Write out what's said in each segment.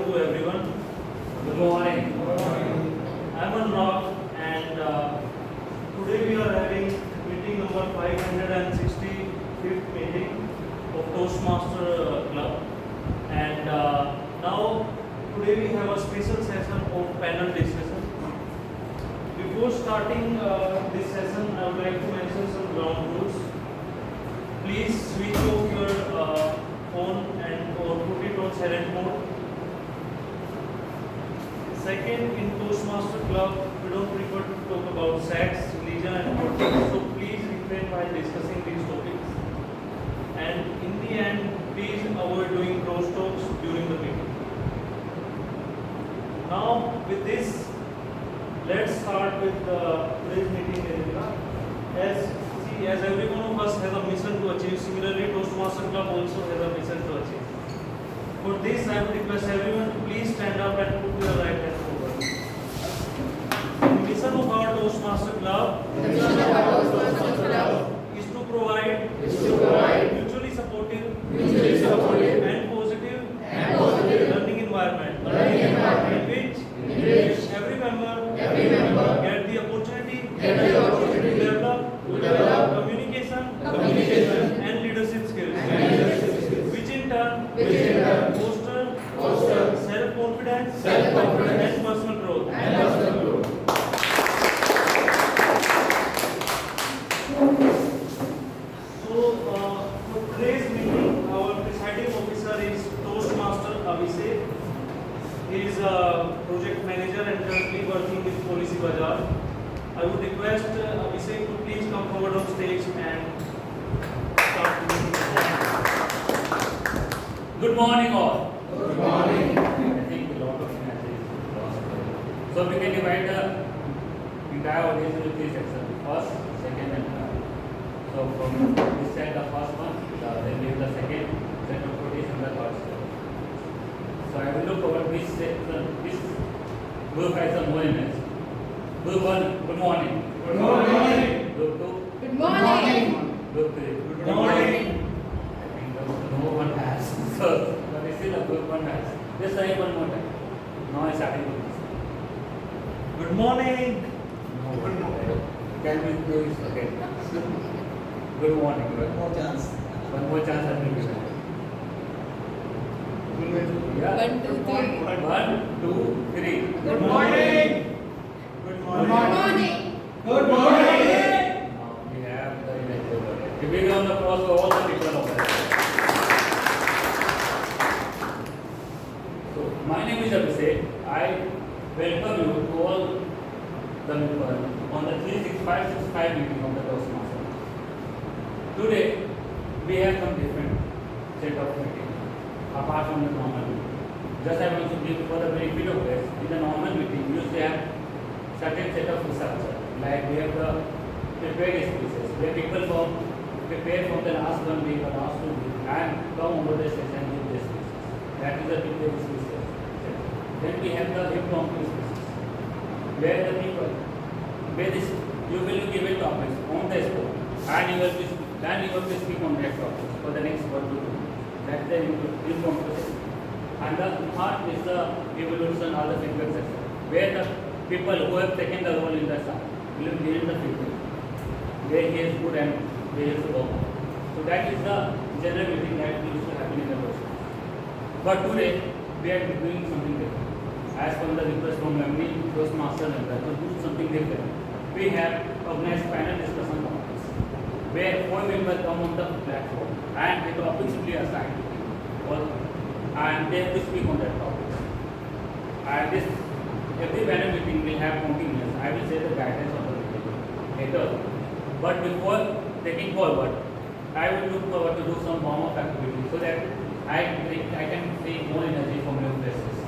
to everyone. Good morning. I'm Anurag and today we are having meeting number 565th meeting of Toastmasters Club. And now today we have a special session of panel discussion. Before starting this session, I would like to mention some ground rules. Please switch off your phone and or put it on silent mode. Second, in Toastmaster Club, we don't prefer to talk about sex, religion and politics, so please refrain while discussing these topics. And in the end, please avoid doing cross talks during the meeting. Now, with this, let's start with today's meeting agenda. As every one of us has a mission to achieve, similarly Toastmaster Club also has a mission to achieve. For this, I would request everyone to please stand up and put your right hand forward. The mission of our Toastmaster Club is to provide mutually supportive and positive learning environment in which every member get the opportunity to develop communication and leadership skills, which in turn foster self-confidence and personal growth. So, for today's meeting, our presiding officer is Toastmaster Abhishek. He is a project manager and currently working with Policy Bazaar. I would request Abhishek to please come forward on stage and start the meeting. Good morning all. Good morning. I think a lot of energy is lost. So we can divide the entire audience into three sections: first, second, and third. So from this side, the first one, then we have the second set of audience and the third set. So I will look over which section, which group has the more image. Group 1, good morning. Good morning. Group 2, Good morning. group 3, Good morning. I think no one has. So this is the group 1 has. Just say one more time. Now I starting with this. Good morning. No one. Can we do it again? Good morning. One more chance. One more chance I will give you. Yeah. 1, 2, 3. 1, 2, 3. Good morning. Good Good morning. Good Now we have the image over there. If we go on the cross for all the people over there. So my name is Abhishek. I welcome you to all the people on the 365 meeting of the Toastmasters. Today we have some different set of meeting apart from the normal meeting. Just I want to give for the benefit of this, in the normal meeting we used to have certain set of structure, like we have the prepared speeches, where people prepare from the last 1 week or last 2 weeks and come over the session with the speeches. That is the prepared speeches. Then we have the impromptu speeches, where the people, where this you will give a topic on the spot and you will speak on that topic for the next 1 to 2 minutes. That's the impromptu session. And the third is the evolution or the feedback session, where the people who have taken the role in the staff will be given the feedback, where he is good and where he is wrong. So that is the general meeting that used to happen in the process. But today we are doing something different. As per the request from every Toastmaster member to do something different, we have organized panel discussion topics, where 4 members come on the platform and the topics will be assigned to them, and they have to speak on that topic. And this every panel meeting will have continuous, I will say the guidance of the meeting later. But before taking forward, I will look forward to do some warm-up activity so that I can see more energy from your faces.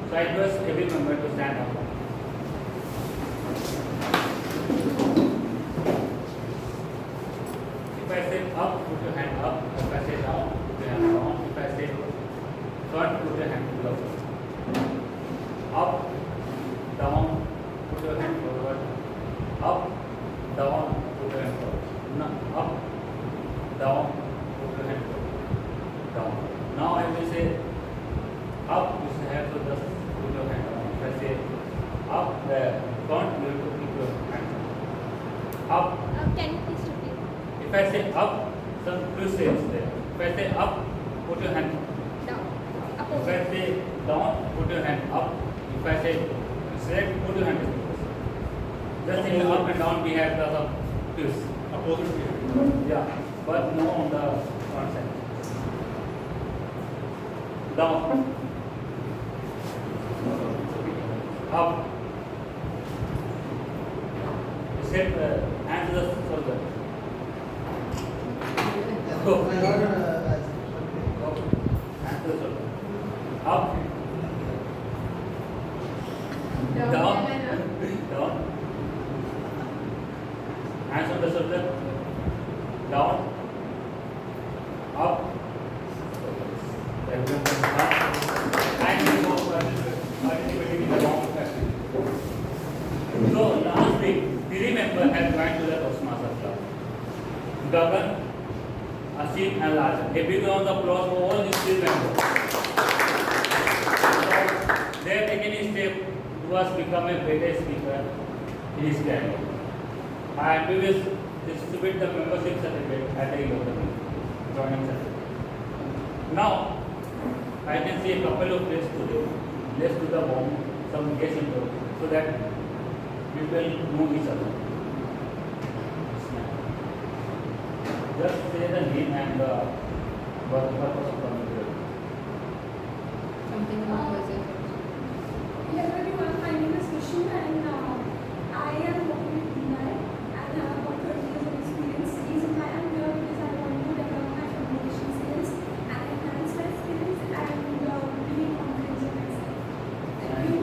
So I request every member to stand up. If I say up, put your hand up. If I say down, put your hand down. If I say front, put your hand below. Up, down, put your hand forward. Up, down, put your hand forward. Up, down, put your hand forward. Down. Now I will say up, up, you should have to just put your hand down. If I say up, the front, you have to keep your hand down. Up. Can you please repeat? If I say up, some two steps there. If I say up, put your hand Down. If Opposite. I say down, put your hand up. If I say straight, put your hand down. Just in the up and down, we have the twist. Opposite. Yeah, but no on the front side. Down. Up. Set hands to the shoulder. Go. Hands to the shoulder. Up. Down. Down. Down. Hands on the shoulder. Down. Up. Everyone can up. And we go participating in the long practice. So last week, three members had joined to the Toastmasters club. Gagan, Asim and Rajan. A big round of applause for all these three members. So they have taken a step towards becoming a better speaker in his career. And we will distribute the membership certificate at the end of the week, joining certificate. Now, I can see a couple of places today. Let's do the bomb, some guest intro, so that people know each other. Just say the name and the purpose of the meeting. Something about visit. Hello everyone, my name is Vishu and I am working with Vinay and I have about 30 years of experience. Reason why I am here because I want to develop my communication skills and enhance my skills and gain confidence in myself. Thank you.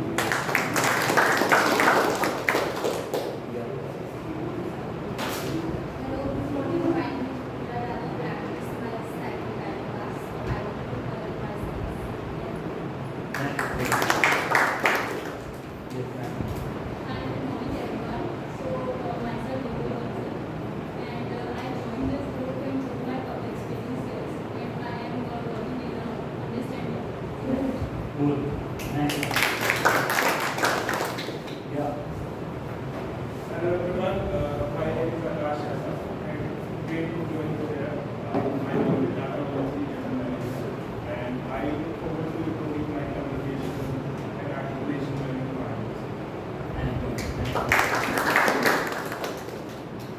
Hello, before you find that I will practice my study time class, I want to develop my skills. Yes, ma'am. I am knowing everyone, so myself and I joined this group to improve my public speaking skills and I am working in understanding. Cool. Nice. Yeah. Hello everyone, my name is Akash Asaf and great to join you here. My name is Data Policy General Manager and I look forward to improving my communication and articulation learning environments.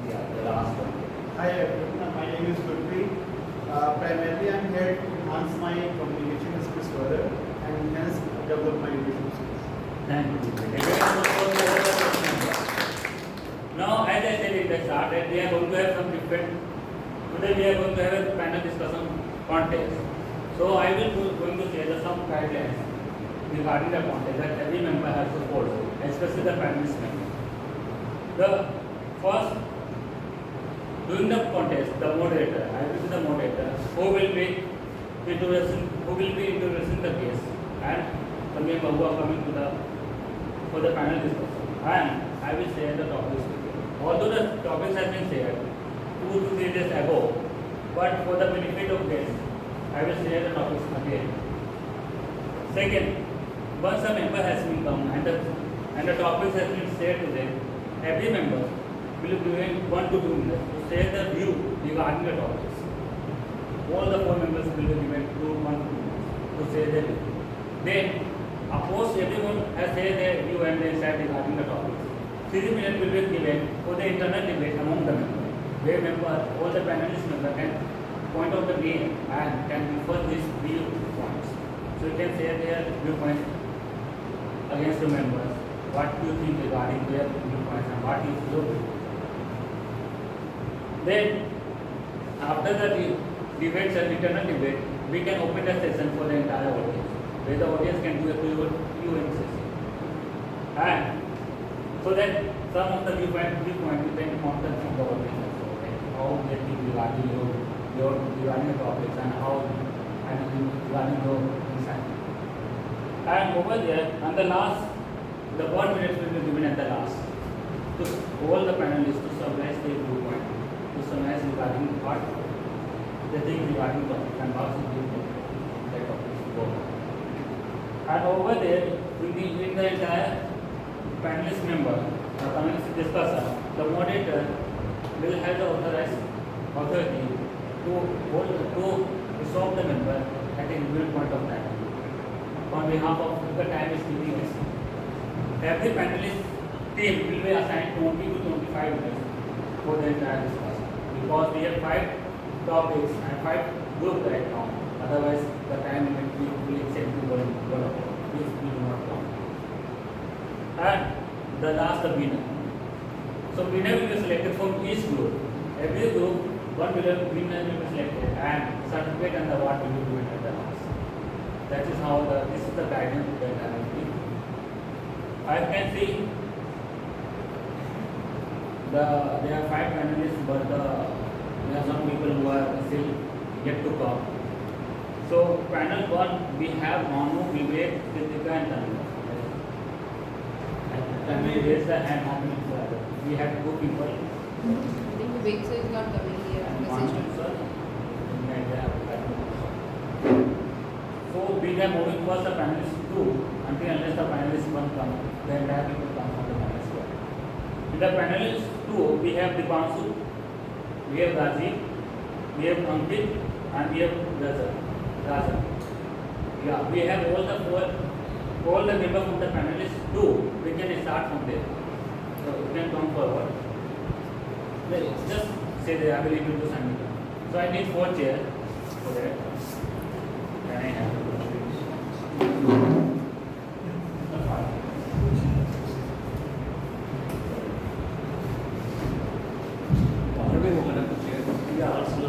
Yeah, the last one. Hi everyone, my name is Gurpreet. Primarily I am here to enhance my communication skills further and hence develop my leadership skills. Thank you. Now, as I said in the start, that we are going to have some different. Today we are going to have a panel discussion contest. So I will going to share some guidelines regarding the contest that every member has to follow, especially the panelist member. The first, during the contest, the moderator, I will be the moderator, who will be introducing the guest and the member who are coming to for the panel discussion. And I will share the topics with you. Although the topics have been shared 2 to 3 days ago, but for the benefit of guests, I will share the topics again. Second, once a member has been come and the topics has been shared to them, every member will be given 1 to 2 minutes to share their view regarding the topics. All the 4 members will be given 1 to 2 minutes to share their view. Then, suppose everyone has shared their view and they said regarding the topics, 3 minutes will be given for the internal debate among the members, where all the panelist members can point out the name and can refer these viewpoints. So you can share their viewpoints against the members. What do you think regarding their viewpoints and what is your view? Then, after the debates and internal debate, we can open the session for the entire audience, where the audience can do a Q&A session. And so that some of the viewpoint you can contact from the audience also, like how they think regarding your regarding the topics and how and regarding your insight. And over there, and the 1 minute will be given at the last to all the panelists to summarize their viewpoint, to summarize regarding what they think regarding topic and how should we that topic go. And over there, in the entire panelist member, panelist discussion, the moderator will have the authorized authority to hold to stop the member at a given point of time on behalf of the time is keeping us. Every panelist team will be assigned 20 to 25 minutes for the entire discussion because we have 5 topics and 5 groups right now. Otherwise, the time limit will exceed to 1 hour. This will not count. And the last, the winner. So winner will be selected from each group. Every group, one winner will be selected and certificate and the award will be given at the last. That is how this is the guidance that I will give. I can see there are 5 panelists, but there are some people who are still yet to come. So panel 1, we have Manu, Vivek, Kritika and Tanvi. Can we raise the hand? How many people are there? We have 2 people. I think Vivek sir is not coming here. Message Manu, to sir. So we are moving towards the panelist 2 until unless the panelist 1 comes, the entire people come from the panelist 1. In the panelist 2, we have Dipanshu, we have Rajiv, we have Ankit, and we have Rajan. Yeah, we have all the members from the panelist 2. We can start from there. So you can come forward. Just say that I will able to submit. So I need 4 chairs for that. Can I have? Yeah, also.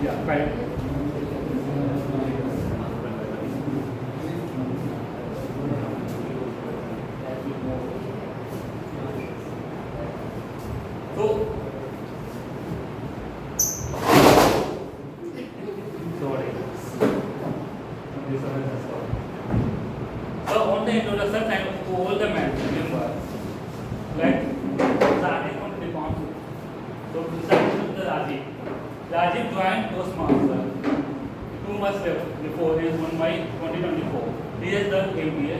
Yeah, right. So, sorry. So on the introduction time to all the members, like starting from the concept. So starting from the Rajiv joined Toastmasters 2 months before his 1 by 2024. He has done MBA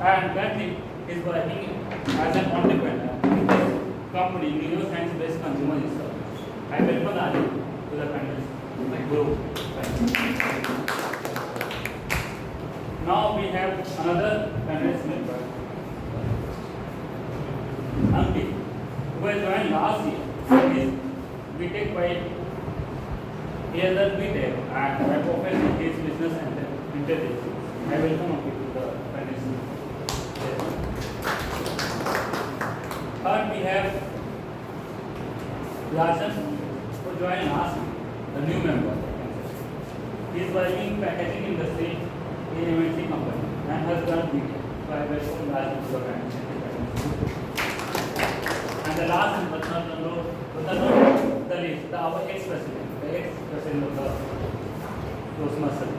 and currently is working as an entrepreneur in this company, neuroscience-based consumer research. I welcome Rajiv to the panelist group. Now we have another panelist member, Ankit, who has joined last year. He is BTech by he has done BTech and by profession he is business intelligence. I welcome Ankit to the panelist. Third we have Rajan, who joined last year, the new member. He is working in packaging industry in MNC company and has done BTech. So I welcome Rajan to the panelist. And the last but not the least, our ex-president of the Toastmasters,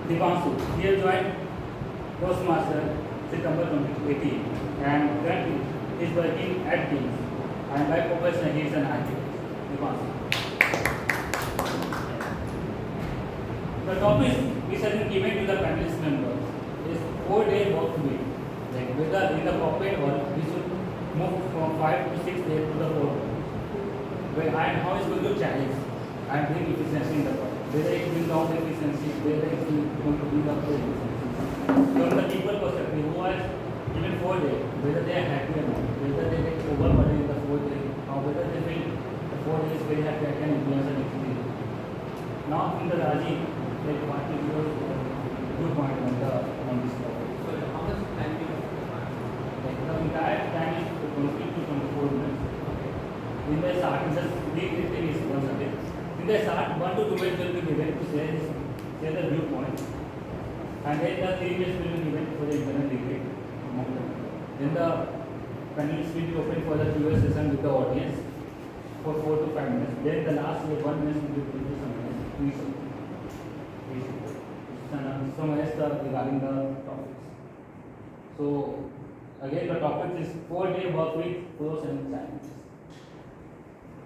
Dipanshu. He has joined Toastmasters September 2018 and currently is working at Teams and by profession he is an architect. Dipanshu. The topic which has been given to the panelist members is 4-day work week. Like whether in the corporate world we should move from 5 to 6 days to the 4 days. And how is going to challenge and bring efficiency in the work. Whether it brings down the efficiency, whether it is going to bring up the efficiency. From the people perspective, who are even 4 days, whether they are happy or not, whether they get overburdened in the 4 days, or whether they feel the 4 days very happy, I can influence and experience. Now from the Rajiv, like what is your good point on this topic? So how much time do you have? Like the entire time is 20 to 24 minutes. In the starting, just the thing is once a day. In the start, 1 to 2 minutes will be given to share the viewpoint, and then the 3 minutes will be given for the internal debate among them. Then the panelists will be open for the Q&A session with the audience for 4 to 5 minutes. Then the last 1 minute will be given to someone summarize regarding the topics. So again, the topic is 4-day work week, pros and challenges.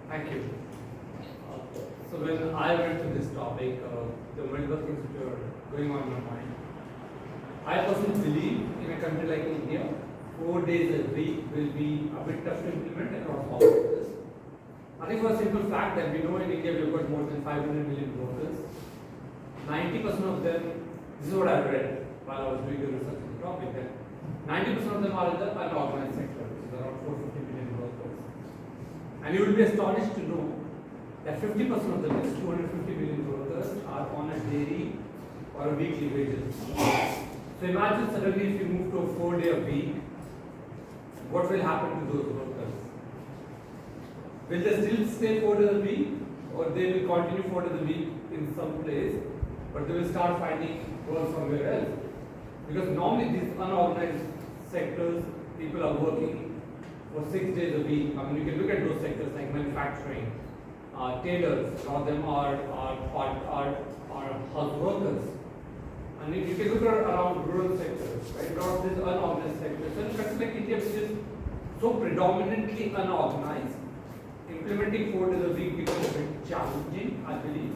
Thank you. So when I went to this topic, there were multiple things which were going on in my mind. I personally believe in a country like India, 4 days a week will be a bit tough to implement across all sectors. I think for a simple fact that we know in India we've got more than 500 million workers. 90% of them, this is what I read while I was doing the research on the topic, that 90% of them are in the unorganized sector, which is around 450 million workers. And you will be astonished to know that 50% of them, is 250 million workers, are on a daily or a weekly wages. So imagine suddenly if you move to a 4-day a week, what will happen to those workers? Will they still stay 4 days a week, or they will continue 4 days a week in some place, but they will start finding work somewhere else? Because normally these unorganized sectors, people are working for 6 days a week. I mean, you can look at those sectors like manufacturing, tailors, a lot of them are house workers. And if you can look around rural sectors, right, a lot of these unorganized sectors. So in countries like India, which is so predominantly unorganized, implementing 4 days a week becomes a bit challenging, I believe.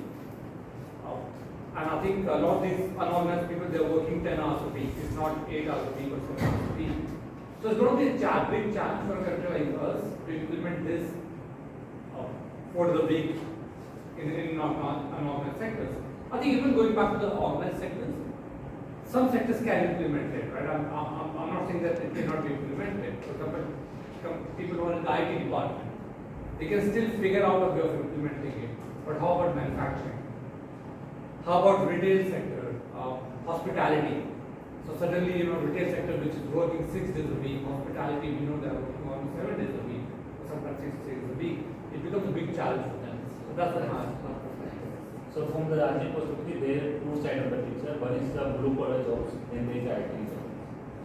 And I think a lot of these unorganized people, they're working 10 hours a week. It's not 8 hours a week or 7 hours a week. So it's going to be a big challenge for a country like us to implement this 4 days a week in unorganized sectors. I think even going back to the organized sectors, some sectors can implement it, right? I'm not saying that it cannot be implemented. For example, people who are in the IT department, they can still figure out a way of implementing it. But how about manufacturing? How about retail sector, hospitality? So suddenly, retail sector which is working 6 days a week, hospitality, we know they're working almost 7 days a week, or sometimes 6 days a week. It becomes a big challenge for them. So that's the perspective. So from the Rajiv perspective, there are two sides of the picture. One is the blue collar jobs, then there is the IT jobs.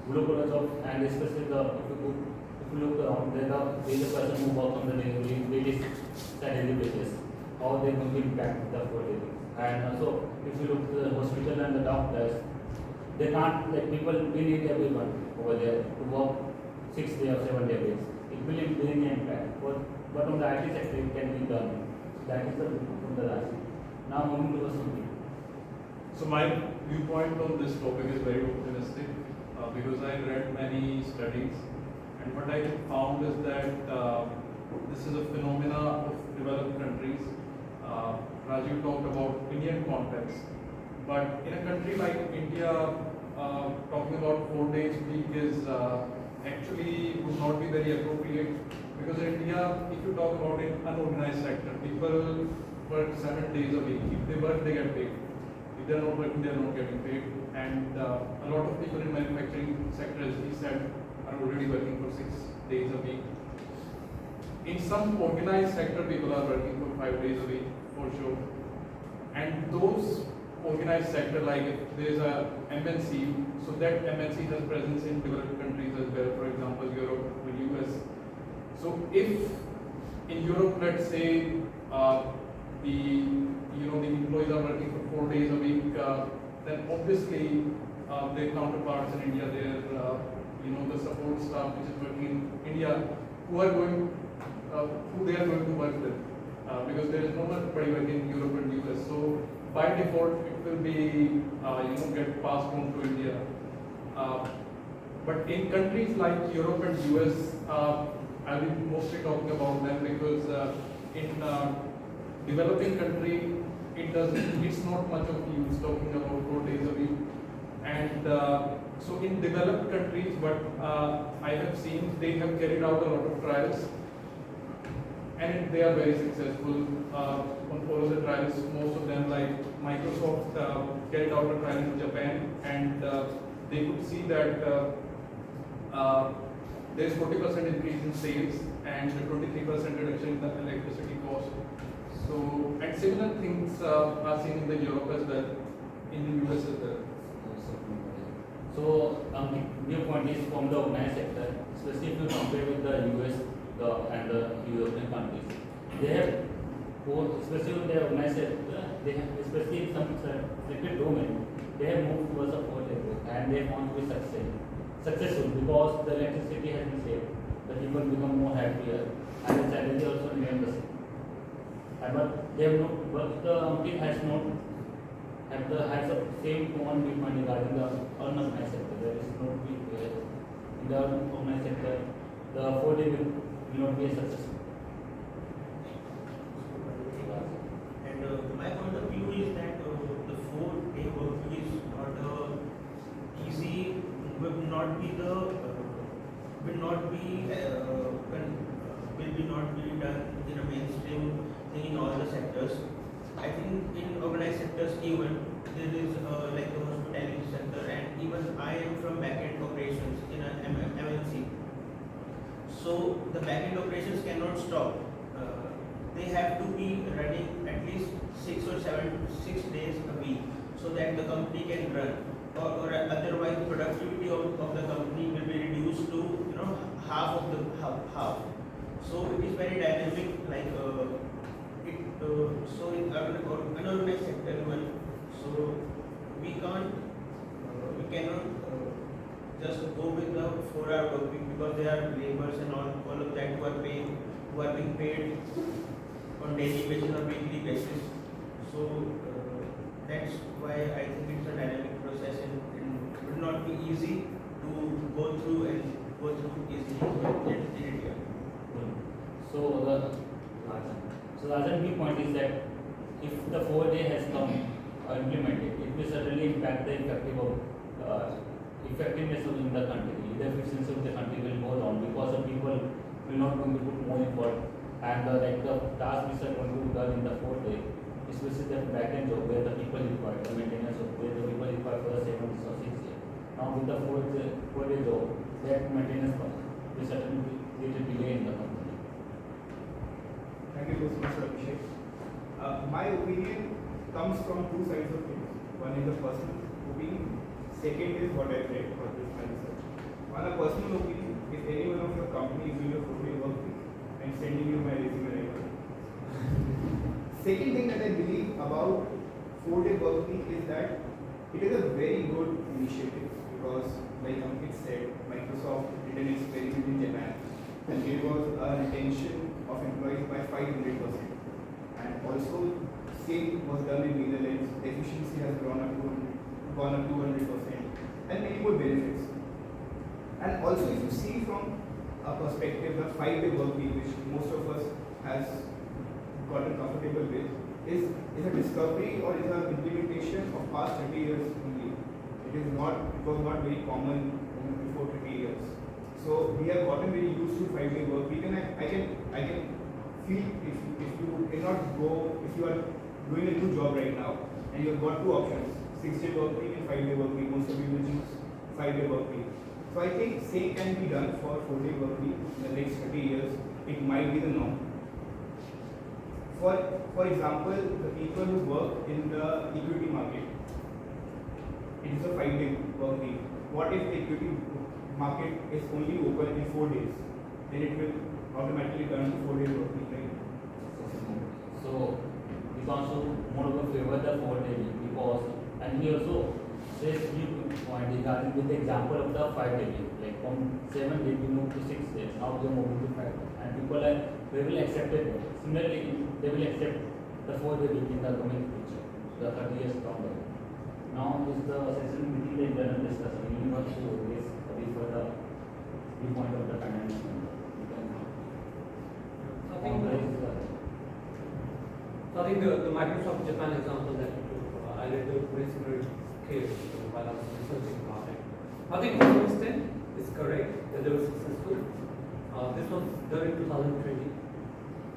Blue collar jobs, and especially if you look around, there is a person who works on the daily salary basis. How they will impact the 4 days. And also, if you look to the hospital and the doctors, they can't, like people, we need everyone over there to work 6 days or 7 days. It will bring an impact. But on the IT sector, it can be done. That is the from the last. Now moving to the something. So my viewpoint on this topic is very optimistic because I read many studies, and what I found is that this is a phenomena of developed countries. Rajiv talked about Indian context, but in a country like India, talking about 4 days a week is actually would not be very appropriate, because in India, if you talk about an unorganized sector, people work 7 days a week. If they work, they get paid. If they are not working, they are not getting paid. And a lot of people in manufacturing sector, as he said, are already working for 6 days a week. In some organized sector, people are working for 5 days a week, for sure. And those organized sector, like if there is a MNC, so that MNC has presence in developed countries as well, for example, Europe or US. So if in Europe, let's say, the employees are working for 4 days a week, then obviously their counterparts in India, the support staff which is working in India, who they are going to work with, because there is no nobody working in Europe and US. So by default, it will be get passed on to India. But in countries like Europe and US, I'll be mostly talking about them, because in developing country, it's not much of use talking about 4 days a week. And so in developed countries, what I have seen, they have carried out a lot of trials, and they are very successful on all of the trials. Most of them, like Microsoft, carried out a trial in Japan, and they could see that there is 40% increase in sales and 23% reduction in the electricity cost. So, and similar things are seen in the Europe as well, in the US as well. So, new point is from the organized sector, especially if you compare with the US and the European countries. They have both, especially in the organized sector, they have, especially in some selected domain, they have moved towards a 4-day growth and they want to be successful because the electricity has been saved, the people become more happier, and the salary also remain the same. But they have not, but the company has not has the same common viewpoint regarding the unorganized sector. There is no big in the unorganized sector, the 4-day will not be a success. And my point of view is that the 4-day work week is not easy, will not be the will not be done in a mainstream thing in all the sectors. I think in organized sectors even there is like the hospitality sector, and even I am from backend operations in an MNC. So the backend operations cannot stop. They have to be running at least 6 days a week so that the company can run. Or otherwise productivity of the company will be reduced to half of the half. So it is very dynamic, like so in unorganized sector even, so we cannot just go with the 4-hour work week because there are laborers and all of that who are being paid on daily basis or weekly basis. So that's why I think it's a dynamic process and it will not be easy to go through easily in India. So the other key point is that if the 4-day has come implemented, it will certainly impact the effectiveness of the country. The efficiency of the country will go down because the people will not going to put more effort, and the tasks which are going to be done in the 4-day, especially the back-end job where the people required, the maintenance of where the people required for the 7 or 6 years. Now with the 4-day job, that maintenance will certainly create a delay in the company. Thank you, Mr. Abhishek. My opinion comes from two sides of things. One is a personal opinion. Second is what I read for this my research. On a personal opinion, if any one of your company is doing a 4-day work week, I'm sending you my resume right now. Second thing that I believe about 4-day work week is that it is a very good initiative because, like Ankit said, Microsoft did an experiment in Japan and it was a retention of employees by 500%. And also, same was done in Netherlands. Efficiency has gone up to 200%, and many more benefits. And also, if you see from a perspective, the 5-day work week, which most of us has gotten comfortable with, is a discovery or is an implementation of past 30 years only. It was not very common before 30 years. So we have gotten very used to 5-day work week, and I can feel if you cannot go, if you are doing a new job right now and you have got two options, 6-day work week and 5-day work week, most of you will choose 5-day work week. So I think same can be done for 4-day work week in the next 30 years. It might be the norm. For example, the people who work in the equity market, it is a 5-day work week. What if the equity market is only open in 4 days? Then it will automatically turn to 4-day work week, right? So we also more of a favor the 4-day week because, and he also says you point regarding with the example of the 5-day week, like from 7 days we move to 6 days, now we are moving to 5 days, and people they will accept it. Similarly, they will accept the 4-day week in the coming future, the 30 years down the road. Now is the session between the internal discussion. We want to raise for the viewpoint of the finance. I think the Microsoft Japan example that you took, I read the very similar case while I was researching about it. I think to some extent it's correct that they were successful. This was done in 2020,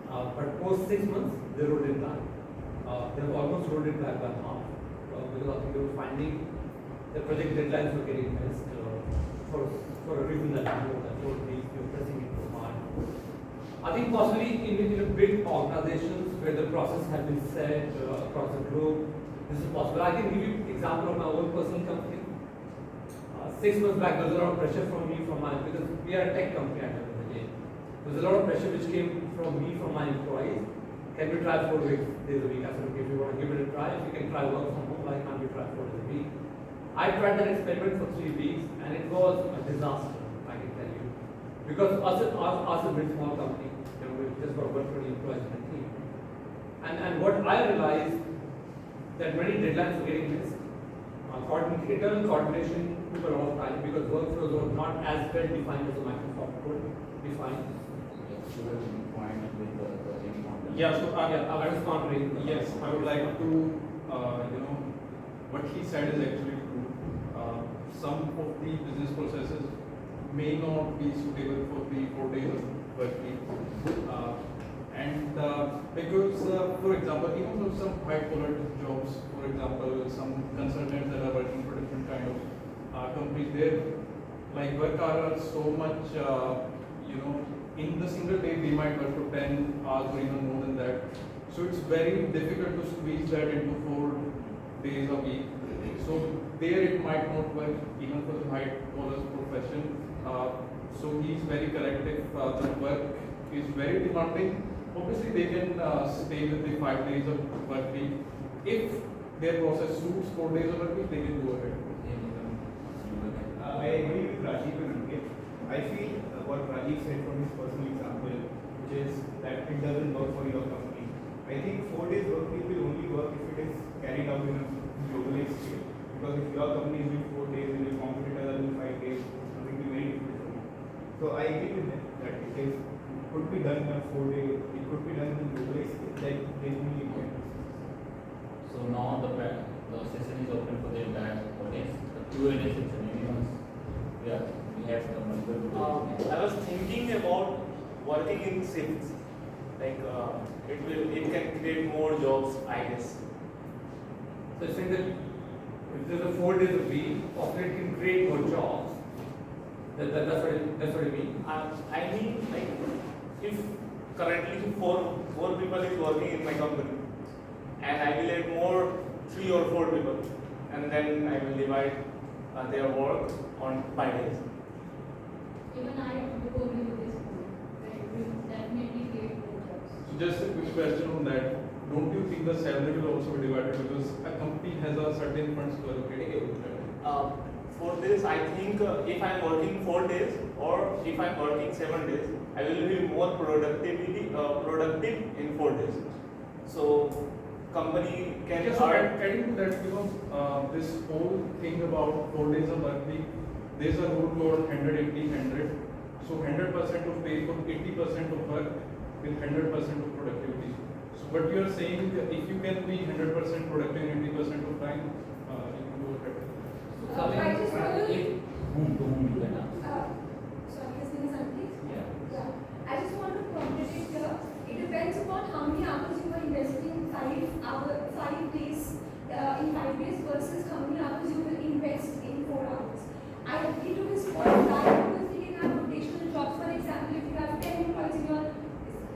but post 6 months they rolled it back. They have almost rolled it back by half because I think they were finding the project deadlines were getting missed for a reason that you know that you're pressing it too hard. I think possibly in a big organizations where the process has been set across the globe, this is possible. I can give you example of my own personal company. 6 months back, there was a lot of pressure from me, because we are a tech company at the end of the day. There was a lot of pressure which came from me, from my employees. Can we try 4 days a week? I said, okay, if you want to give it a try, if you can try work from home, why can't we try 4 days a week? I tried that experiment for 3 weeks and it was a disaster, I can tell you. Because us a very small company, we've just got 120 employees in the team. And what I realized, that many deadlines were getting missed. Internal coordination took a lot of time because workflows were not as well defined as a Microsoft could define. Yeah, so I was countering. yes, I would like to, what he said is actually true. Some of the business processes may not be suitable for the 4 days of work week. Because, for example, even for some white-collar jobs, for example, some consultants that are working for different kind of companies, their like work hours are so much, in the single day they might work for 10 hours or even more than that. So it's very difficult to squeeze that into 4 days a week. So there it might not work even for the white-collar profession. So he's very correct if the work is very demanding. Obviously, they can stay with the 5 days of work week. If their process suits 4 days of work week, they can go ahead. I agree with Rajiv and Ankit. I feel what Rajiv said from his personal example, which is that it doesn't work for your company. I think 4 days work week will only work if it is carried out in a globalized scale. Because if your company is doing 4 days and your competitors are doing 5 days, it will be very difficult for you. So I agree with them that it could be done in a 4 day, it could be done in a globalized scale, like genuinely it can. So now the session is open for the entire audience. The Q&A session, anyone? Yeah, we have the multiple. I was thinking about working in shifts. Like it can create more jobs, I guess. So I think that if there's a 4 days a week, possibly it can create more jobs. That's what you mean. I mean, like, if currently four people is working in my company, and I will add more 3 or 4 people, and then I will divide their work on 5 days. Even I do agree with this point, that it will definitely create more jobs. So just a quick question on that. Don't you think the salary will also be divided because a company has a certain funds to allocate? For this, I think if I'm working 4 days or if I'm working 7 days, I will be more productive in 4 days. So company can Yes, so earn. adding to that, this whole thing about 4 days of work week, there's a rule called 180-100. So 100% of pay for 80% of work with 100% of productivity. So what you are saying, if you can be 100% productive in 80% of time, you can go ahead. I just want to. To whom you can ask. Sorry, his name is Ankit. Yeah. I just want to complete it here. It depends upon how many hours you are investing 5 days in 5 days versus how many hours you will invest in 4 hours. I agree to his point that because you can have rotational jobs. For example, if you have 10 employees in your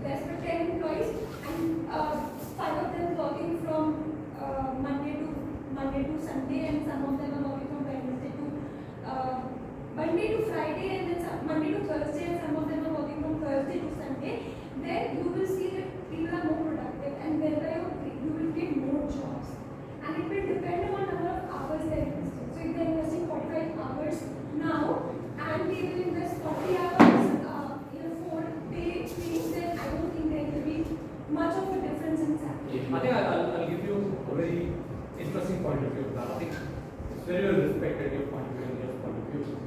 less than 10 employees and 5 of them working from Monday to Sunday and some of them are working from Monday to Friday and then Monday to Thursday and some of them are working from Thursday to Sunday, then you will see that people are more productive and thereby you will get more jobs. And it will depend on the number of hours they are investing. So if they are investing 45 hours now and they will invest 40 hours in a 4-day thing, then I don't think there will be much of a difference in salary. I think I'll give you a very interesting point of view of that. I think it's very well respected, your point of view and your point of view.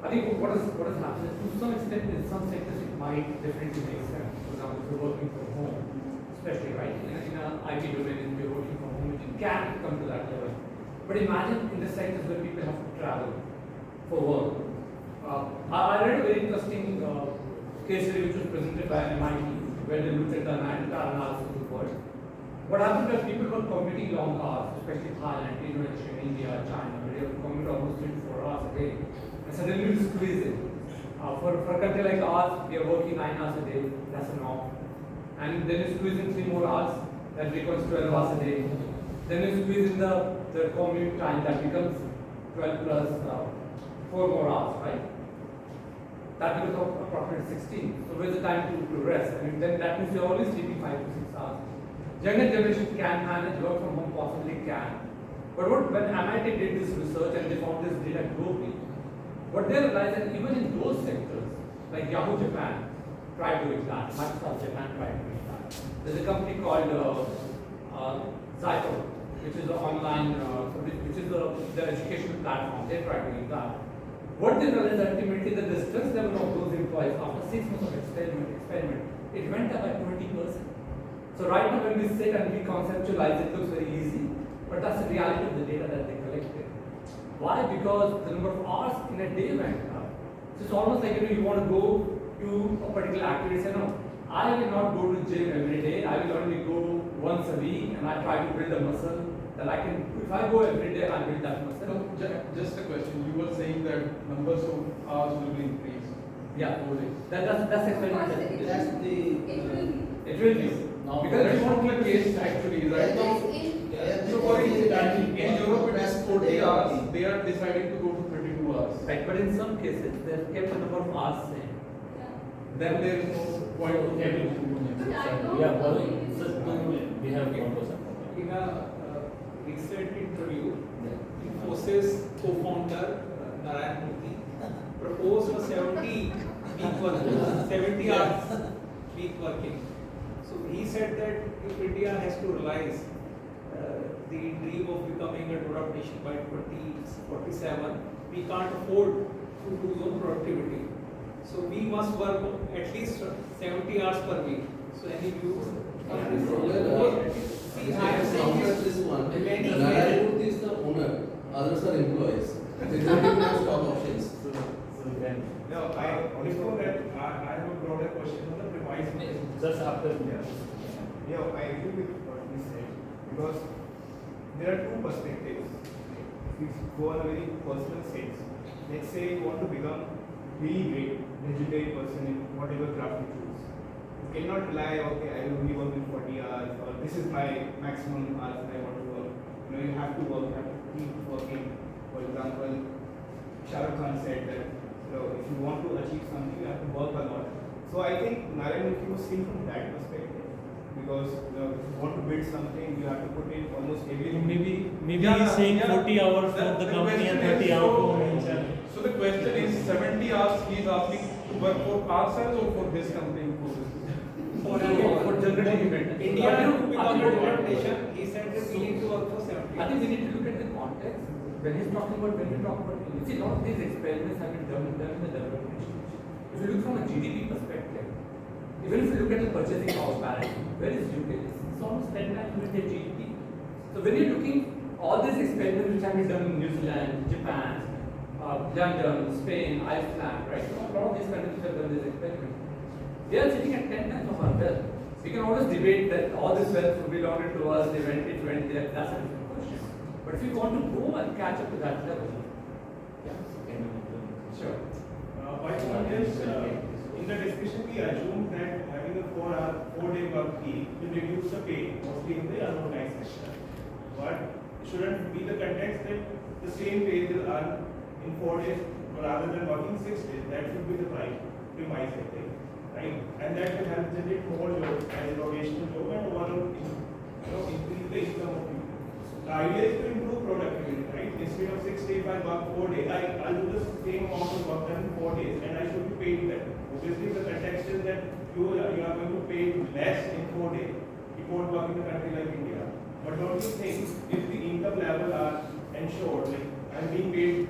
I think what has happened is to some extent in some sectors it might definitely make sense. For example, if you're working from home, especially right in an IT domain, if you're working from home, it can come to that level. But imagine in the sectors where people have to travel for work. I read a very interesting case study which was presented by MIT, where they looked at the entire analysis of the world. What happened was people were commuting long hours, especially Thailand, Indonesia, India, China, where they were commuting almost 3 to 4 hours a day. And suddenly you squeeze it. For a country like ours, we are working 9 hours a day, that's a norm. And then you squeeze in 3 more hours, that becomes 12 hours a day. Then you squeeze in the commute time, that becomes 12 plus 4 more hours, right? That becomes approximately 16. So where's the time to rest? I mean, then that means you're only sleeping 5 to 6 hours. Younger generation can manage, work from home possibly can. But when MIT did this research and they found this data globally, what they realized that even in those sectors, like Yahoo Japan tried doing that, Microsoft Japan tried doing that. There's a company called Zyto, which is an online, which is the educational platform. They tried doing that. What they realized ultimately that the stress level of those employees after 6 months of experiment, it went up by 20%. So right now when we sit and we conceptualize, it looks very easy, but that's the reality of the data that they collected. Why? Because the number of hours in a day went up. So it's almost like you want to go to a particular activity, say no, I will not go to gym every day, I will only go once a week and I try to build a muscle that I can, if I go every day, I'll build that muscle. No, just a question. You were saying that numbers of hours will be increased. Yeah, that's experiment. That's the. It will be. Now, because it's not the case actually, right now. So for in Europe it is 40 hours. They are deciding to go to 32 hours. Right, but in some cases they have kept the number of hours same. Then there is no point of getting But I know. Yeah, well, we have one person. In a recent interview, Infosys co-founder Narayan Murthy proposed a 70-week working, 70 hours week working. So he said that if India has to realize the dream of becoming a developed nation by 2047, we can't afford to lose on productivity. So we must work at least 70 hours per week. So any views on this? See, I am saying this one. many Narayan Murthy is the owner, others are employees. They don't even have stock options. No, before that, I have a broader question on the premise. Just after. Yeah, I agree with what he said because there are two perspectives. If we go on a very personal sense, let's say you want to become really great, legendary person in whatever craft you choose. You cannot rely, okay, I will only work in 40 hours or this is my maximum hours that I want to work. You have to work, you have to keep working. For example, Shah Rukh Khan said that if you want to achieve something, you have to work a lot. So I think Narayan Murthy was seen from that perspective. Because if you want to build something, you have to put in almost everything. Maybe he's saying 40 hours for the company and 30 hours for himself. So the question is 70 hours he is asking to work for ourselves or for this company? For general event. India to become a developed nation, he said that we need to work for 70 I think we need to look at the context. When we talk about, see, a lot of these experiments have been done in the developed nations. If you look from a GDP perspective, even if you look at the purchasing power parity, where is UK? It's almost 10 times with their GDP. So when you're looking, all these experiments which have been done in New Zealand, Japan, London, Spain, Iceland, right? A lot of these countries have done this experiment. They are sitting at 10 times of our wealth. We can always debate that all this wealth belonged to us, it went there, that's a different question. But if you want to go and catch up to that level, yeah, sure. My point is, in the discussion we assume that having a 4-day work week will reduce the pay, mostly in the unorganized sector. But it shouldn't be the context that the same pay will earn in 4 days rather than working 6 days. That should be the premise, I think, right? And that will help generate more jobs as a rotational job and overall, increase the income of people. The idea is to improve productivity, right? Instead of 6 days, I work 4 days. I'll do the same amount of work done in 4 days, and I should be paid that. Obviously, the context is that you are going to pay less in 4 days. You won't work in a country like India. But don't you think if the income level are ensured, like I'm being paid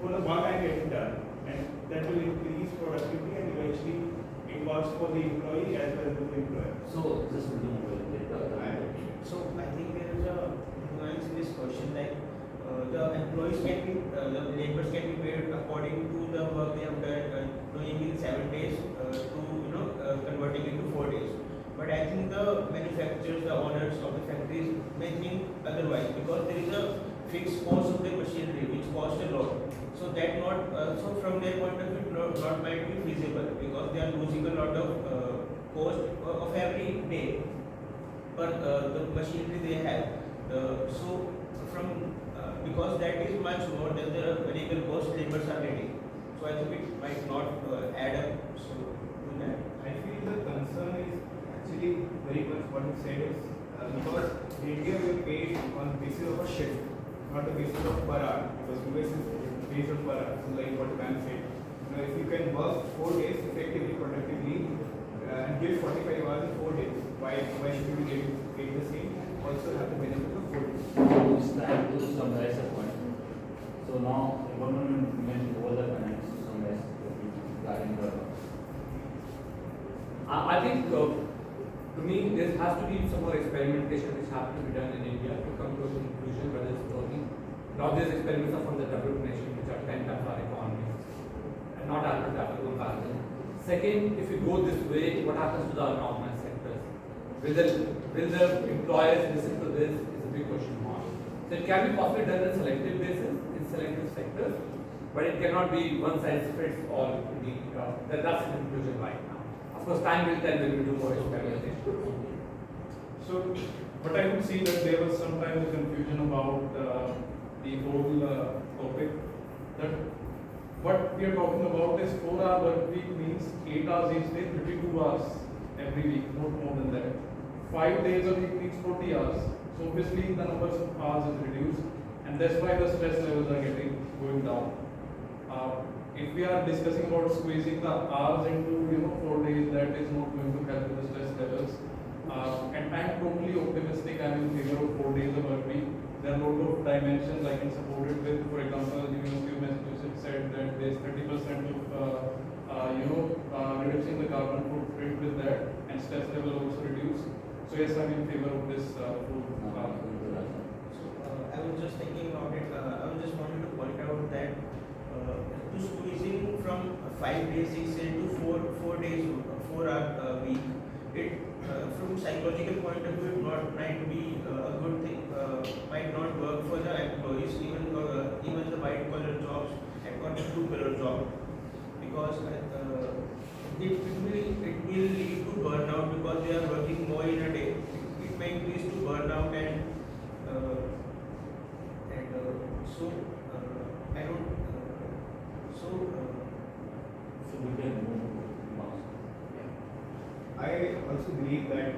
for the work I'm getting done, and that will increase productivity and eventually it works for the employee as well as the employer. So just So I think there is a nuance in this question, like the employees can be, the laborers can be paid according to the work they have done, doing in 7 days to converting into 4 days. But I think the manufacturers, the owners of the factories may think otherwise because there is a fixed cost of the machinery which costs a lot. So So that not so from their point of view not might be feasible because they are losing a lot of cost of every day per the machinery they have. So from because that is much more than the vehicle cost laborers are getting. So I think it might not add up. So to that. I feel the concern is actually very much what you said is because in India we are paid on basis of a shift, not the basis of per hour. Because US is based on per hour. So like what man said, if you can work 4 days effectively, productively, and give 45 hours in 4 days, why should you get paid the same? Also have the benefit of 4 days. It's time to summarize the point. So now the government went over the finance to summarize regarding the. I think to me there has to be some more experimentation which has to be done in India to come to a conclusion whether it's working. Now these experiments are from the developed nation which are 10 times our economy and not apples to apple comparison. Second, if you go this way, what happens to the unorganized sectors? Will the employers listen to this is a big question mark. So it can be possibly done on a selective basis in selective sectors, but it cannot be one size fits all. That's the conclusion right now. Of course, time will tell when we do more experimentation. So, but I would see that there was sometimes a confusion about the whole topic. That what we are talking about is 4-hour work week means 8 hours each day, 32 hours every week, not more than that. 5 days a week means 40 hours. So obviously the numbers of hours is reduced, and that's why the stress levels are going down. If we are discussing about squeezing the hours into 4 days, that is not going to help with the stress levels. And I'm totally optimistic. I'm in favor of 4 days of work week. There are a lot of dimensions I can support it with. For example, the University of Massachusetts said that there's 30% of reducing the carbon footprint with that, and stress level also reduced. So yes, I'm in favor of this food. I was just thinking about it. I was just wanted to point out that to squeezing from 5 days, 6 days to 4 days, 4-hour week, it from psychological point of view not might be a good thing. Might not work for the employees, even the white collar jobs and not the blue collar job, because it will lead to burnout because they are working more in a day. It may increase to burnout and so I don't so we can move. I also believe that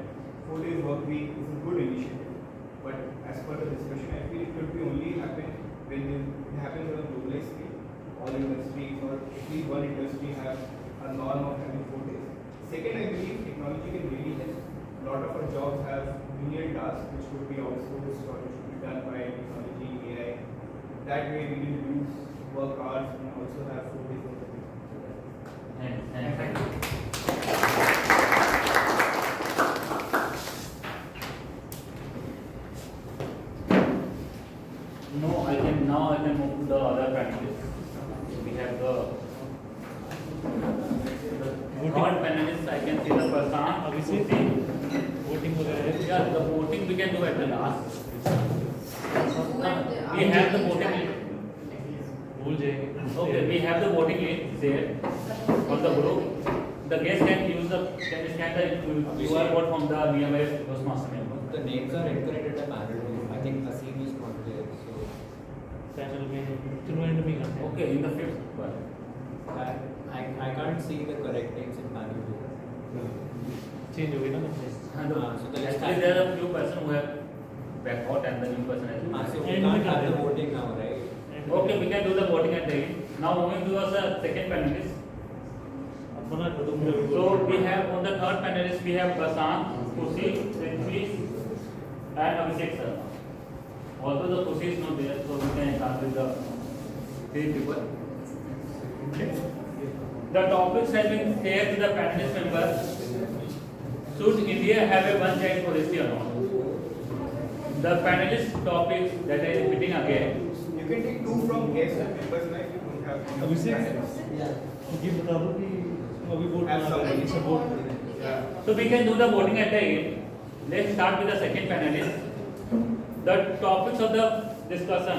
4 days work week is a good initiative, but as per the discussion, I feel it could be only happen when it happens on a globalized scale. All industries or at least one industry have a norm of having 4 days. Second, I believe technology can really help. A lot of our jobs have menial tasks which could be outsourced or which could be done by technology, AI. That way, we can reduce work hours and also have 4 days work week. Thank you. Now I can move to the other panelists. We have the third panelist. I can see the Prasant. voting वगैरह Yeah, the voting we can do at the last. We have the voting. भूल जाएंगे. Okay, we have the voting link there on the group. The guest can use can scan the QR code from the nearby Toastmaster member. The names are incorrect at the panel. I think Asim is not there. So Panel में चुनाव में करते हैं. Okay, in the fifth one. I can't see the correct names in panel 2. Change हो गई ना. So the Actually, there are a few persons who have back out and the new person has. So we can't have the voting now, right? Okay, we can do the voting at the end. Now moving to the second panelist. So we have on the third panelist we have Prasant, Kushi, Prithvi, and Abhishek sir. Although the Kushi is not there, so we can start with the 3 people. The topics have been shared to the panelist members. Should India have a one-child policy or not? The panelist topics that I am repeating again. You can take 2 from guests and members, like you don't have. ये बता दो कि अभी vote Absolutely. Vote. So we can do the voting at the end. Let's start with the second panelist. The topics of the discussion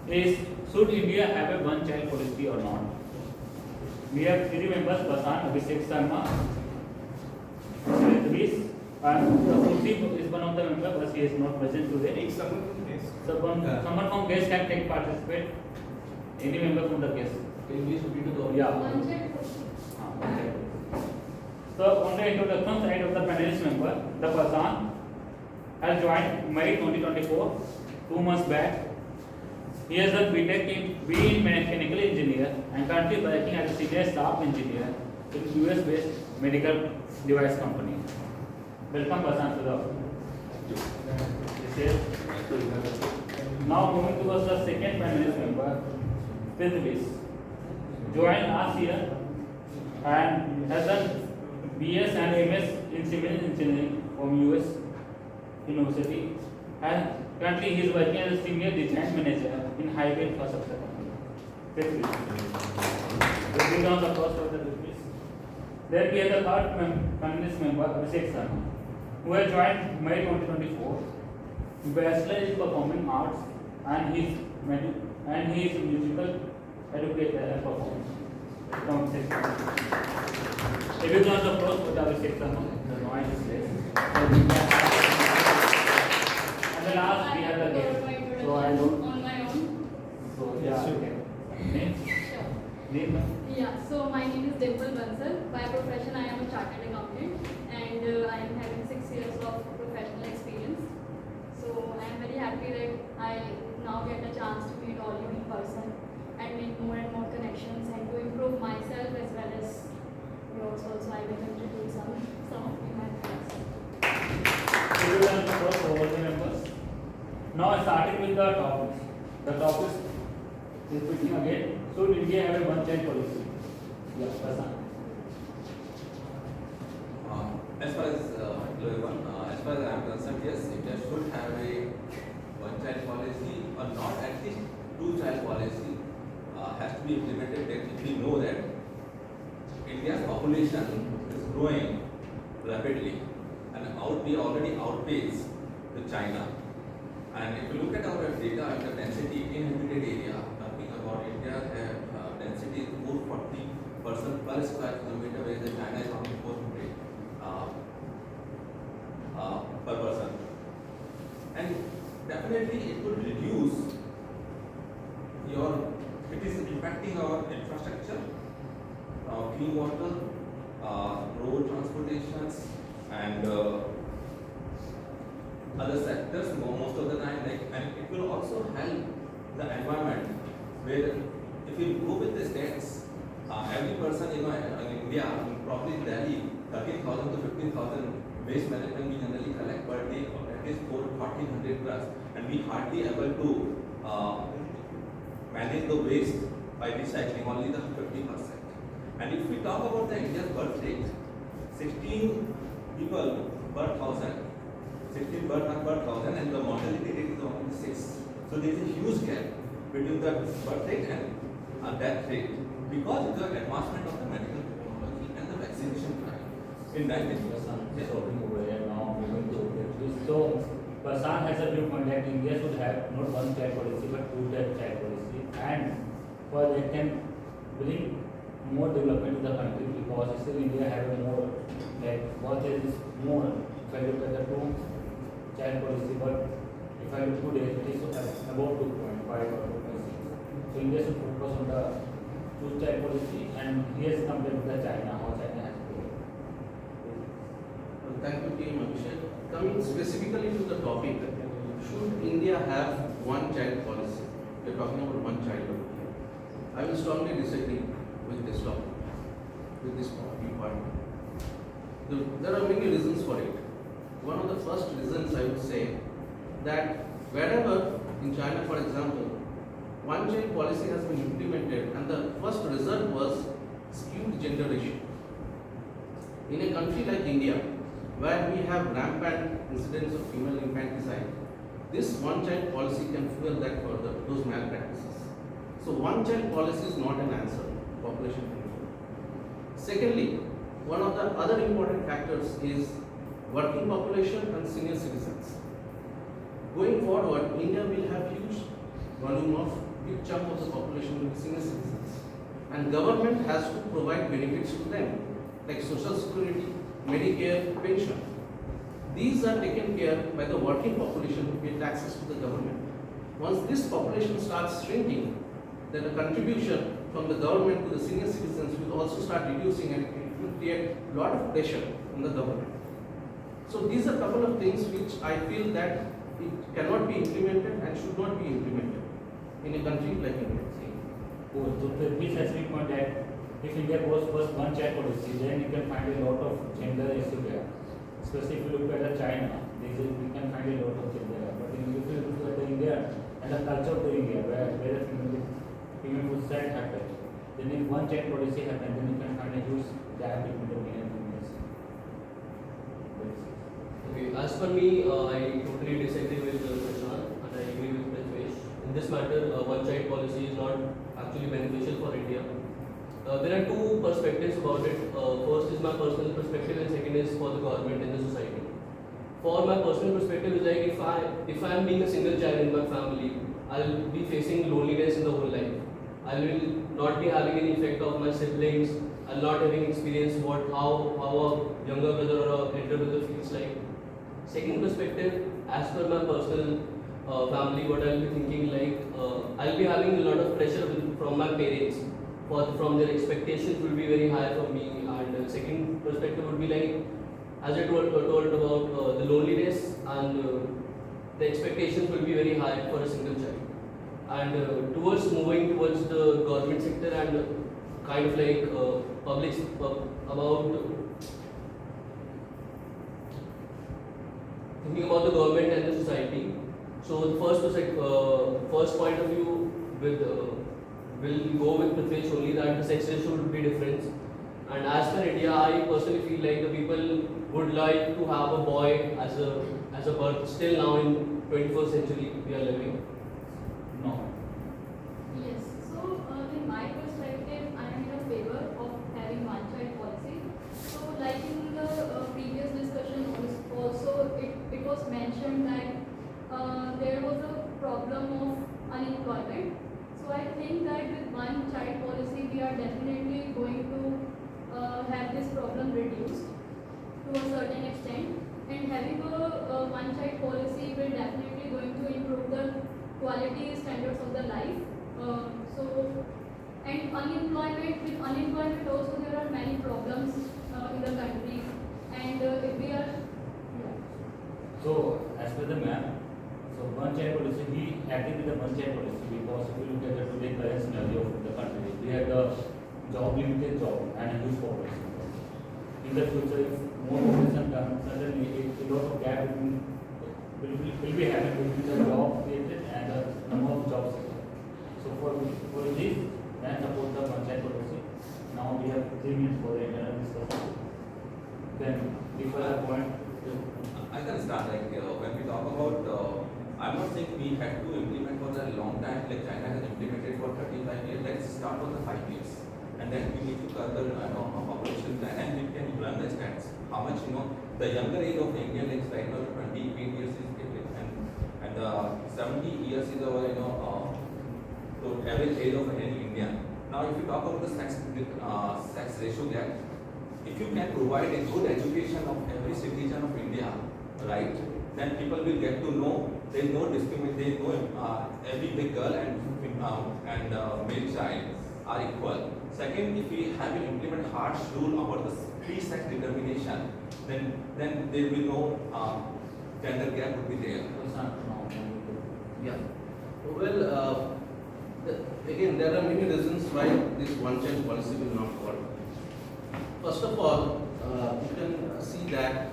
is should India have a one-child policy or not? We have three members: Prasan, Abhishek Sharma, Rishis, and Tulsi is one of the members, but he is not present today. Take someone from this. Someone from guest can take participate. Any member from the guest. Can we repeat the Yeah. One child policy. Okay. So on the introduction side of the panelist member, the person has joined May 2024, 2 months back. He has done BTech in mechanical engineer and currently working as a senior staff engineer in US-based medical device company. Welcome, Prasan, to the. This is. Now moving towards the second panelist member, Prithvish. Joined last year and has done BS and MS in civil engineering from US University, and currently he is working as a senior design manager in highway infrastructure company. Let's bring down the first of the Prithvish. Then we have the third panelist member, Abhishek Sharma, who has joined May 2024. Bachelor in Performing Arts and he is musical educator and performer. From 6 months. If you want the approach for the Abhishek Sharma, the noise is less. And the last we have the guest. So I don't. On my own. So yeah, okay. Name? Sure. Name? Yeah, so my name is Dimple Bansal. By profession, I am a chartered accountant and I am having 6 years of professional experience. So I am very happy that I now get a chance to meet all you in person and make more and more connections and to improve myself as well as yours also. I will introduce some of you my friends. So we will first over the members. Now starting with the topics. The topics is speaking again. Should India have a one-child policy? Yeah, Prasan. As far as hello everyone, as far as I am concerned, yes, India should have a one-child policy or not at least two-child policy has to be implemented. If we know that India's population is growing rapidly and we already outpace the China. And if you look at our data and the density inhabited area, talking about India density is 440% per square kilometer, whereas the China is only 400 per person. And definitely it would reduce it is impacting our infrastructure, clean water, road transportations, and other sectors most of the time. And it will also help the environment, where if you go with the stats, every person in India, probably in Delhi, 13,000 to 15,000 waste management we generally collect per day, that is 1,400 plus, and we hardly able to manage the waste by recycling only the 50%. And if we talk about the India's birth rate, 16 people per thousand, 16 birth per thousand, and the mortality rate is only 6. So there is a huge gap between the birth rate and death rate because of the advancement of the medical technology and the vaccination drive. In that case, Just talking over here now, moving to this. So, Prasan has a viewpoint that India should have not one-child policy but two-child policy, and for that can bring more development to the country because still India have a more what is more. If I look at the two-child policy, but if I look today, it is about 2.5 or 2.6. So India should focus on the two-child policy, and here's compared with the China, how China has grown. Thank you, team Abhishek. Coming specifically to the topic, should India have one-child policy? We are talking about one child over here. I will strongly disagree with this topic, with this viewpoint. There are many reasons for it. One of the first reasons I would say that wherever in China, for example, one-child policy has been implemented, and the first result was skewed gender ratio. In a country like India, where we have rampant incidents of female infanticide, this one-child policy can fuel that further, those malpractices. So one-child policy is not an answer to population control. Secondly, one of the other important factors is working population and senior citizens. Going forward, India will have huge volume of chunk of the population will be senior citizens. And government has to provide benefits to them, like social security, Medicare, pension. These are taken care by the working population who get access to the government. Once this population starts shrinking, then the contribution from the government to the senior citizens will also start reducing, and it will create a lot of pressure on the government. So these are a couple of things which I feel that it cannot be implemented and should not be implemented in a country like India. Oh, so this has been point that if India goes first one child policy, then you can find a lot of gender issue there. Especially if you look at China, we can find a lot of gender. But if you look at India and the culture of the India, where the female suicide happens, then if one child policy happens, then you can find a huge gap between the men and females. Okay, as per me, I totally disagree with Prashant and I agree with Prithvesh. In this matter, one child policy is not actually beneficial for India. There are two perspectives about it. First is my personal perspective and second is for the government and the society. For my personal perspective is like if I am being a single child in my family, I'll be facing loneliness in the whole life. I will not be having any effect of my siblings. I'll not having experience how a younger brother or a elder brother feels like. Second perspective, as per my personal family, what I'll be thinking like I'll be having a lot of pressure from my parents. From their expectations will be very high from me, and second perspective would be like, as I told about the loneliness and the expectations will be very high for a single child. And towards moving towards the government sector and kind of like public about thinking about the government and the society. So the first point of view will go with Prithvesh only, that the sex ratio would be different. And as for India, I personally feel like the people would like to have a boy as a birth. Still now in 21st century we are living. No. Yes. So in my perspective, I am in favor of having one child policy. So like in the previous discussion also it was mentioned that there was a problem of unemployment. So I think that with one child policy, we are definitely going to have this problem reduced to a certain extent. And having a one child policy will definitely going to improve the quality standards of the life. And with unemployment also there are many problems in the country. And if we are, So as per the map, so one child policy, we agree with the one child policy because if you look at the today current scenario of the country, we have the limited job and a huge population. In the future, if more population comes, suddenly a lot of gap will be happening between the job created and the number of jobs. So for this, then support the one child policy. Now we have 3 minutes for the internal discussion. Then before I point. I can start when we talk about, I'm not saying we had to implement for a long time, like China has implemented for 35 years. Let's start for the 5 years. And then we need to cut the population plan and we can run the stats. How much, the younger age of India, like right now 28 years is and 70 years is our, so average age of any Indian. Now if you talk about the sex ratio gap, if you can provide a good education of every citizen of India, right, then people will get to know there is no discrimination, there is no every big girl and male child are equal. Second, if we have to implement harsh rule about the free-sex determination, then there will be no gender gap would be there. Yeah. Well, again, there are many reasons why this one-child policy will not work. First of all, you can see that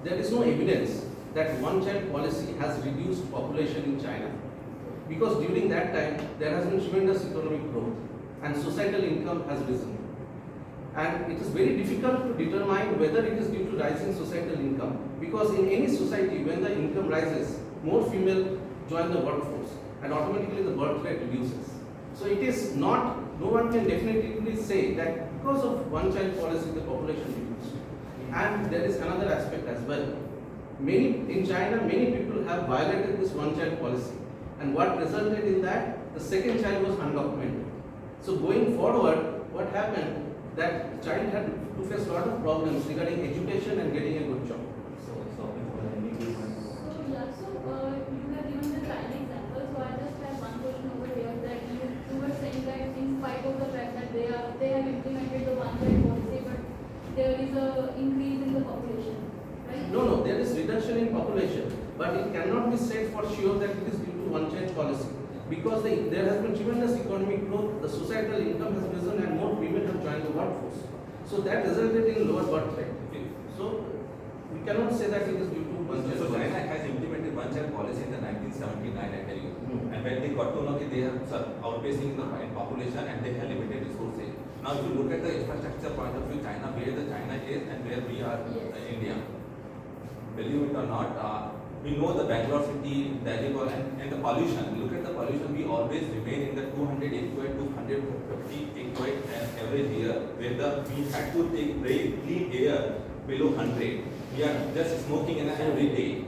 there is no evidence that one-child policy has reduced population in China, because during that time there has been tremendous economic growth and societal income has risen. And it is very difficult to determine whether it is due to rising societal income, because in any society when the income rises, more female join the workforce and automatically the birth rate reduces. So it is not, no one can definitively say that because of one-child policy the population reduced. And there is another aspect as well. In China, many people have violated this one-child policy, And what resulted in that? The second child was undocumented. So going forward, what happened? That child had to face a lot of problems regarding education and getting a good job. You have given the China example, so I just have one question over here that you were saying that in spite of the fact that they have implemented the one-child policy, but there is a increase in the population, right? No, there is reduction in population, but it cannot be said for sure that it is due to one-child policy. Because there has been tremendous economic growth, the societal income has risen and more women have joined the workforce. So that resulted in lower birth rate. So we cannot say that it is due to one-child So policy. China has implemented one-child policy in the 1979, I tell you. And when they got to know that they are outpacing in population and they have limited resources. Now if you look at the infrastructure point of view, China, where the China is and where we are, India. Believe it or not, we know the Bangalore city, Delhi, and the pollution. Look at the pollution. We always remain in the 200 AQI, 250 AQI average year, where we had to take very clean air below 100. We are just smoking in every day.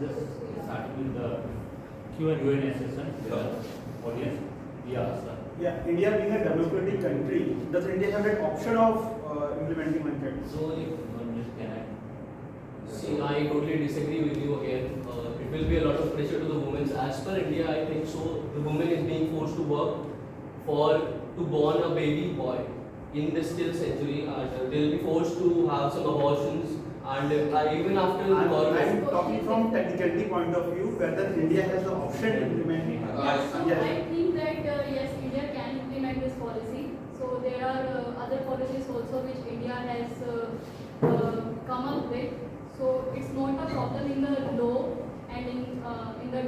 Just start with the Q&A session with the audience. Yeah, sir. Yeah, India being a democratic country, does India have an option of implementing one-child? So, if can I? See, I totally disagree with you again. It will be a lot of pressure to the women. As per India, I think so. The woman is being forced to work to born a baby boy in this still century. They will be forced to have some abortions, and even after the I'm talking from technicality point of view, whether India has the option to implement it. I think that yes, India can implement this policy. So there are other policies also which India has come up with. So it's not a problem in the law and in the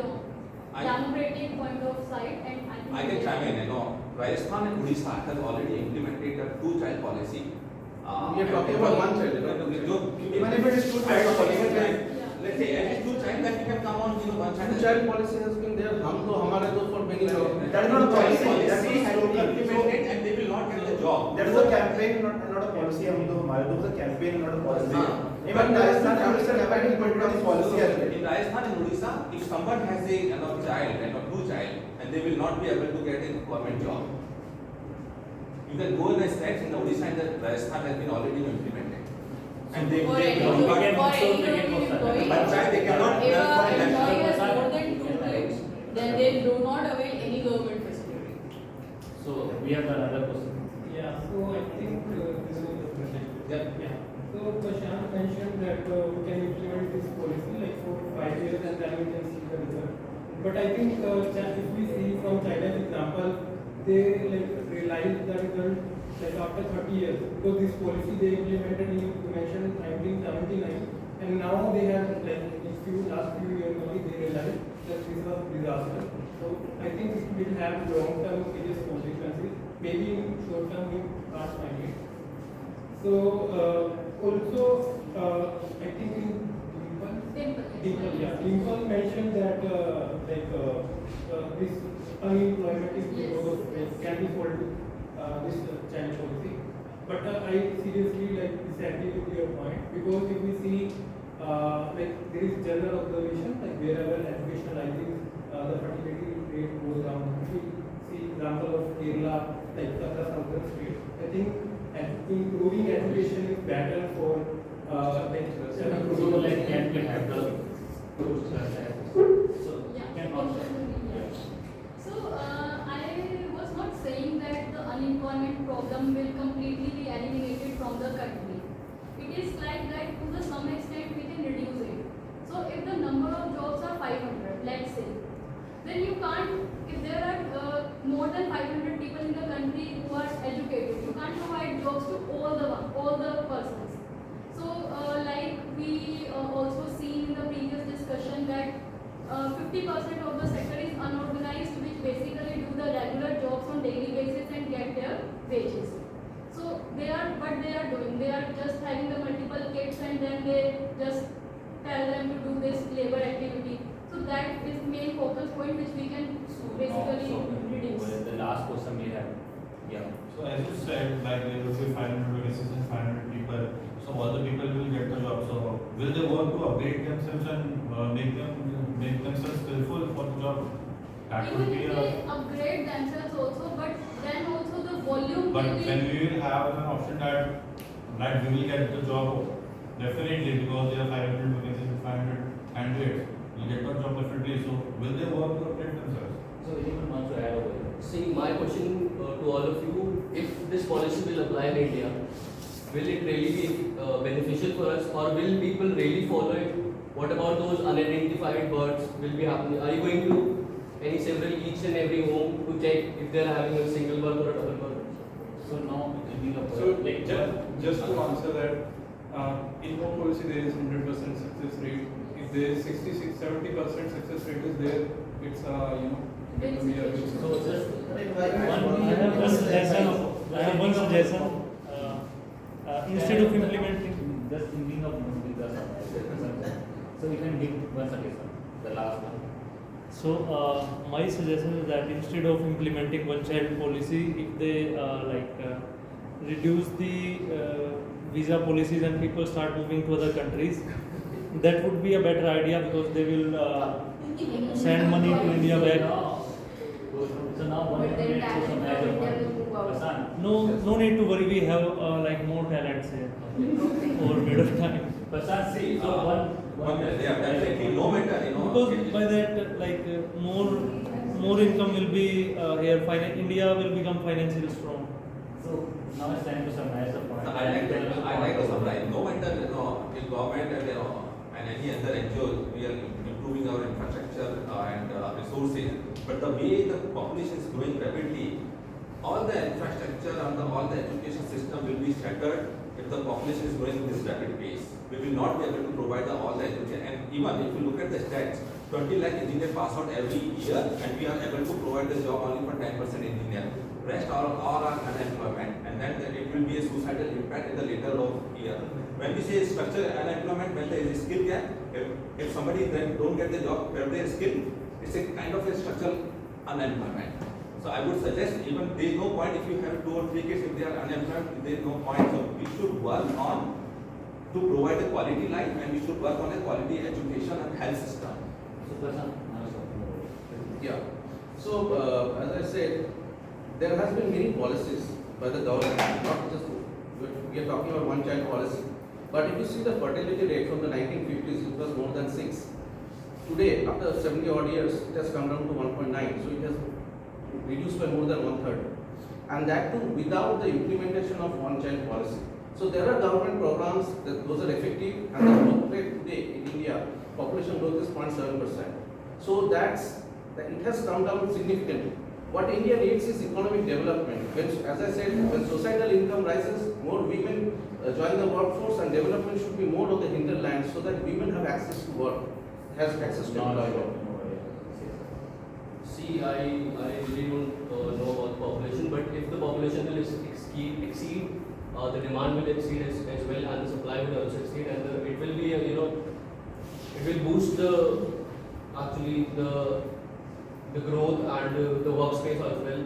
democratic point of sight. And I can chime in. Rajasthan and Odisha have already implemented a two-child policy. We are talking about one child. Even if it is two-child policy, let's say every two child that we can come on, one child. Two-child policy has been there. For many jobs. That is not a policy. That is has been implemented and they will not get the job. That is a campaign, not a policy. That was a campaign, not a policy. Even Rajasthan and Odisha have implemented this policy as well. In Rajasthan and Odisha, if someone has a child and a two child, and they will not be able to get a government job. You can go in the states in Odisha and the Rajasthan has been already implemented. And they cannot. If an employee has more than 2 kids, then they do not avail any government facility. So we have another question. Yeah, so I think this is the question. Yeah. So Prashant mentioned that we can implement this policy like for 5 years and then we can see the result. But I think if we see from China's example, they realized the result after 30 years, because this policy they implemented in, you mentioned, 1979, and now they have last few years only they realized that this was disaster. So I think it will have long-term serious consequences. Maybe in short term we can't find it. So also I think in Dimple mentioned that this unemployment is because can be called this China policy. But I seriously disagree with your point, because if we see there is general observation wherever education rises, the fertility rate goes down. If we see example of Kerala, other southern states, I think improving education is better for can we have the I was not saying that the unemployment problem will completely be eliminated from the country. It is like that to some extent we can reduce it. So if the number of jobs are 500, let's say, then you can't, if there are more than 500 people in the country who are educated, you can't provide jobs to all the persons. So like we also seen in the previous discussion that 50% of the sector is unorganized, which basically do the regular jobs on daily basis and get their wages. So what they are doing, they are just having the multiple kids and then they just tell them to do this labor activity. So that is main focus point which we can basically reduce. The last question we have. Yeah. So as you said, there will be 500 vacancies and 500 people. So all the people will get the job. So will they work to upgrade themselves and make themselves skillful for the job? That would Even be if a. they upgrade themselves also, but then also the volume But will be. when we will have an option that we will get the job, definitely, because there are 500 vacancies, 500 candidates, we get the job definitely. So will they work to upgrade themselves? So anyone wants to add over here? See, my question to all of you, if this policy will apply in India, will it really be beneficial for us, or will people really follow it? What about those unidentified birds will be happening? Are you going to any several each and every home to check if they are having a single birth or a double birth? So now, So just to answer that, in home policy there is 100% success rate. If there is 66-70% success rate is there, it's it will be a good So just I have one suggestion. Instead of implementing. just thinking of moving the so you can give one suggestion, the last one. So my suggestion is that instead of implementing one child policy, if they reduce the visa policies and people start moving to other countries, that would be a better idea because they will send money to India back. So now one But then minute to talent summarize from your India point. will move out. Prasan, No need to worry. We have more talents here over a period of time. Prasan, see, so one minute. Yeah, definitely, no matter, Because by that, more income will be here. India will become financially strong. So now it's time to summarize the point. I like to summarize. No matter, if government and any other NGO, we are improving our infrastructure and resources. But the way the population is growing rapidly, all the infrastructure and all the education system will be shattered if the population is growing at this rapid pace. We will not be able to provide all the education. And even if you look at the stats, 20 lakh engineers pass out every year, and we are able to provide the job only for 10% engineer. Rest all are unemployment, and then it will be a suicidal impact in the later of year. When we say structural unemployment, when there is a skill gap, if somebody then don't get the job where they are skilled, it's a kind of a structural unemployment. So I would suggest even there is no point if you have 2 or 3 kids, if they are unemployed, there is no point. So we should work on to provide a quality life, and we should work on a quality education and health system. So Prasan, now Yeah. So as I said, there has been many policies by the government, not just we are talking about one child policy. But if you see the fertility rate from the 1950s, it was more than 6. Today, after 70 odd years, it has come down to 1.9. So it has reduced by more than 1/3. And that too without the implementation of one child policy. So there are government programs that those are effective, and the growth rate today in India, population growth is 0.7%. So it has come down significantly. What India needs is economic development. When, as I said, when societal income rises, more women join the workforce, and development should be more of the hinterland so that women have access to work, has access to employment. See, I really don't know about the population, but if the population will exceed, the demand will exceed as well, and the supply will also exceed, and it will be it will boost the growth and the workspace as well.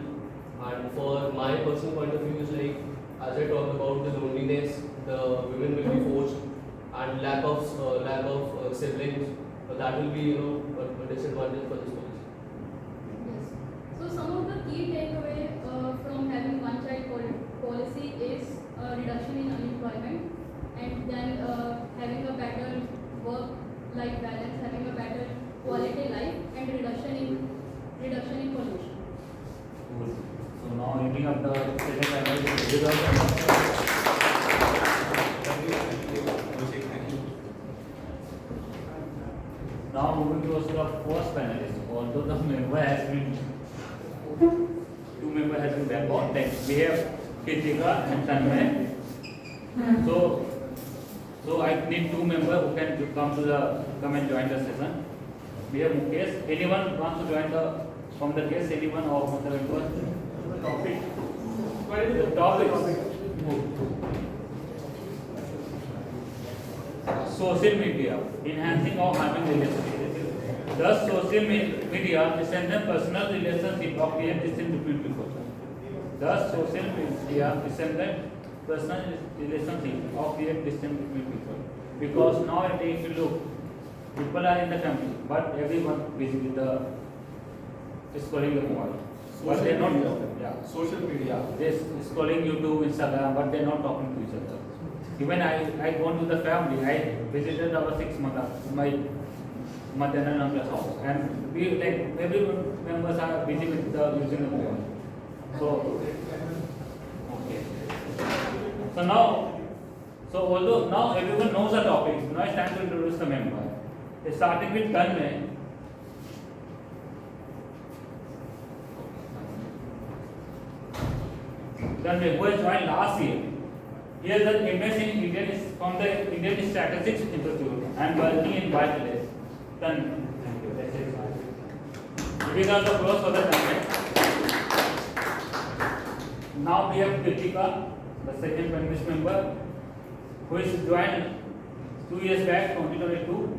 And for my personal point of view is like, as I talked about the loneliness, the women will be forced, and lack of siblings, that will be a disadvantage for this policy. Yes. So some of the key takeaway from having one child policy is reduction in unemployment, and then having a better work-life balance, having a better quality life, and reduction in pollution. cool. So now ending up the session. Now moving towards the first panelist. Although the member has been two members has been back on, next we have Kritika and Tanmay. So I need 2 members who can come and join the session. We have Mukesh. Anyone wants to join from the guest? Anyone or from the members? Topic. What is the topic? Social media, enhancing or harming relationships. Thus, social media strengthens personal relationship of the distinct between people. Thus, social media strengthens personal relationship of the distinct between people. Because nowadays, if you look, people are in the family, but everyone busy with the scrolling the mobile. But they're not, Social media. they're scrolling YouTube, Instagram, but they're not talking to each other. Even I gone to the family, I visited our 6 months, my mother and uncle's house, and we like every members are busy with the using the mobile. So, okay. So although now everyone knows the topics, now it's time to introduce the member. Starting with Tanmay. Tanmay, who has joined last year. He has done MS in Indian from the Indian Statistics Institute and working in Bangladesh. Tanmay, thank you. That's it. Big round of applause for the Tanmay. Now we have Kritika, the second panelist member, who is joined 2 years back, 2022.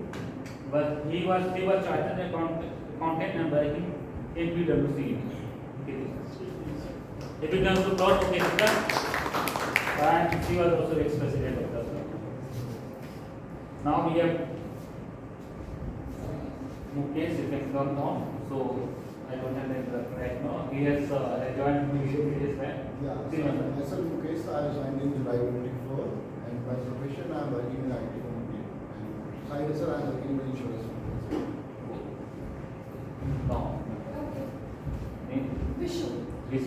But he was chartered accountant and working in PwC. If it comes to plot, okay, and she was also ex-president of the club. Now we have Mukesh, you can come down. So I don't have the right now. He has joined 2 years back. Yeah, myself Mukesh, I joined in July 24, and by profession I am working in IT company, and side hustle I am working in insurance company. No. Okay. Vishu.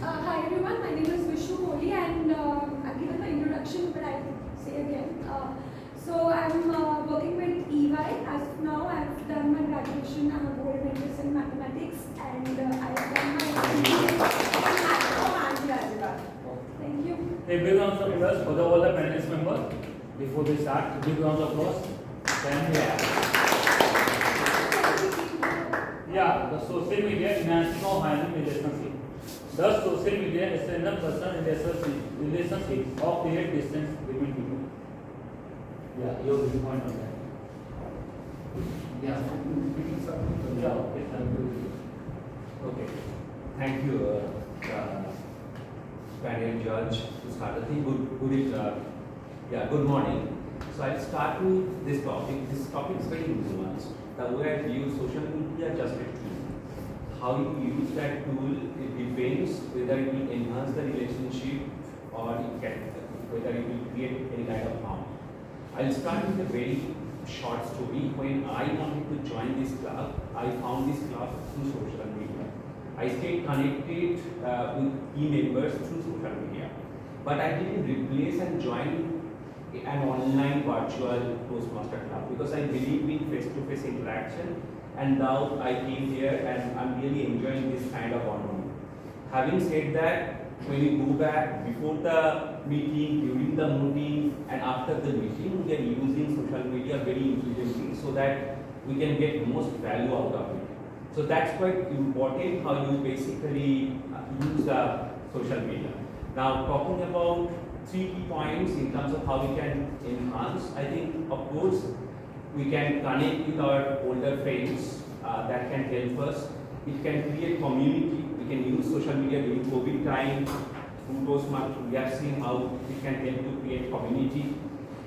Hi everyone, my name is Vishu Kohli, and I've given the introduction, but I'll say again. So I'm working with EY as of now. I've done my graduation. I'm a gold medalist in mathematics, and I've done my MBA in Macro and Algebra. Thank you. A big round of applause for all the panelist members. Before we start, big round of applause. Yeah, the social media enhancing of human relationship. Thus, social media strengthens personal relationships or create distance between people. Yeah, your point on that. Yeah. Yeah, okay, thank you. Okay. Thank you, panel judge, to start. I think good morning. So I'll start with this topic. This topic is very nuanced. The way I view social media just a tool. How you use that tool, it depends whether it will enhance the relationship or whether it will create any kind of harm. I'll start with a very short story. When I wanted to join this club, I found this club through social media. I stayed connected with key members through social media. But I didn't replace and join an online virtual Toastmaster club because I believe in face-to-face interaction, and now I came here and I'm really enjoying this kind of bonding. Having said that, when you go back before the meeting, during the meeting, and after the meeting, we are using social media very intelligently so that we can get most value out of it. So that's quite important how you basically use social media. Now, talking about 3 key points in terms of how we can enhance, I think, of course, we can connect with our older friends that can help us. It can create community. We can use social media during COVID time. Through Toastmasters, we have seen how it can help to create community.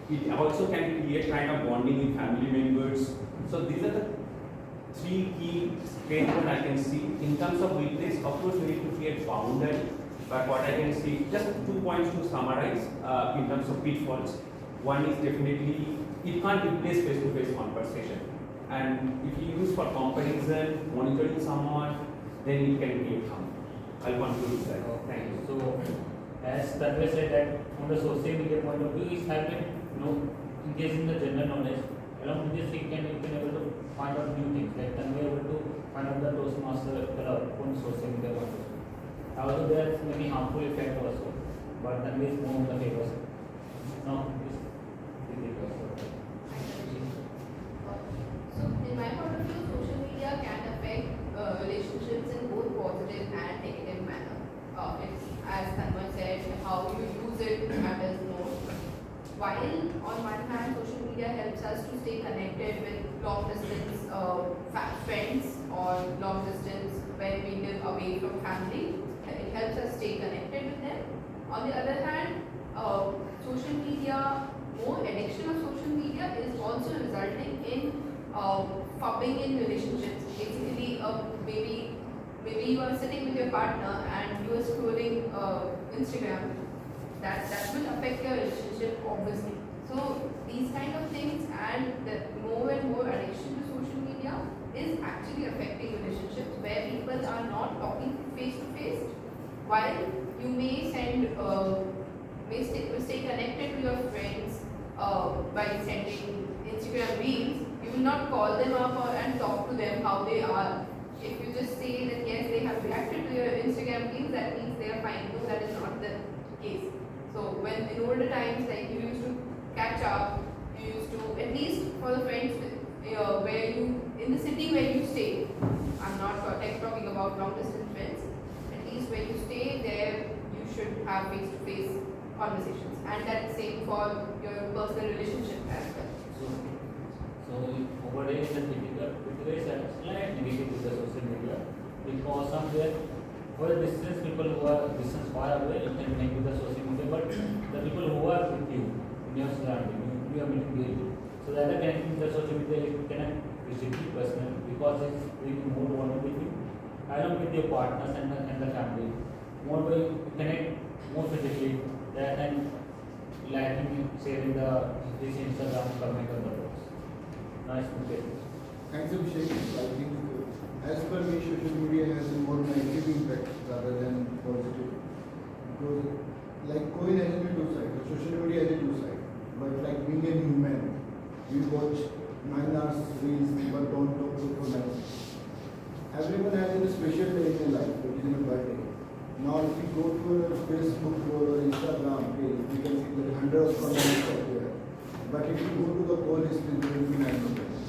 It also can create kind of bonding with family members. So these are the 3 key strengths that I can see. In terms of weakness, of course, we need to create boundary. But what I can see, just 2 points to summarize in terms of pitfalls. One is definitely, it can't replace face-to-face conversation. And if you use for comparison, monitoring someone, then it can create harm. I'll conclude with that. Thank you. So, as Tanmay said that from the social media point of view, is having engaging the general knowledge. Along with this, you can able to find out new things. Like Tanmay able to find out the Toastmaster club on social media point of view. However, there are many harmful effects also, but Tanmay is more on the favor. No, so, in my point of view, social media can affect relationships in both positive and negative manner. It's, as Tanmay said, how you use it matters more. While on one hand, social media helps us to stay connected with long distance friends or long distance when we live away from family, it helps us stay connected with them. On the other hand, social media, more addiction of social media is also resulting in fubbing in relationships. Basically, maybe you are sitting with your partner and you are scrolling Instagram, that will affect your relationship obviously. So these kind of things and the more and more addiction to social media is actually affecting relationships where people are not talking face to face. While you may send, stay connected to your friends by sending Instagram reels, you will not call them up and talk to them how they are. If you just say that yes, they have reacted to your Instagram reels, that means they are fine. No, that is not the case. So when in older times, like you used to catch up, you used to, at least for the friends where you, in the city where you stay, I'm not talking about long distance friends, at least where you stay there, you should have face to face conversations, and that's same for your personal relationship as well. So nowadays the critical is slight negative with the social media because somewhere for the distance people who are distance far away you can connect with the social media, but the people who are with you in your surrounding, you are meeting daily. So the other connecting with the social media you cannot physically personally because it's really more bonded with you along with your partners and the family. More way you connect more physically rather than liking sharing this Instagram comment on the post. Nice to meet you. Thanks, Abhishek. I think, as per me, social media has a more negative impact rather than positive. Because, like coin has a two sides, social media has a two sides. But like being a human, we watch 9 hours reels, but don't talk to for 9. Everyone has a special day in their life, which is a birthday. Now, if you go to a Facebook or Instagram page, you can see that hundreds of comments are there. But if you go to the call history, there will be 9 members.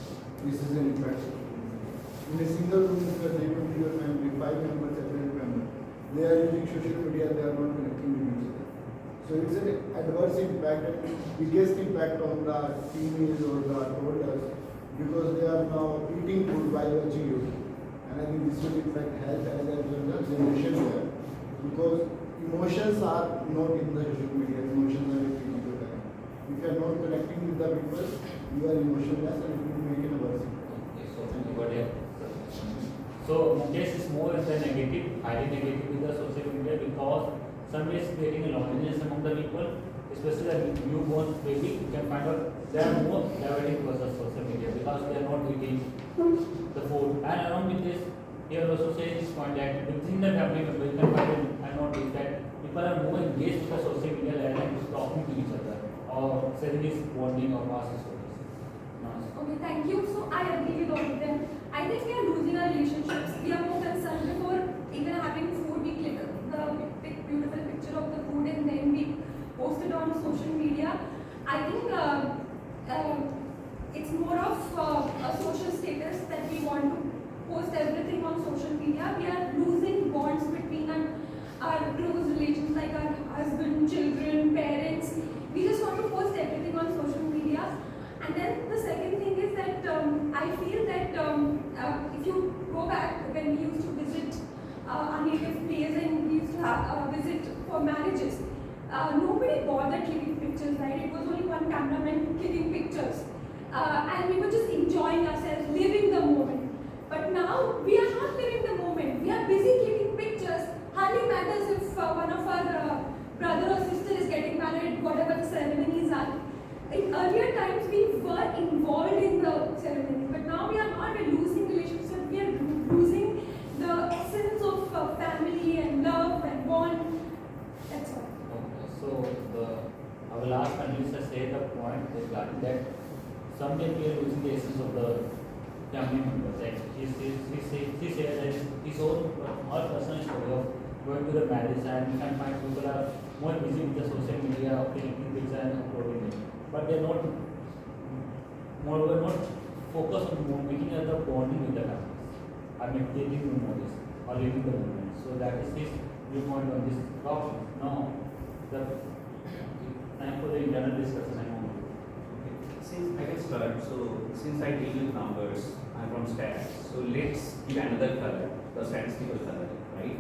This is an impact. In a single room, if you are living with your family, 5 members, 7 members, they are using social media, they are not connecting with each other. So it's an adverse impact, and biggest impact on the teenagers or the toddlers, because they are now eating food while watching YouTube. And I think this will impact health as well as generation there. Because emotions are not in the social media, emotions are in physical time. If you are not connecting with the people, you are emotionless and it will make it worse. Okay, so thank you for that. So Mukesh is more than negative, highly negative with the social media because some is creating a loneliness among the people, especially the newborn baby. You can find out they are more diverting towards the social media because they are not eating the food. And along with this, here also say this point that within the family member, you can find and notice that people are more engaged with the social media rather than talking to each other or sharing this bonding or past stories. Nice. Okay, thank you. So I agree with all of them. I think we are losing our relationships. We are more concerned before even having food. We click the beautiful picture of the food and then we post it on social media. I think it's more of a social status that we want to post everything on social media. We are losing bonds between our close relations like our husband, children, parents. We just want to post everything on social media. And then the second thing is that I feel that if you go back when we used to visit our native place and we used to have, visit for marriages, nobody bothered clicking pictures, right? It was only one cameraman clicking pictures. And we were just enjoying ourselves, living the moment. But now we are not living the moment. We are busy clicking pictures. Hardly matters if one of our brother or sister is getting married, whatever the ceremonies are. In earlier times, we were involved in the ceremony, but now we are not. We are losing relationships. We are losing the essence of family and love and bond. That's all. Okay, so our last panelist has said the point regarding that someday we are losing the essence of the family members. Like he said that his own personal story of going to the marriage, and you can find people are more busy with the social media, clicking pictures and uploading it. But they're not focused on making the bonding with the families, or maintaining the memories, or living the moment. So that is his viewpoint on this topic. Now, the time for the internal discussion. Since I can start, so since I deal with numbers, I'm from stats. So let's give another color, the statistical color, right?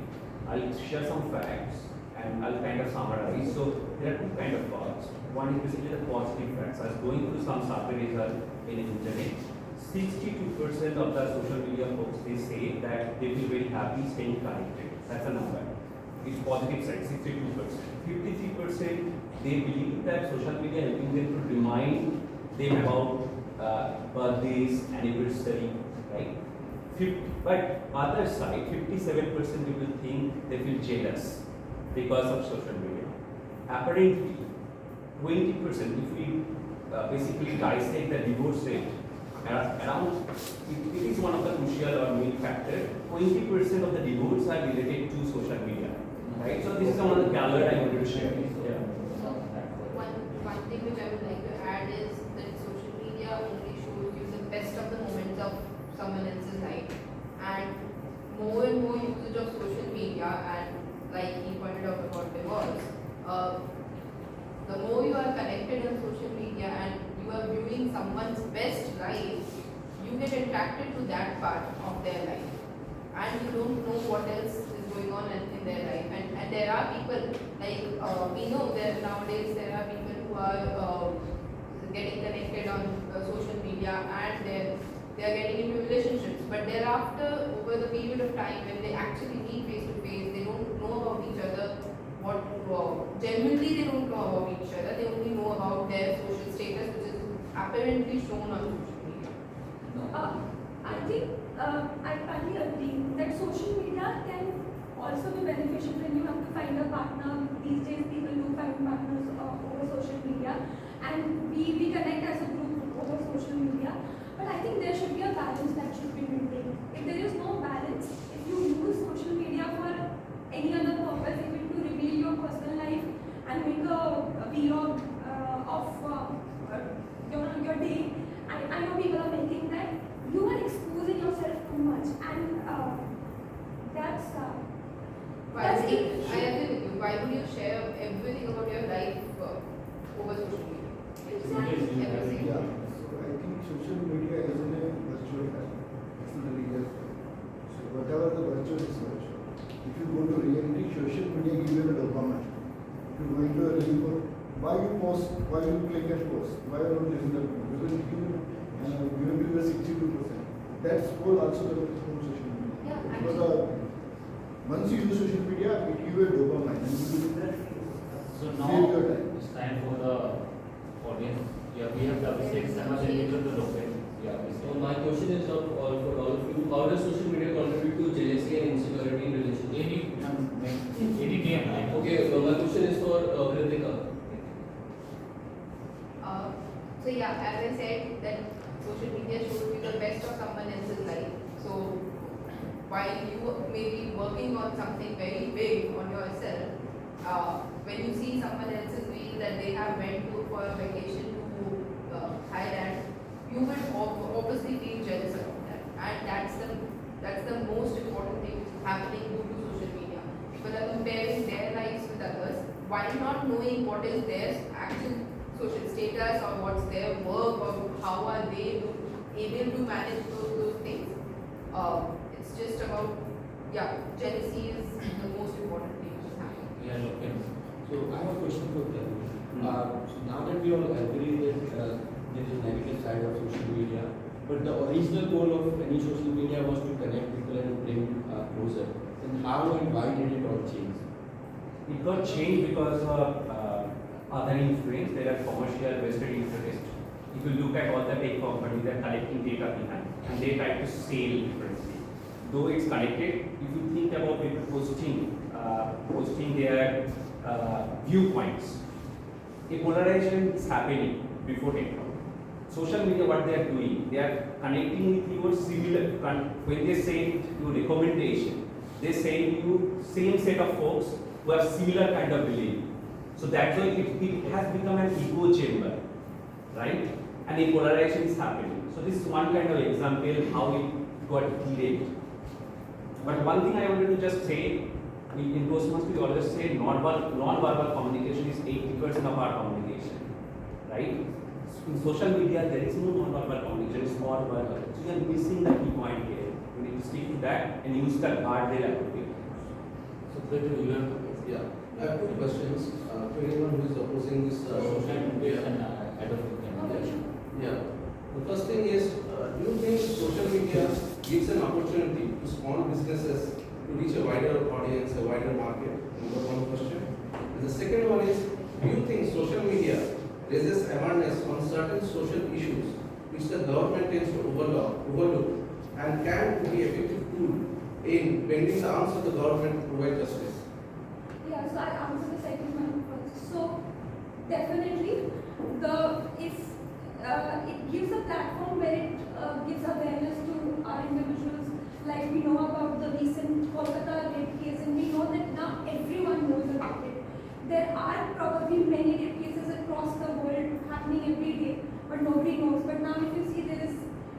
I'll share some facts and I'll kind of summarize. So there are two kind of parts. One is basically the positive facts. I was going through some survey result in internet. 62% of the social media folks, they say that they feel very happy staying connected. That's a number. It's positive side, 62%. 53% they believe that social media helping them to remind them about birthdays, anniversary, right? But other side, 57% people think they feel jealous because of social media. Apparently, 20%, if we basically dissect the divorce rate, around, it is one of the crucial or main factor. 20% of the divorce are related to social media, right? So this is one of the gallery I wanted to share. Yeah. One thing which I would like to add is that social media only shows you the best of the moments of someone else's life, and more usage of social media, and like he pointed out about divorce, the more you are connected on social media and you are viewing someone's best life, you get attracted to that part of their life, and you don't know what else is going on in their life. And there are people, like we know that nowadays there are people who are getting connected on social media, and they are getting into relationships, but thereafter, over the period of time when they actually meet face to face, they don't know about each other. Genuinely they don't know about each other, they only know about their social status, which is apparently shown on social media. I think I partly agree that social media can also be beneficial when you have to find a partner. These days people do find partners over social media, and we connect as a group over social media. But I think there should be a balance that should be maintained. If there is no balance, if you use social media for any other purpose, even to reveal your personal life and make a vlog of your day, I know people are making that, you are exposing yourself too much, and that's it. I agree with you. Why would you share everything about your life over social media? Exactly. Everything. Yeah. So I think social media is in a virtual reality. It's not a real thing. So whatever the virtual is virtual. If you go to reality, social media gives you a dopamine. If you go into a real world, why you post, why you click and post, why you don't listen to people? Because it given to you 62%. That's all also the from social media. Yeah, Because once you use social media, it gives you a dopamine, and you do that. So Save now your time. it's time for the audience. Yeah, we have the six simultaneously the local. Yeah, So my question is for all of you: how does social media contribute to jealousy and insecurity in relationships? Any DM. Okay, my question is for Kritika. So yeah, as I said, that social media shows you the best of someone else's life. So while you may be working on something very big on yourself, when you see someone else's reel that they have went to for a vacation to Thailand, you will obviously feel jealous about that, and that's the most important thing which is happening due to social media. People are comparing their lives with others while not knowing what is their actual social status or what's their work or how are they able to manage those things. It's just about, jealousy is the most important thing which is happening. Yeah, okay. So I have a question for them. Now that we all agree that there is a negative side of social media, but the original goal of any social media was to connect people and bring closer. Then how and why did it all change? It got changed because of other influence. There are commercial vested interest. If you look at all the tech companies, they are collecting data behind, and they try to sell differently. Though it's connected, if you think about people posting their viewpoints, a polarization is happening before TikTok. Social media, what they are doing, they are connecting with your similar. When they say your recommendation, they say you same set of folks who have similar kind of belief. So that's why it has become an echo chamber, right? And a polarization is happening. So this is one kind of example how it got delayed. But one thing I wanted to just say, in Toastmasters we always say non-verbal communication is 80% of our communication, right? In social media there is no non-verbal communication, it's all verbal. So you are missing the key point here. You need to stick to that and use the guardrail appropriately. So that you have, yeah. I have two questions to anyone who is opposing this social media. I don't think. Yeah. The first thing is, do you think social media gives an opportunity to small businesses to reach a wider audience, a wider market? Number one question. And the second one is, do you think social media raises awareness on certain social issues which the government tends to overlook and can be an effective tool in bending the arms of the government to provide justice? Yeah, so I'll answer the second one first. So definitely, it gives a platform where it gives awareness to our individuals. Like we know about the recent Kolkata rape case, and we know that now everyone knows about it. There are probably many rape cases across the world happening every day, but nobody knows. But now if you see, there is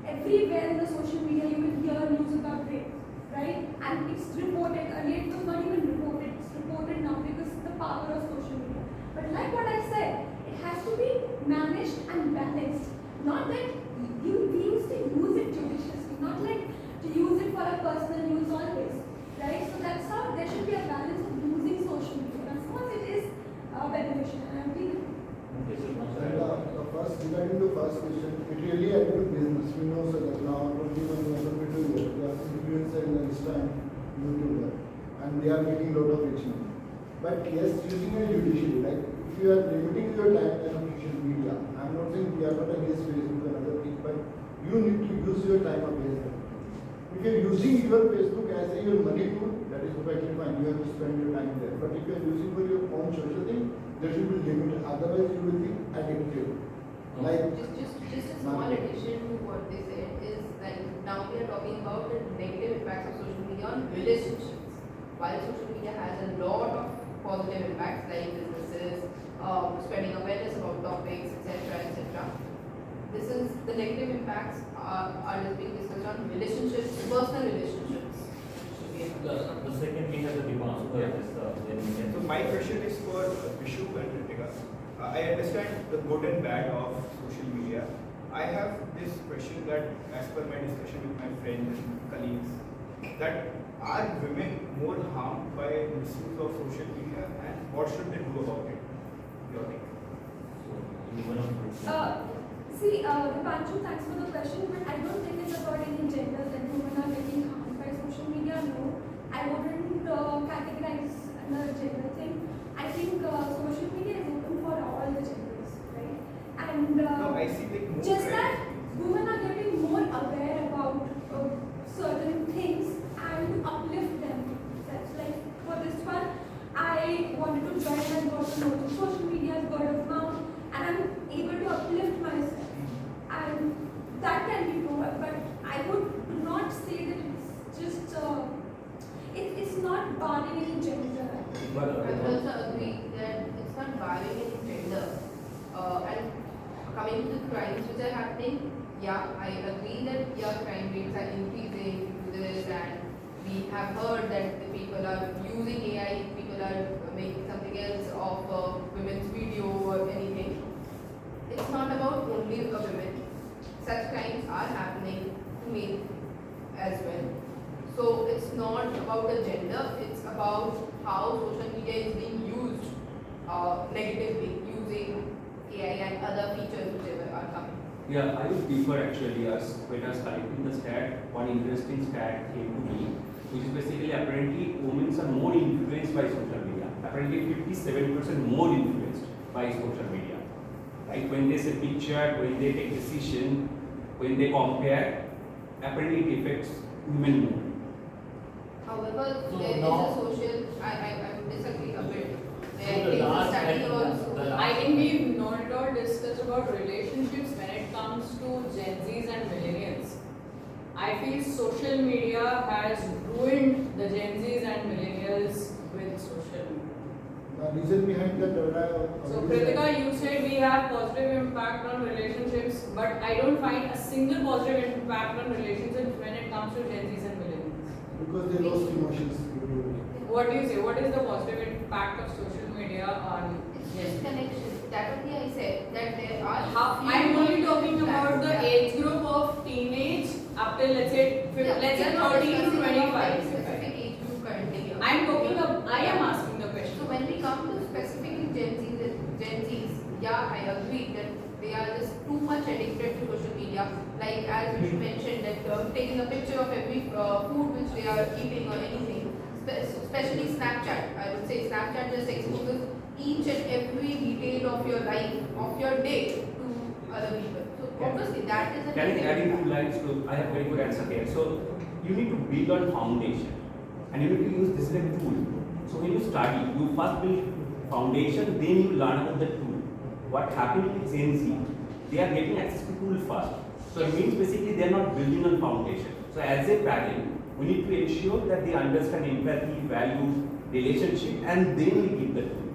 everywhere in the social media you will hear news about rape, right? And it's reported. Earlier it was not even reported. It's reported now because of the power of social media. But like what I said, it has to be managed and balanced. Not that we used to use it judiciously, not like to use it for a personal use always, right? So that's how there should be a balance of using social media. As long as it is beneficial, and I agree with you. Regarding the first question, it really added to business. We know so that now 21 years or 22 years, they are influencer in the Insta and YouTuber, and they are making a lot of rich money. But yes, using it judicially, like if you are limiting your time on social media, I'm not saying we are not against Facebook and other things, but you need to use your time against them. If you are using your Facebook as your money tool, that is perfectly fine. You have to spend your time there. But if you are using for your own social thing, there should be limit. Otherwise, you will be addictive. Like just a small addition to what they said is that now we are talking about the negative impacts of social media on relationships. While social media has a lot of positive impacts like businesses, spreading awareness about topics, etc. This is the negative impacts are just being discussed on relationships, personal relationships. The second we have the demand. So my question is for Vishu and Ritika. I understand the good and bad of social media. I have this question that, as per my discussion with my friends and colleagues, that are women more harmed by misuse of social media, and what should they do about it? Your take. Dipanshu, thanks for the question, but I don't think it's about any gender that women are getting harmed by social media. No, I wouldn't categorize under a gender thing. I think social media is open for all the genders, right? And no, I see like more just that women are getting more aware about certain things and uplift them. That's like for this one, I wanted to join and got to know the social media, word of mouth, and I'm able to uplift myself. And that can be proven, but I would not say that it's just it's not barring any gender. I would also agree that it's not barring any gender. And coming to the crimes which are happening, yeah, I agree that crime rates are increasing due to this, and we have heard that the people are using AI, people are making something else of women's video or anything. It's not about only the women. Such crimes are happening to men as well. So it's not about the gender, it's about how social media is being used negatively, using AI and other features whichever are coming. Yeah, I would prefer actually as when I was collecting the stat, one interesting stat came to me, which is basically apparently women are more influenced by social media. Apparently 57% more influenced by social media. Like when they see picture, when they take decision, when they compare, apparently it affects women more. However, So there is now- a social, I would disagree a bit. So There the is a last study and also. the I think we've not at all discussed about relationships when it comes to Gen Zs and millennials. I feel social media has ruined the Gen Zs and millennials with social media. the reason behind that So Kritika, you said we have positive impact on relationships, but I don't find a single positive impact on relationships when it comes to Gen Zs and millennials. because they lost emotions. What do you say? What is the positive impact of social media on It's just connection. That only I said that there are. I'm only talking about the age group of teenage up till let's say 13 to 25. Specific age group currently here. I am asking the question. So when we come to specifically Gen Zs, yeah, I agree that they are just too much addicted to social media. Like as you mentioned, that taking a picture of every food which they are eating or anything, especially Snapchat. I would say Snapchat just exposes each and every detail of your life, of your day to other people. So obviously that is a Can I negative add in impact. two lines to, I have very good answer here. So you need to build on foundation and you need to use this as a tool. So when you study, you first build foundation, then you learn about the tool. What happened with Gen Z, they are getting access to tool first. So it means basically they are not building on foundation. So as a parent, we need to ensure that they understand empathy, value, relationship, and then we give the tool.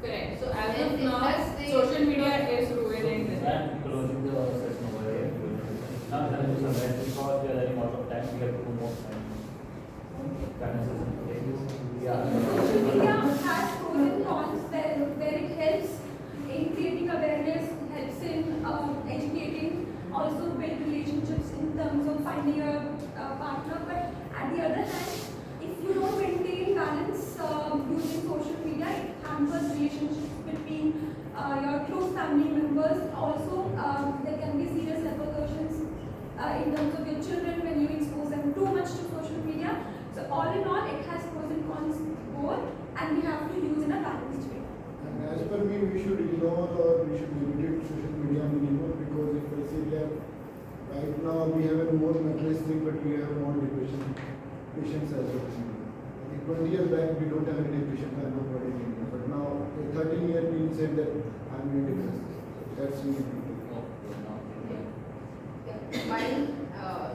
Correct. So as And of if now, that's the- social media is ruining this. And closing the session over here. Now, can I do some rest because we are running out of time. We have to do more time. Can I say something? Yeah. Social media has pros and cons where it helps in creating awareness, helps in educating, also build relationships in terms of finding a partner. But at the other hand, if you don't maintain balance using social media, it hampers relationships between your close family members. Also, there can be serious repercussions in terms of your children when you expose them too much to social media. So all in all, it has pros and cons both, and we have to use in a balanced way. And as per me, we should ignore or we should limit social media minimum, because if I say that right now we have a more materialistic, but we have more depression patients as well. I think 20 years back we don't have any depression kind of body in India, but now a 13-year teen said that I'm really depressed. That's me. While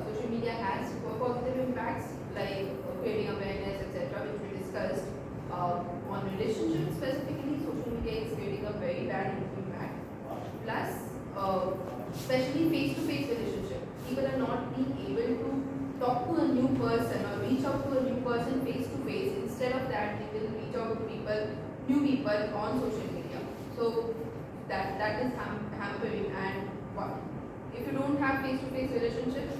social media has positive impacts like creating awareness, etc., which we discussed, on relationships specifically, social media is creating a very bad impact. Plus, especially face-to-face relationship, people are not being able to talk to a new person or reach out to a new person face-to-face. Instead of that, they will reach out to new people on social media. So that is hampering. And if you don't have face-to-face relationships,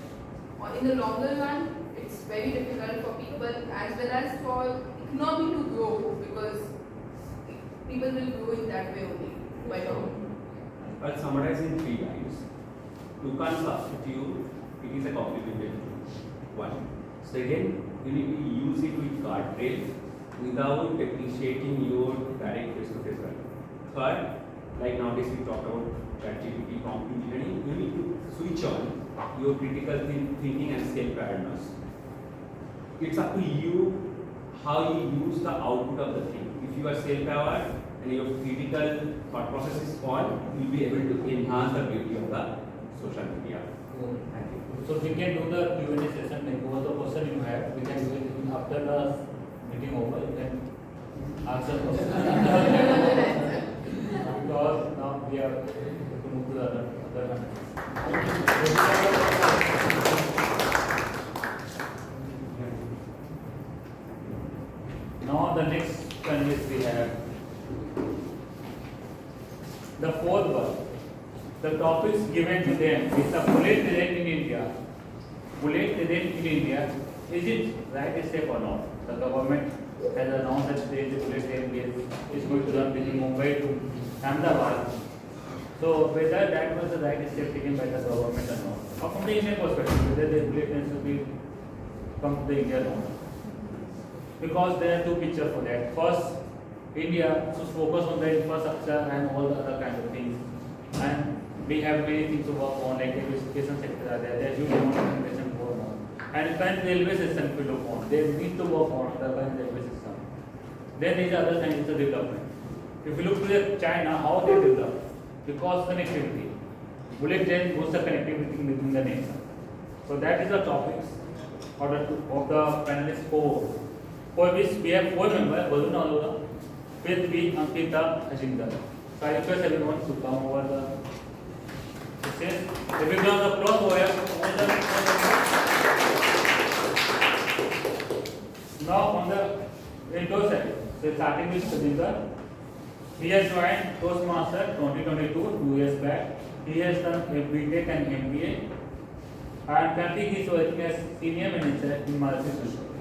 or in the longer run, it's very difficult for people as well as for economy to grow, because people will grow in that way only by talking. I'll summarize in 3 lines. You can't substitute, it is a complicated tool. 1. Second, you need to use it with guardrails without depreciating your direct face-to-face value. Third, like nowadays we talk about ChatGPT, prompt engineering, you need to switch on your critical thinking and self-awareness. It's up to you how you use the output of the thing. If you are self-aware and your critical thought process is on, you will be able to enhance the beauty of the social media. Thank you. So we can do the Q&A session, like what the question you have, we can do it after the meeting over, you can answer questions. Because now we are to move to the other Now the next panelist we have the 4th one. The topics given to them is the bullet train in India. Bullet train in India, is it right step or not? The government has announced that there is a bullet train is going to run between Mumbai to Ahmedabad. So whether that was the right step taken by the government or not? Or from the Indian perspective, whether the bullet train should be come to the India or not? Because there are 2 pictures for that. First, India should focus on the infrastructure and all the other kind of things. And we have many things to work on, like the education sector are there, there's huge amount of innovation going on. And current railway system, if you look on, they need to work on the current railway system. Then there is other kinds of development. If you look to China, how they develop? Because connectivity. Bullet train boosts the connectivity between the nations. So that is the topics of the panelists 4. For which we have 4 members, Varun Alora, Prithvi, Ankita, Hashinder. So I request everyone to come over the stage. The big round of applause for now on the intro side. So starting with Hashinder. He has joined Toastmasters 2022, 2 years back. He has done a BTech and MBA. And currently he is working as senior manager in Maruti Suzuki.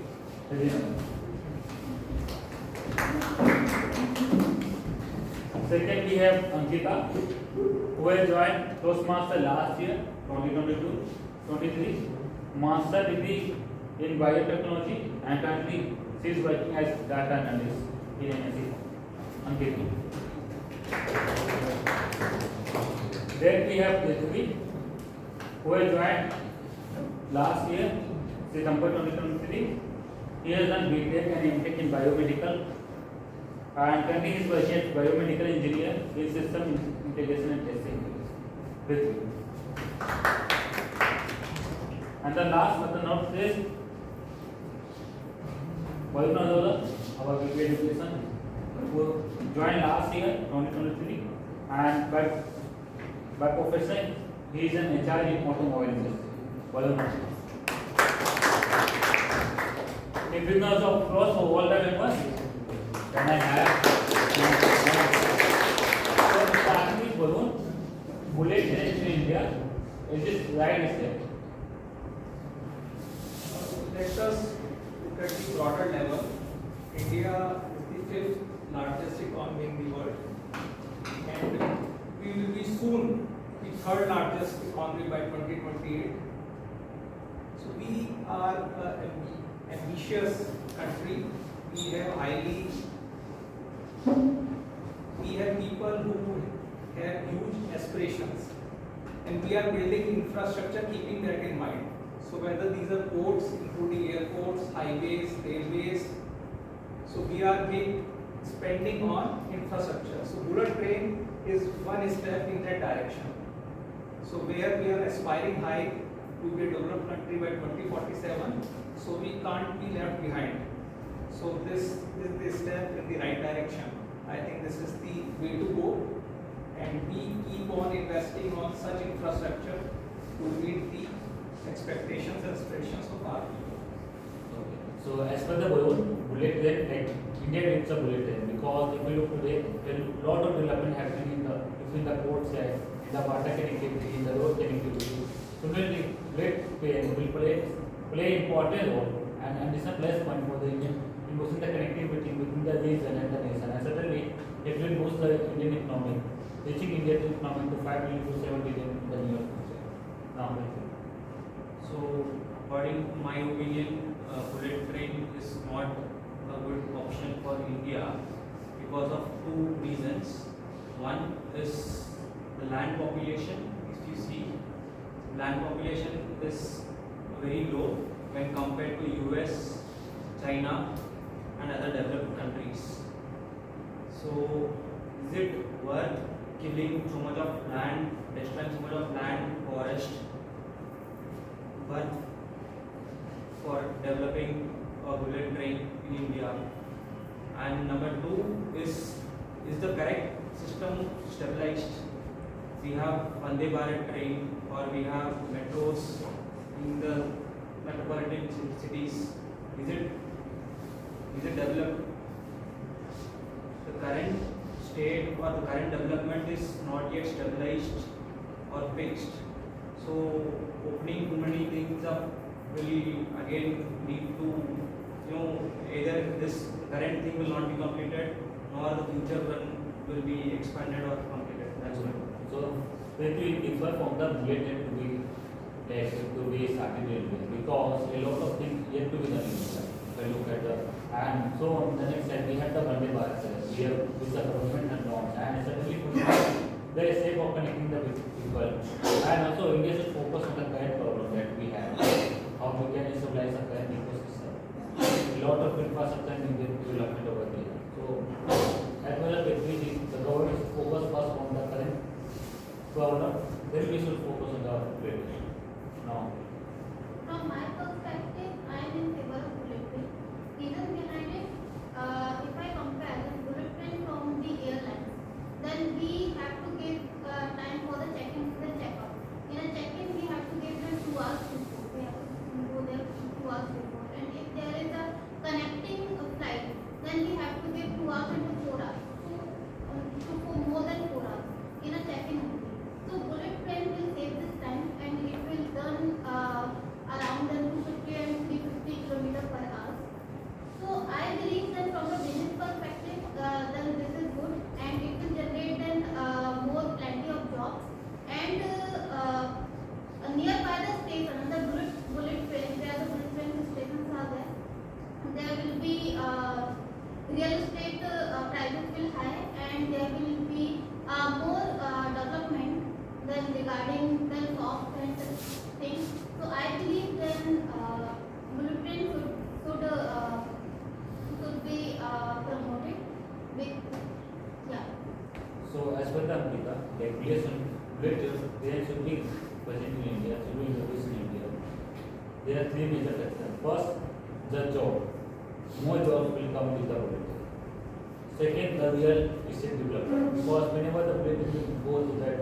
Second, we have Ankita, who has joined Toastmasters last year, 2022-23, master degree in biotechnology, and currently she is working as data analyst in NSE. Ankit. Then we have Prithvi, who has joined last year, September 2023. He has done BTech and MTech in biomedical, and currently he is working as biomedical engineer in system integration and testing. Prithvi. And the last but not least, Varun, our VP Education, who joined last year, 2023, and by profession, he is an HR in automobile industry. Varun. If you know of applause for all the members, then I have. So starting with Varun, bullet train in India, is this right step? Let us look at the broader level. India is the fifth largest economy in the world, and we will be soon the third largest economy by 2028. So we are an ambitious country. We have people who have huge aspirations, and we are building infrastructure keeping that in mind. So whether these are ports, including airports, highways, railways, so we are spending on infrastructure. So bullet train is one step in that direction. So where we are aspiring high to be a developed country by 2047, so we can't be left behind. So this is the step in the right direction. I think this is the way to go, and we keep on investing on such infrastructure to meet the expectations and aspirations of our people. Okay. So as per the bullet train, like India needs a bullet train, because if you look today, there is a lot of development happening in the port side, in the water connectivity, in the road connectivity. Similarly, bullet train will play important role, and it's a plus point for the Indian in boosting the connectivity between the region and the nation. And certainly, it will boost the Indian economy, reaching India's economy to 5 billion to 7 billion in the near future. Now, So, according to my opinion, bullet train is not a good option for India because of two reasons. One is the land population. If you see, land population is very low when compared to US, China, and other developed countries. So, is it worth killing so much of land, destroying so much of land, forest, but for developing a bullet train in India? And number two is the correct system stabilized? We have Vande Bharat train, or we have metros in the metropolitan cities. Is it developed? The current state or the current development is not yet stabilized or fixed. So opening too many things up will again lead to, either this current thing will not be completed, nor the future one will be expanded or completed. That's my point. So when we differ from the bullet train to be started railway, because a lot of things yet to be done in India. If I look at and so on the next side we have the Vande Bharat, we have with the government and norms, and certainly there is sake of connecting the people, and also India should focus on the current problem that we have, how we can stabilize the current ecosystem. A lot of infrastructure and development over there. So as well as the government should focus first on the current problem, then we should focus on the bullet train. Now, from my perspective, I am in favor of bullet train. Reason behind it, if I compare the bullet train from the airlines, then we have to give time for the check-in to the check-out. In a check-in, we have to give them 2 hours before. We have to go there 2 hours before. And if there is a connecting flight, then we have to give 2 hours into 4 hours. So for more than 4 hours in a check-in only. So bullet train will save this time, and it will turn regarding the soft and things. So I believe then bullet train should be promoted with, yeah. So as per the Amrita, the regulation, there should be present in India, should be introduced in India. There are three major factors. First, the job. More jobs will come with the bullet. Second, the real estate development. Because whenever the bullet will go to that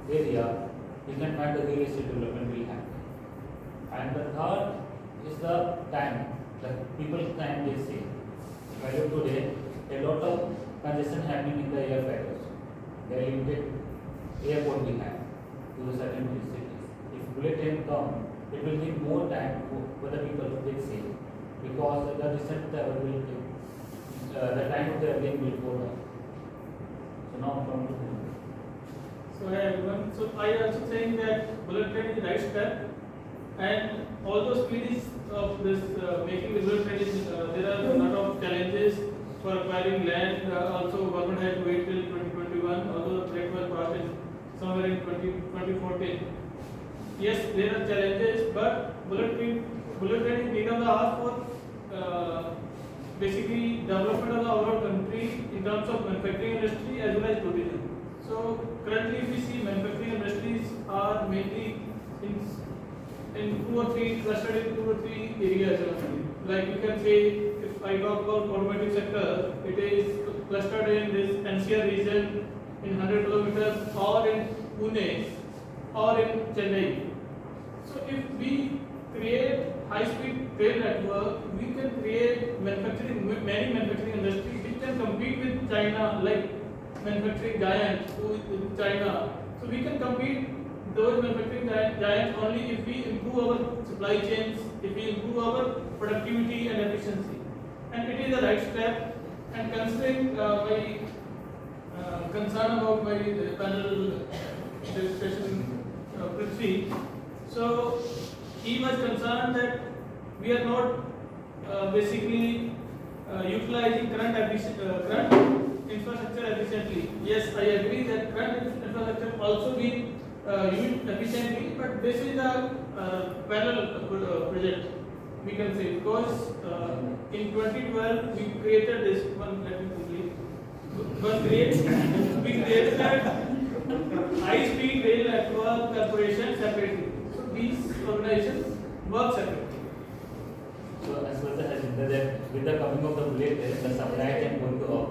area, you can find the real estate development will happen. And the third is the time. The people time they say. Value today, a lot of congestion happening in the air fighters. The limited airport we have to the certain cities. If bullet train come, it will give more time for the people to take safe because the distance travel will the time of the traveling will go down. So now from So hi everyone. So I also think that bullet train is the right step, and although speed is of this making the bullet train is there are a lot of challenges for acquiring land. Also, government had to wait till 2021. Although the project was passed in somewhere in 2014. Yes, there are challenges, but bullet train is made on the half for basically development of the overall country in terms of manufacturing industry as well as tourism. So currently, if we see manufacturing industries are mainly in two or three clustered in two or three areas only. Like you can say, if I talk about automotive sector, it is clustered in this NCR region in 100 kilometers, or in Pune, or in Chennai. So if we create high-speed rail network, we can create many manufacturing industries which can compete with China, like manufacturing giants with China. So we can compete those manufacturing giants only if we improve our supply chains, if we improve our productivity and efficiency. And it is the right step. And considering my concern about my panel discussion, Prithvi, so he was concerned that we are not basically utilizing current infrastructure efficiently. Yes, I agree that current infrastructure also be used efficiently, but this is a parallel project, we can say, because in 2012 we created this one. Let me complete. We created high-speed rail network corporation separately. So these organizations work separately. so as well as that with the coming of the bullet train, the supply chain going to up.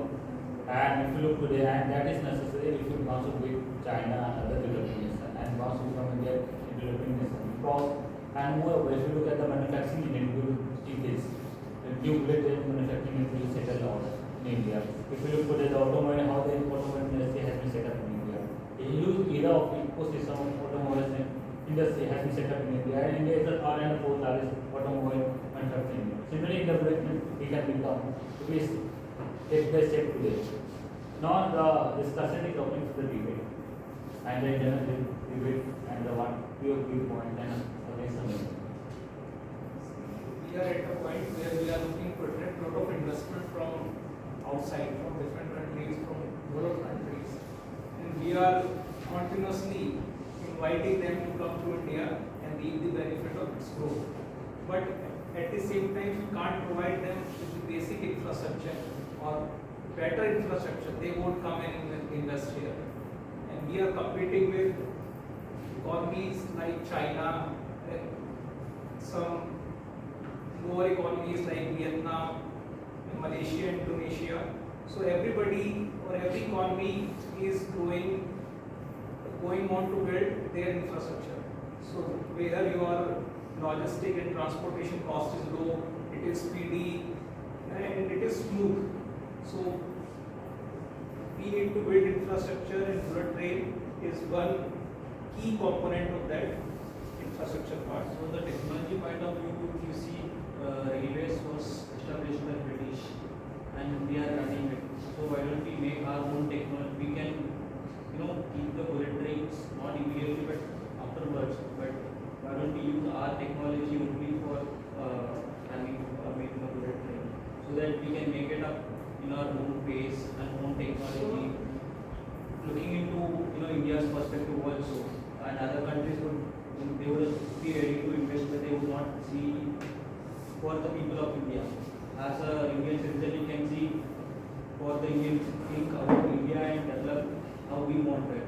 And if you look today, and that is necessary if you want to beat China and other developing nations, and want to become India a developing nation. Because and moreover, if you look at the manufacturing in India, it is the new bullet train manufacturing will settle out in India. If you look today, the automobile, how the automobile industry has been set up in India. A huge era of ecosystem of automobile industry has been set up in India, and India is the third and the fourth largest automobile manufacturing. Similarly, in the bullet train, we can become take the step today. Now the discussion is open to the debate, and the internal debate and the one viewpoint and against the main. We are at a point where we are looking to attract a lot of investment from outside, from different countries, from developed countries, and we are continuously inviting them to come to India and reap the benefit of its growth. But at the same time, we can't provide them with the basic infrastructure or better infrastructure. They won't come and invest here. And we are competing with economies like China, some lower economies like Vietnam, Malaysia, Indonesia. So everybody or every economy is going on to build their infrastructure. So where your logistic and transportation cost is low, it is speedy and it is smooth. So we need to build infrastructure, and bullet train is one key component of that infrastructure part. So the technology point of view, if you see, railways was established by British, and we are running it. So why don't we make our own technology? We can, keep the bullet trains not immediately but afterwards. But why don't we use our technology only for running or making a bullet train, so that we can make it up in our own pace and own technology. Looking into India's perspective also, and other countries would, they would be ready to invest, but they would not see for the people of India. As a Indian citizen, you can see what the Indians think about India and develop how we want it.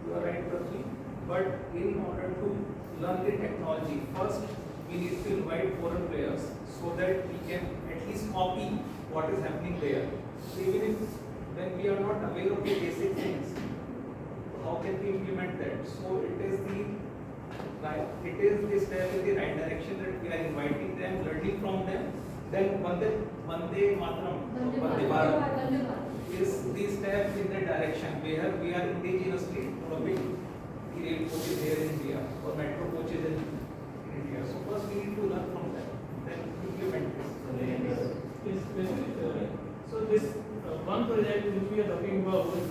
You are right, Prati. But in order to learn the technology, first we need to invite foreign players so that we can at least copy what is happening there. So even if when we are not aware of the basic things, how can we implement that? So it is the step in the right direction that we are inviting them, learning from them. Then Vande Mataram, Vande Bharat is the step in the direction where we are indigenously developing the rail coaches here in India or metro coaches in India. So first we need to learn from them, then implement this. So this one project which we are talking about is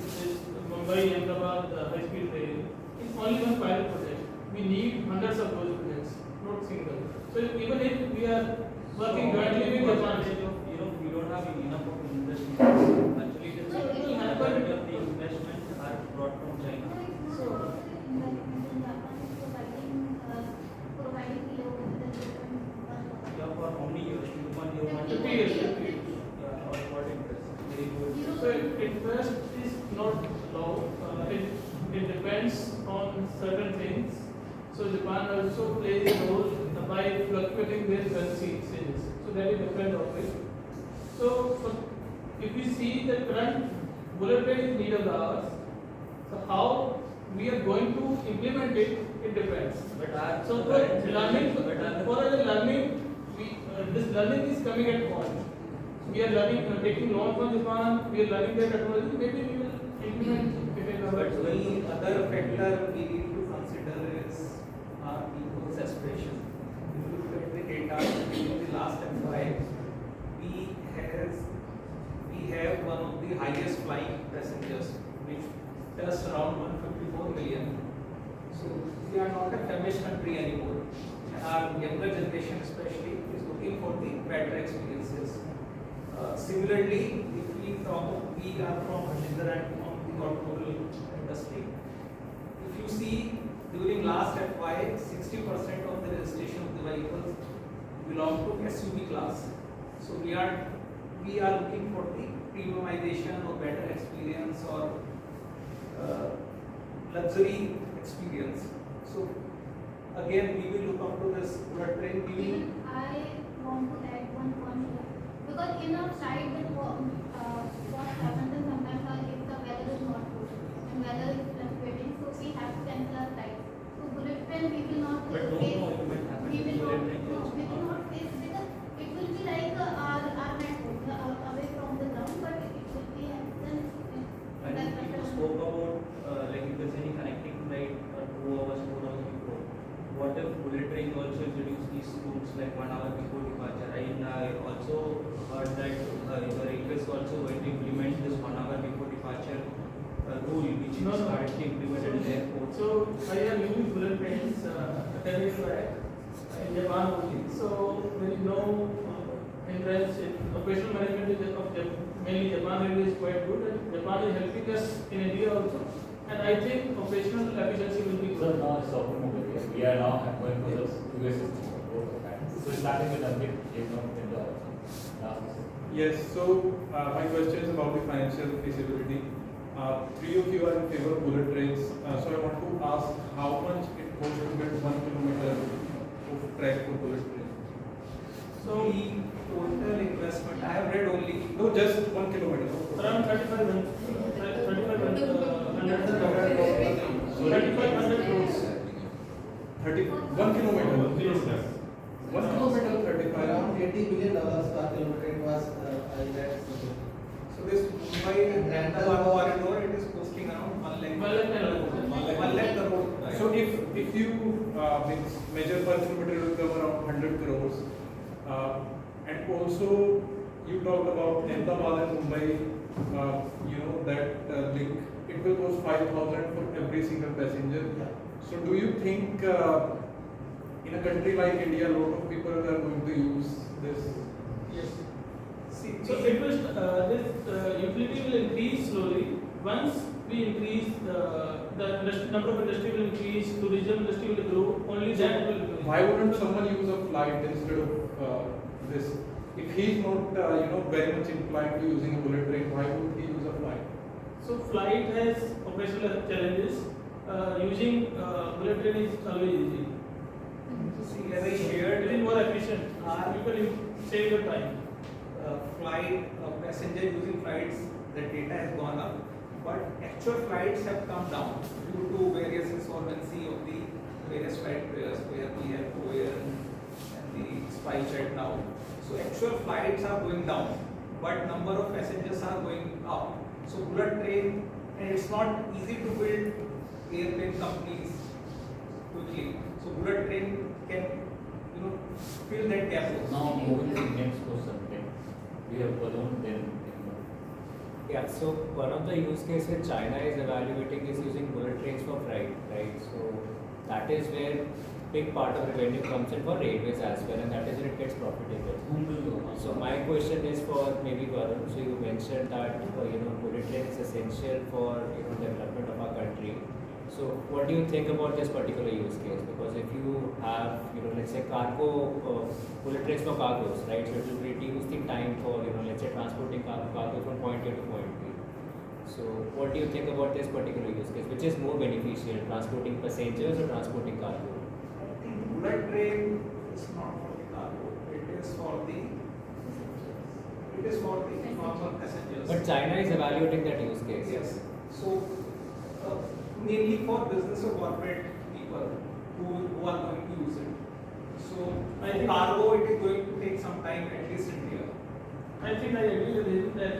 Mumbai Ahmedabad high speed rail. It's only one pilot project. We need hundreds of those projects, not single. So even if we are working jointly with Japan, we don't have enough of investment. Actually, the majority of the investment are brought from China. So, providing the Yeah, for how many years? 1 year, 1 50 year. years. Yeah, or what interest? Very good. So interest is not low. It depends on certain things. So Japan also plays a role by fluctuating their currency exchanges. So that is different of it. So if we see the current bullet train is need of the hours, so how we are going to implement it, it depends. So for learning, this learning is coming at cost. We are learning, taking loan from Japan, we are learning their technology, maybe we will implement it in our. But the other factor we need to consider is our people's aspiration. If you look at the data in the last FY, we have one of the highest flying passengers, which touched around 154 million. So we are not a famished country anymore. And our younger generation especially is looking for the better experiences. Similarly, if we are from Harjinder and from the automobile industry. If you see during last FY, 60% of the registration of the vehicles belong to SUV class. So we are looking for the premiumization or better experience or luxury experience. So again, we will look up to this bullet train. I want to add one point here. Because in our side, what happens is sometimes if the weather is not good and weather is fluctuating, so we have to cancel our flight. So bullet train we will not face. We will not face because it will be like our metro away from the ground, but it will be then. And you spoke about like if there's any connecting flight 2 hours, 4 hours before. What if bullet train also introduce these routes like 1 hour before departure? I also heard that the railways also going to implement this 1 hour before departure rule, which is currently implemented in the airport. So I have used bullet trains 10 years back in Japan only. So there is no interest in operational management of mainly Japan Railway is quite good, and Japan is helping us in India also. And I think operational efficiency will be good. So now it's automotive. We are now going for the US system. So starting with a bit, in the last. Yes, so my question is about the financial feasibility. Three of you are in favor of bullet trains. So I want to ask how much it costs to build 1 kilometer of track for bullet train? So the total investment, I have read only. No, just 1 kilometer. Around 3,500 crores. 1 kilometer. 1 kilometer, 35. Around $80 billion per kilometer it was, I read. So this Mumbai and Ahmedabad corridor, it is costing around 1 lakh. 1 lakh crore. So if you measure per kilometer, it will come around 100 crores. And also you talked about Ahmedabad and Mumbai, that link, it will cost 5,000 for every single passenger. So do you think in a country like India, a lot of people are going to use this? Yes. So it will, this utility will increase slowly. Once we increase the number of industry will increase, tourism industry will grow, only that will grow. Why wouldn't someone use a flight instead of this? If he's not, very much inclined to using a bullet train, why would he use a flight? So flight has operational challenges. Using bullet train is always easy. See, as I shared, it is more efficient. People save your time. Flight passenger using flights, the data has gone up, but actual flights have come down due to various insolvency of the various flight players, where we have Go and the SpiceJet now. So actual flights are going down, but number of passengers are going up. So bullet train, and it's not easy to build airplane companies quickly. So bullet train can, fill that gap. Now moving to the next question. We have Varun, then. Yeah, so one of the use cases China is evaluating is using bullet trains for freight, right? So that is where big part of revenue comes in for railways as well, and that is where it gets profitable. So my question is for maybe Varun. So you mentioned that bullet train is essential for development of our country. So what do you think about this particular use case? Because if you have let's say cargo bullet trains for cargos, right? So it will reduce the time for let's say transporting cargo from point A to point B. So what do you think about this particular use case? Which is more beneficial, transporting passengers or transporting cargo? I think bullet train is not for the cargo. It is for the normal passengers. But China is evaluating that use case. Yes. So mainly for business or corporate people who are going to use it. So I think cargo, it is going to take some time, at least in here. I think I agree with him that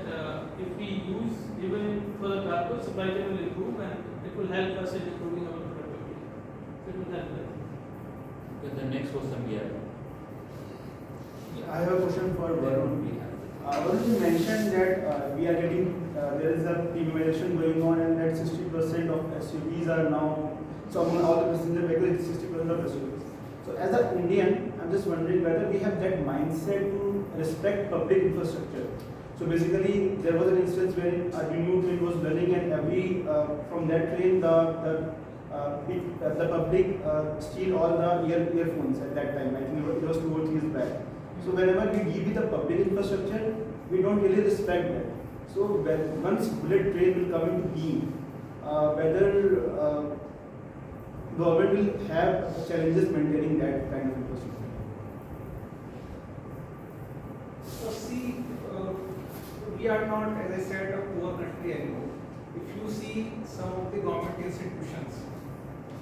if we use even for the cargo, supply chain will improve and it will help us in improving our productivity. So it will help us. Okay, the next question we have. I have a question for Varun. Varun, you mentioned that we are getting, there is a premiumization going on and that 60% of SUVs are now, so among all the passenger vehicles, 60% of SUVs. So as an Indian, I'm just wondering whether we have that mindset to respect public infrastructure. So basically, there was an instance where a new train was running and from that train, the public steal all the earphones at that time. I think it was 2 or 3 years back. So whenever we give the public infrastructure, we don't really respect that. So once bullet train will come into being, whether government will have challenges maintaining that kind of infrastructure. So see, we are not, as I said, a poor country anymore. If you see some of the government institutions,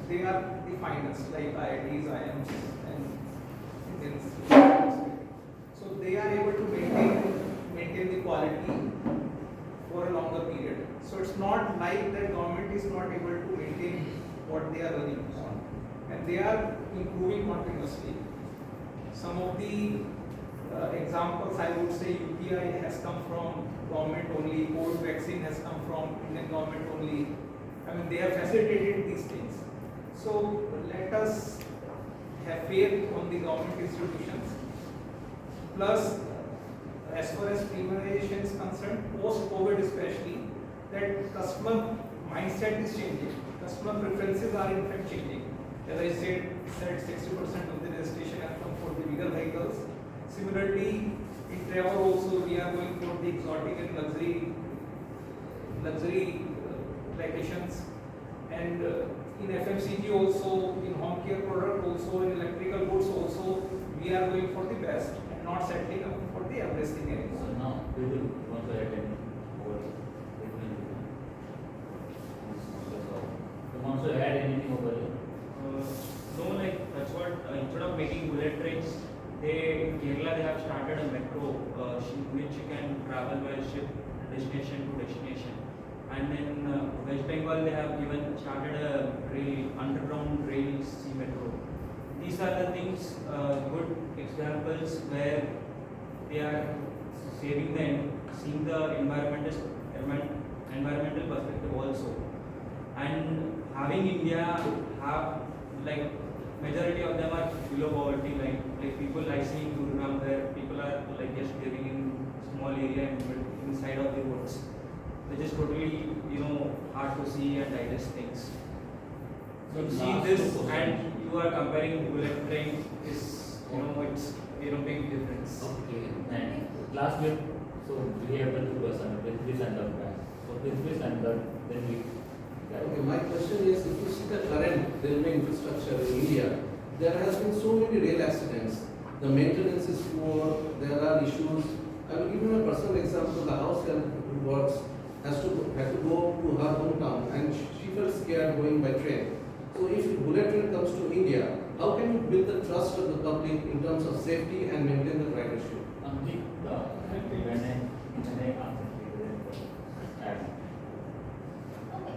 they are the finest, like IITs, IIMs, and Indian. So they are able to maintain the quality for a longer period. So it's not like the government is not able to maintain what they are running on, and they are improving continuously. Some of the examples I would say UPI has come from government only, COVID vaccine has come from Indian government only. I mean, they have facilitated these things. So let us have faith on the government institutions. Plus, as far as premiumization is concerned, post-COVID especially, that customer mindset is changing. Customer preferences are in fact changing. As I said 60% of the registration have come for the bigger vehicles. Similarly, in travel also we are going for the exotic and luxury vacations, and in FMCG also, in home care product also, in electrical goods also, we are going for the best and not settling up for the average thing anymore. So now we will want to attend over. You want to add anything over here? No, like that's what instead of making bullet trains, in Kerala they have started a metro which you can travel by ship destination to destination, and in West Bengal they have even started a underground rail sea metro. These are the things, good examples where they are seeing the environmental perspective also, and having India have like majority of them are below poverty line. Like people I see in Gurugram where people are like just living in small area and inside of the woods. which is totally, hard to see and digest things. So you see last this question. and you are comparing bullet train is, it's, big difference. Okay, and last week, so we have the 2% with this and the back. So with this and the, then we. Okay, my question is, if you see the current railway infrastructure in India, there has been so many rail accidents. The maintenance is poor, there are issues. I will give you a personal example. The house help who works had to go to her hometown and she felt scared going by train. So if bullet train comes to India, how can you build the trust of the public in terms of safety and maintain the ridership? Okay,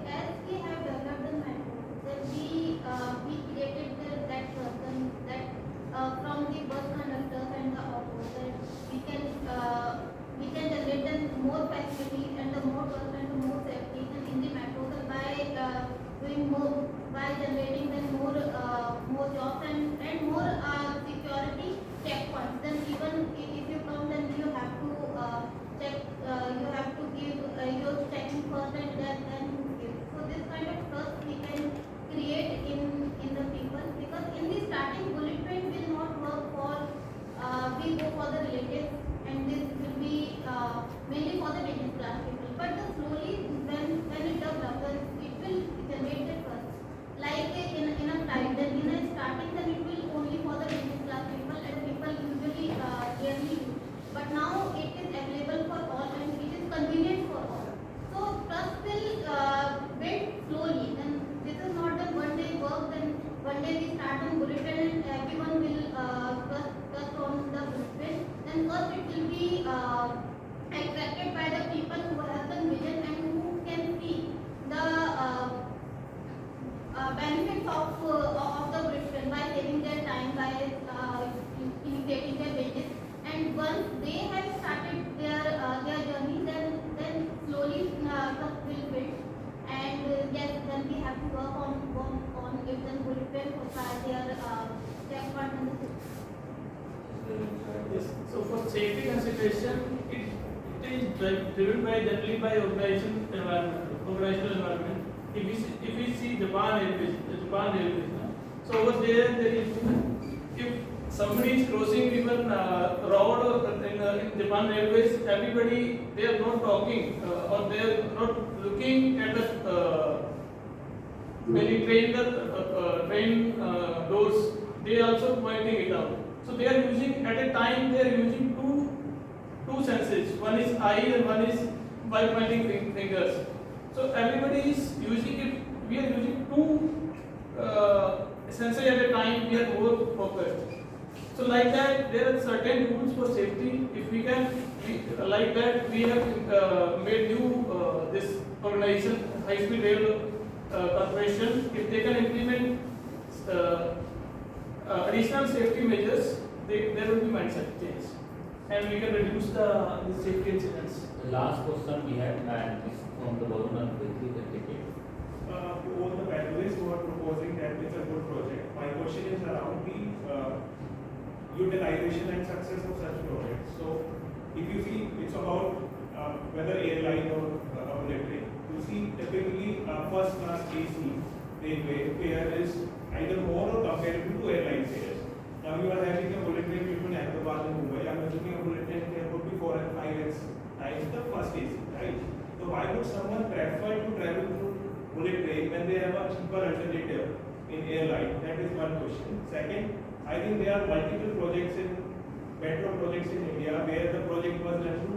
as we have developed the metro, then we created that person that from the bus conductors and the autos that we can generate the more facilities and the more trust and the more safety in the metro by doing more by generating then more jobs and more security checkpoints. Then even if you come, then you have to check. You have to give your checking first and then give. So this kind of trust we can create in the people, because in the starting bullet train will not work for we go for the relatives, and this will be mainly for the business class people. But slowly when it develops, it will generate the trust. Like in a flight, then in a starting, then it will only for the business class people and people usually rarely use. But now it is available for all and it is convenient for all. So trust will build slowly. Then this is not the one day work. Then one day we start on bullet train and everyone will trust on the bullet train. Then first it will be attracted by the people who have the vision and who can see the benefits of the bullet train by saving their time, by initiating their wages. And once they have started their journey, then slowly trust will build. And yes, then we have to work on if the bullet train for their step one and the six. Yes. So for safety consideration, it is driven generally by organizational environment. If we see Japan Airways, so over there is, if somebody is crossing even road or in Japan Airways, everybody, they are not talking or they are not looking at the when you train doors, they are also pointing it out. So they are using at a time, they are using two senses. One is eye and one is by pointing fingers. So everybody is using it. We are using two senses at a time. We are more focused. So like that, there are certain rules for safety. If we can, like that, we have made new this organization, High Speed Rail Corporation. If they can implement additional safety measures, there will be mindset change, and we can reduce the safety incidents. The last question we have is from the government with the ticket. To all the panelists who are proposing that it's a good project, my question is around the utilization and success of such projects. So, if you see, it's about whether airline or military. You see, typically first class AC railway fare is either more or comparable to airline fares. Now you are having a bullet train between Ahmedabad and Mumbai. I'm assuming a bullet train fare would be 4 and 5x times the first AC, right? So why would someone prefer to travel through bullet train when they have a cheaper alternative in airline? That is one question. Second, I think there are multiple projects metro projects in India where the project was done to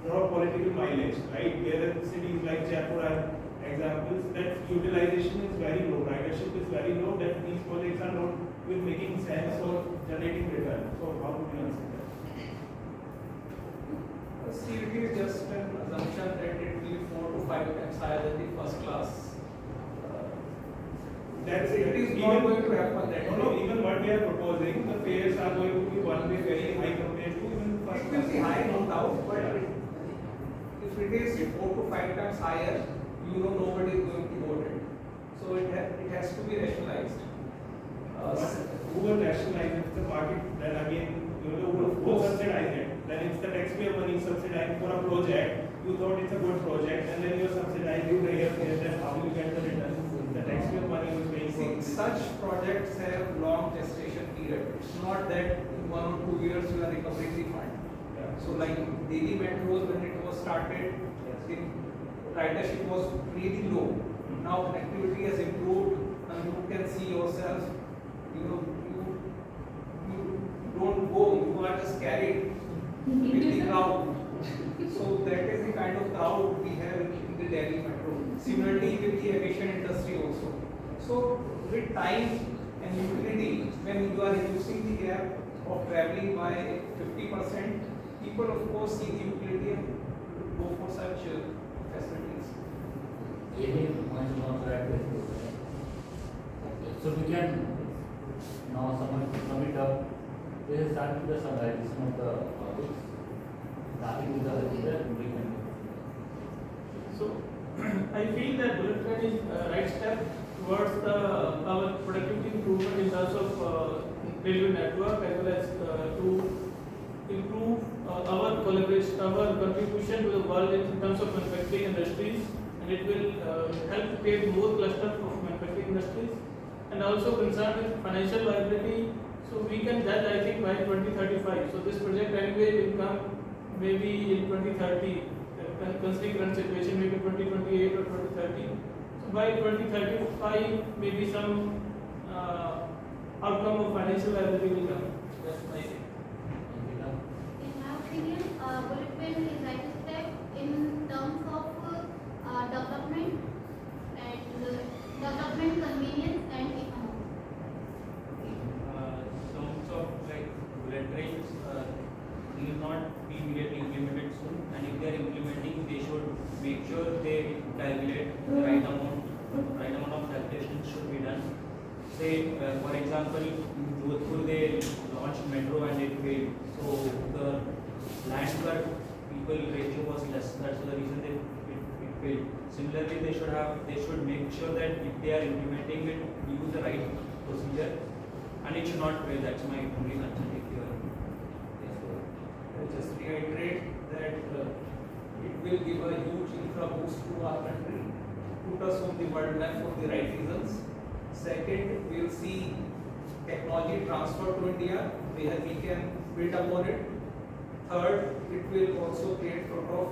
draw political mileage, right? Where cities like Jaipur are examples that utilization is very low, ridership is very low, that these projects are not even making sense or generating return. So how would you answer that? CUT is just an assumption that it will be 4 to 5 times higher than the first class. That's it is not going to happen that no, even what we are proposing, the fares are going to be one way very high compared to even first It will be high, no doubt, but yeah. if it is 4 to 5 times higher, nobody is going to vote it. So it has to be rationalized. Who will rationalize it? The market, then again, who will subsidize it? then it's the taxpayer money subsidized for a project. You thought it's a good project, and then you are subsidizing the airfare. Then how will you get the return? The taxpayer money was paying for. See, such projects have long gestation period. It's not that in 1 or 2 years you are recovering the fund. So like Delhi Metro, when it was started, the ridership was really low. Now connectivity has improved, and you can see yourself. You don't go. You are just carried with the crowd. So that is the kind of crowd we have in the Delhi Metro. Similarly with the aviation industry also. So with time and utility, when you are reducing the gap of traveling by 50%, people of course see the utility and go for such facilities. So we can now sum it up. This is starting with the summarization of the topics. Starting with the implementation. So I feel that bullet train is a right step towards our productivity improvement in terms of railway network, as well as to improve our collaboration, our contribution to the world in terms of manufacturing industries, and it will help create more clusters of manufacturing industries, and also concerned with financial viability. So we can judge, I think, by 2035. So this project anyway will come maybe in 2030. Considering current situation, maybe 2028 or 2030. So by 2035, maybe some outcome of financial viability will come. That's my thing. In my opinion, bullet train is right step in terms of development and convenience and economy. Terms of like bullet trains will not be immediately implemented soon, and if they are implementing, they should make sure they calculate the right amount of calculations should be done. Say, for example, in Jodhpur they launched metro and it failed. So the land per people ratio was less. That's the reason it failed. Similarly, they should make sure that if they are implementing it, use the right procedure, and it should not fail. That's my only concern. Just reiterate that it will give a huge infra boost to our country, put us on the world map for the right reasons. Second, we will see technology transfer to India where we can build upon it. Third, it will also create a lot of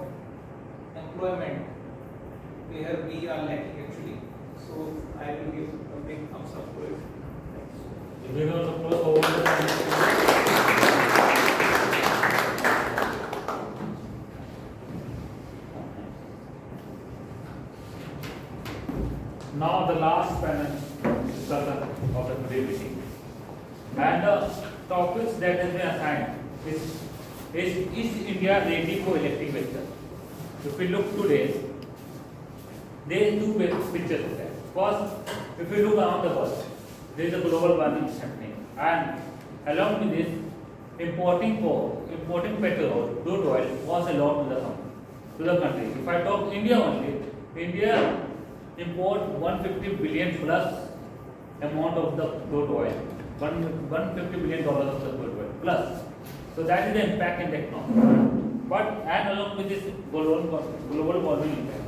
employment where we are lacking actually. So I will give a big thumbs up for it. Now the last panel discussion of the today meeting, and the topics that has been assigned is India ready for electric vehicles? If we look today, there are two pictures of that. First, if we look around the world, there is a global warming happening, and along with this, importing petrol, crude oil was allowed to the country. If I talk India only, India import 150 billion plus amount of the crude oil, $150 billion of the crude oil plus. So that is the impact in the economy. But and along with this global warming impact.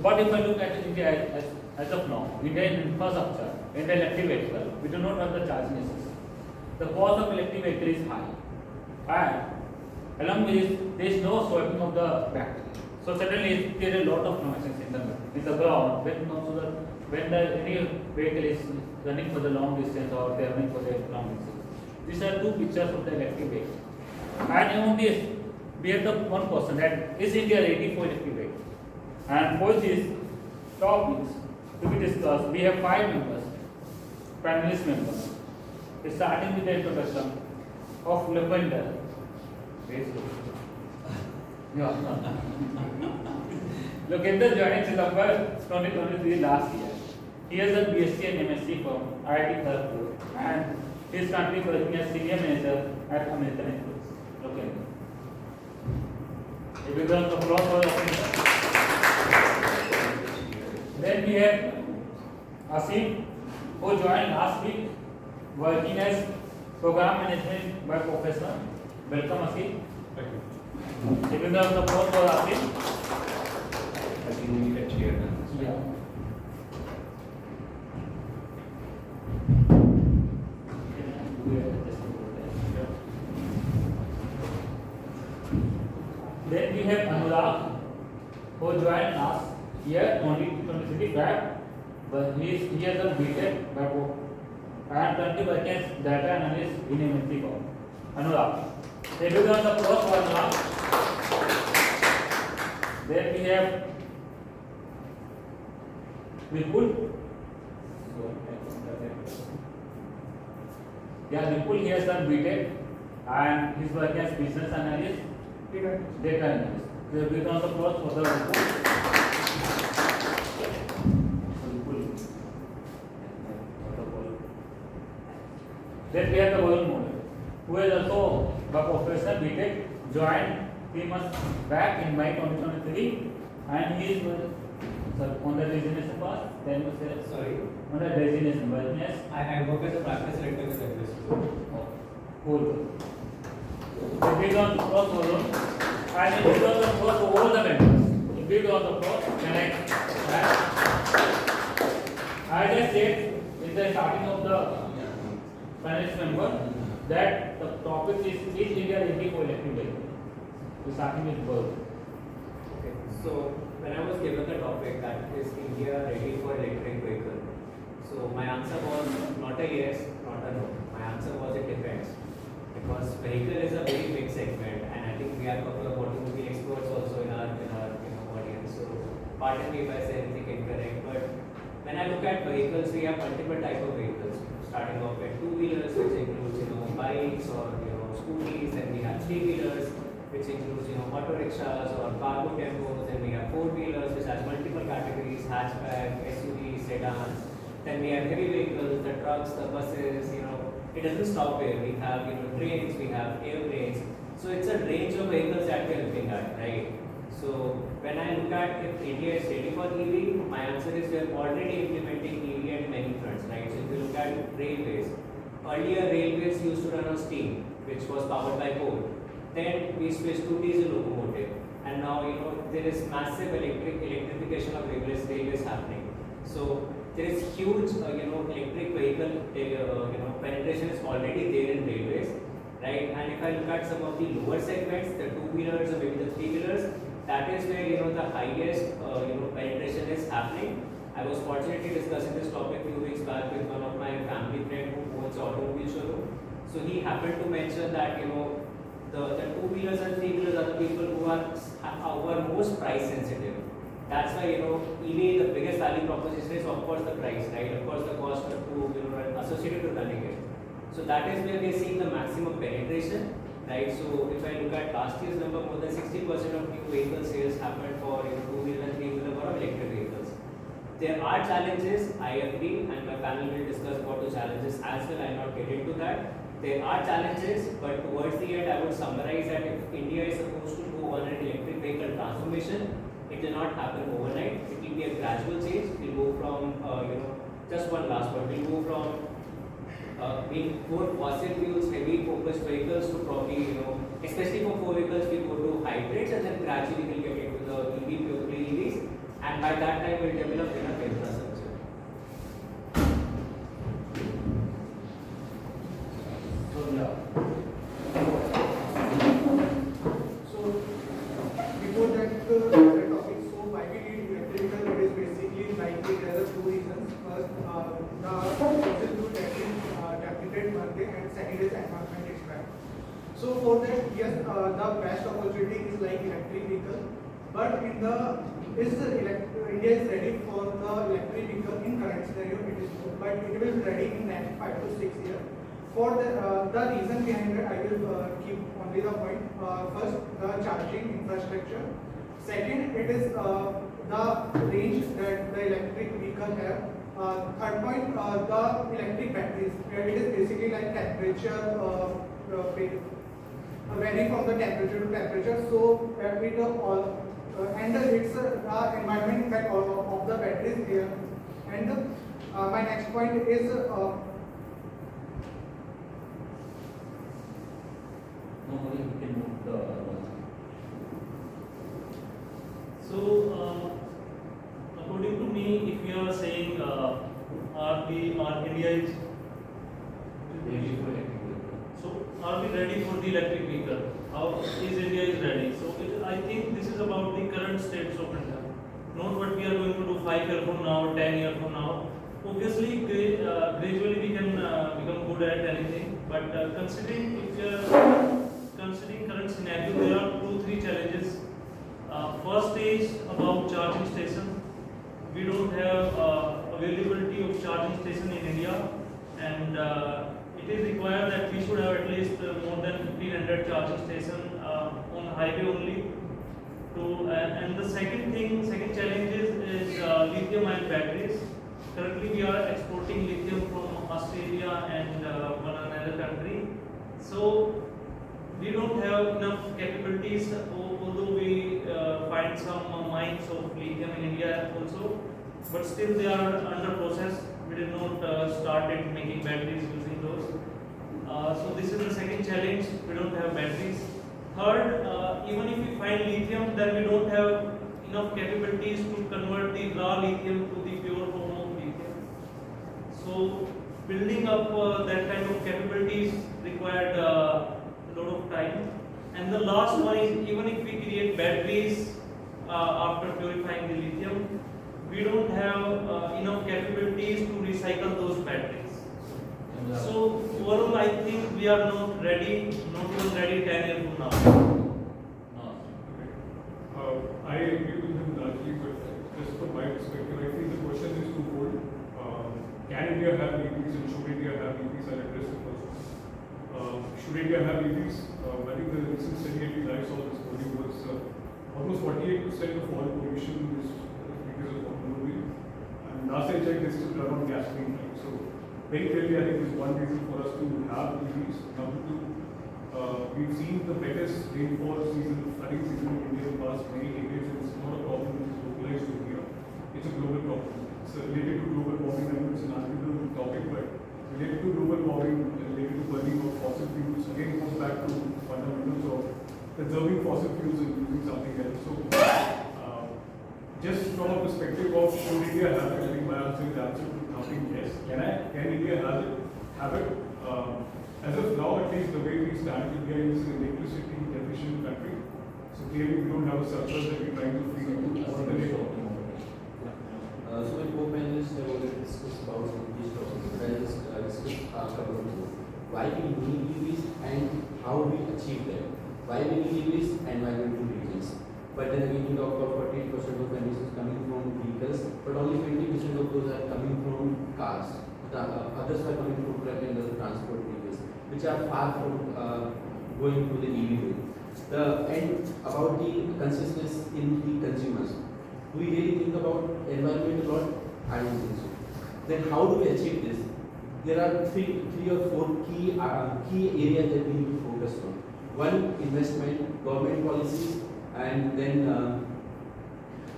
But if I look at India as of now, India in infrastructure, in the electric vehicle, we do not have the charging system. The cost of electric vehicle is high, and along with this, there is no swapping of the battery. So suddenly there is a lot of noise in the ground when any vehicle is running for the long distance or they are running for the long distance. These are two pictures of the electric vehicle. And on this, we have the one question that is India ready for electric vehicle? And for these topics to be discussed, we have 5 members, panelist members. Starting with the introduction of Lavender. Lavender joined December 2023 last year. He has done BSc and MSc from IIT Kharagpur, and he is currently working as senior manager at American Airlines. Lavender. A big round of applause for Lavender. Then we have Asim, who joined last week, working as program management by professor. Welcome, Asim. Thank you. Giving the floor for Asif. I think we need a chair now. Yeah. Then we have Anurag, who joined us here only 2025, but he has a BTech by and 20 working as data analyst in MNC Corp. Anurag. They do on the floor for Anurag. Then we have Vipul. Yeah, Vipul, he has done BTech and he's working as business analyst, data analyst. So we on the floor for the Vipul. Then we have the Varun Mole, who is also a professional BTech, joined 3 months back in May 2023, and he is on the designation path. Then you say Sorry? on the designation, but yes, I work as a practice director with this. cool. So we on the cross Varun, and we on the cross all the members. We on the cross connect. I just said in the starting of the panelist member that the topic is India ready for electric vehicle? So starting with birth. Okay, so when I was given the topic that is India ready for electric vehicle, so my answer was not a yes, not a no. My answer was it depends, because vehicle is a very big segment, and I think we have a couple of automobile experts also in our audience. So pardon me if I say anything incorrect, but when I look at vehicles, we have multiple type of vehicles. Starting off with two-wheelers, which includes bikes or scooters, then we have three-wheelers, which includes auto rickshaws or cargo tempos, then we have four-wheelers, which has multiple categories: hatchback, SUVs, sedans. Then we have heavy vehicles, the trucks, the buses. It doesn't stop there. We have trains, we have airplanes. So it's a range of vehicles that we are looking at, right? So when I look at if India is ready for EV, my answer is we are already implementing EV at many fronts, right? So if you look at railways, earlier railways used to run on steam, which was powered by coal. Then we switched to diesel locomotive, and now there is massive electrification of railways happening. So there is huge electric vehicle penetration is already there in railways, right? And if I look at some of the lower segments, the two-wheelers or maybe the three-wheelers, that is where the highest penetration is happening. I was fortunately discussing this topic a few weeks back with one of my family friend who owns an automobile showroom. So he happened to mention that the two-wheelers and three-wheelers are the people who are most price sensitive. That's why EV, the biggest value proposition is of course the price, right? Of course the cost to associated to running it. So that is where we are seeing the maximum penetration, right? So if I look at last year's number, more than 60% of new vehicle sales happened for two-wheeler and three-wheeler or electric vehicles. There are challenges, I agree, and my panel will discuss about the challenges as well. I'll not get into that. There are challenges, but towards the end, I would summarize that if India is supposed to go on an electric vehicle transformation, it will not happen overnight. It will be a gradual change. It will go from, just one last one, it will go from being more fossil fuels, heavy focused vehicles to probably, especially for four vehicles, we go to hybrids, and then gradually we'll get into the EV, purely EVs, and by that time we'll develop enough infrastructure. So yeah. So before that topic, so why we need electric vehicle, it is basically like there are two reasons. First, the fossil fuel depleted market, and second is environment impact. So for that, yes, the best opportunity is like electric vehicle, but India is ready for the electric vehicle in current scenario. It is, but it will be ready in next 5 to 6 years. For the reason behind it, I will keep only the point. First, the charging infrastructure. Second, it is the range that the electric vehicle have. Third point, the electric batteries. It is basically like temperature, varying from the temperature to temperature. So and it's environment impact of the batteries here. And my next point is. Normally we can move the India is Ready for electric vehicle. so are we ready for the electric vehicle? How is India is ready? So I think this is about the current states of India, not what we are going to do 5 years from now, 10 years from now. Obviously, gradually we can become good at anything, but considering if you are considering current scenario, there are 2-3 challenges. First is about charging station. We don't have availability of charging station in India, and it is required that we should have at least more than 1500 charging station on highway only. And the second challenge is lithium-ion batteries. Currently, we are exporting lithium from Australia and one another country. So we don't have enough capabilities, although we find some mines of lithium in India also, but still they are under process. We did not started making batteries using those. So this is the second challenge. We don't have batteries. Third, even if we find lithium, then we don't have enough capabilities to convert the raw lithium to the pure form of lithium. So building up that kind of capabilities required a lot of time. And the last one is, even if we create batteries after purifying the lithium, we don't have enough capabilities to recycle those batteries. So overall, I think we are not ready, not even ready 10 years from now. I agree with him largely, but just from my perspective, I think the question is twofold. Can India have EVs and should India have EVs? I'll address the first one. Should India have EVs? I think the recent study at I saw this morning was almost 48% of all pollution is because of automobile. And last I checked, they still run on gasoline. Right? So very clearly, I think is one reason for us to have EVs. Number two, we've seen the wettest rainfall season, flooding season in India in the past many decades. It's not a problem that is localized to India. It's a global problem. It's related to global warming. I know it's an article topic, but related to global warming, related to burning of fossil fuels, again goes back to fundamentals of conserving fossil fuels and using something else. So, just from a perspective of should India have it, I think my answer is absolutely nothing. Yes. Can India have it? As of now, at least the way we stand, India is an electricity deficient country. So clearly we don't have a surplus that we're trying to feed into all the day. So my co-panelists have already discussed about this topic, but I'll just discuss a couple of more. Why we need EVs and how we achieve them. Why we need EVs and why we need vehicles. But then again, you talk about 48% of emissions coming from vehicles, but only 20% of those are coming from cars. The others are coming from truck and other transport vehicles, which are far from going to the EV way. And about the consciousness in the consumers. Do we really think about environment a lot? I don't think so. Then how do we achieve this? There are three or four key areas that we need to focus on. One, investment, government policies, and then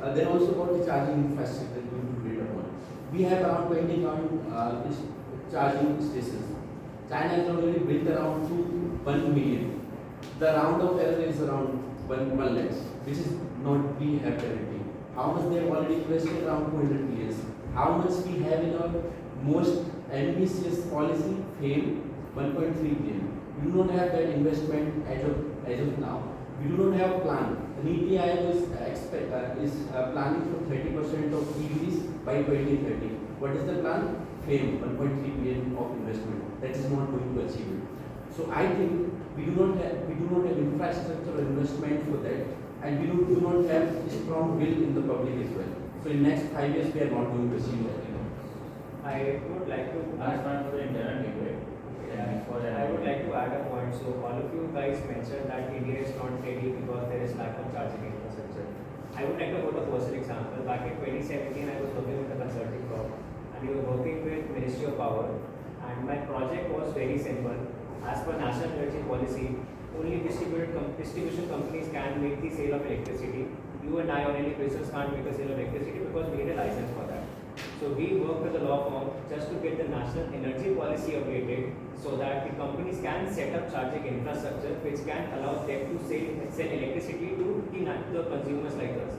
also about the charging infrastructure that we need to build upon. We have around 20,000 charging stations. China has already built around 1 million. The round of error is around 1 lakh, which is not we have currently. How much they have already invested? Around 200 billion. How much we have in our most ambitious policy? FAME, 1.3 billion. We do not have that investment as of now. We do not have a plan. The NITI Aayog is planning for 30% of EVs by 2030. What is the plan? FAME, 1.3 billion of investment. That is not going to achieve it. So I think we do not have infrastructure or investment for that, and we do not have a strong will in the public as well. So in next 5 years we are not going to achieve that. I would like to Last one for the internet gateway. I would like to add a point. So all of you guys mentioned that India is not ready because there is lack of charging infrastructure. I would like to quote a personal example. Back in 2017, I was working with a consulting firm, and we were working with Ministry of Power, and my project was very simple. As per national energy policy, only distribution companies can make the sale of electricity. You and I or any business can't make a sale of electricity because we need a license for that. So we worked with the law firm just to get the national energy policy updated so that the companies can set up charging infrastructure which can allow them to sell electricity to the consumers like us.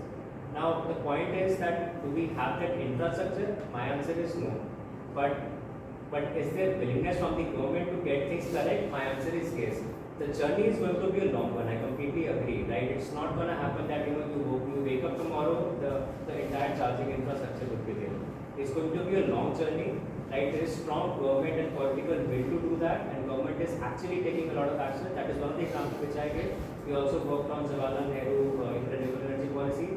Now the point is that do we have that infrastructure? My answer is no. But But is there willingness from the government to get things correct? My answer is yes. The journey is going to be a long one. I completely agree, right? It's not going to happen that you wake up tomorrow, the entire charging infrastructure would be there. It's going to be a long journey, right? There is strong government and political will to do that, and government is actually taking a lot of action. That is one of the examples which I gave. We also worked on Jawaharlal Nehru renewable energy policy.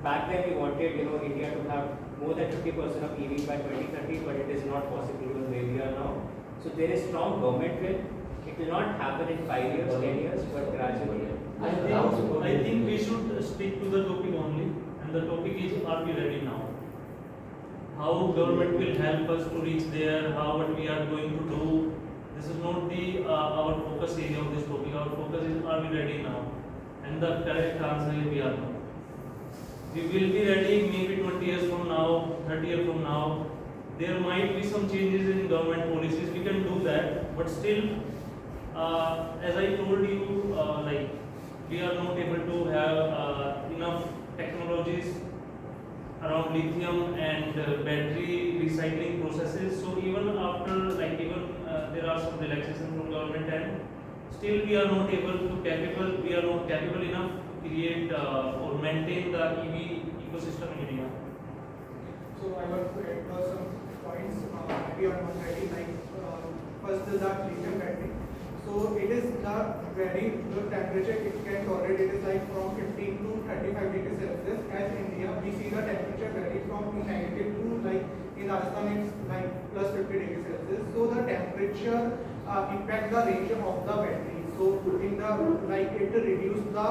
Back then we wanted, India to have more than 50% of EV by 2030, but it is not possible even where we are now. So there is strong government will. It will not happen in 5 years, 10 years, but gradually. I think we should stick to the topic only, and the topic is, are we ready now? How government will help us to reach there, how what we are going to do. This is not the our focus area of this topic. Our focus is, are we ready now? And the correct answer is, we are not. We will be ready maybe 20 years from now, 30 years from now. There might be some changes in government policies, we can do that, but still, as I told you, we are not able to have enough technologies around lithium and battery recycling processes. So even after, there are some relaxations from government, and still we are not capable enough to create or maintain the EV ecosystem in India. So I want to add some points maybe on one side, first is the lithium battery. So it is the temperature it can tolerate, it is like from 15 to 35 degrees Celsius. As in India, we see the temperature vary from negative to in Rajasthan it's plus 50 degrees Celsius. So the temperature impact the range of the battery. So in the it reduce the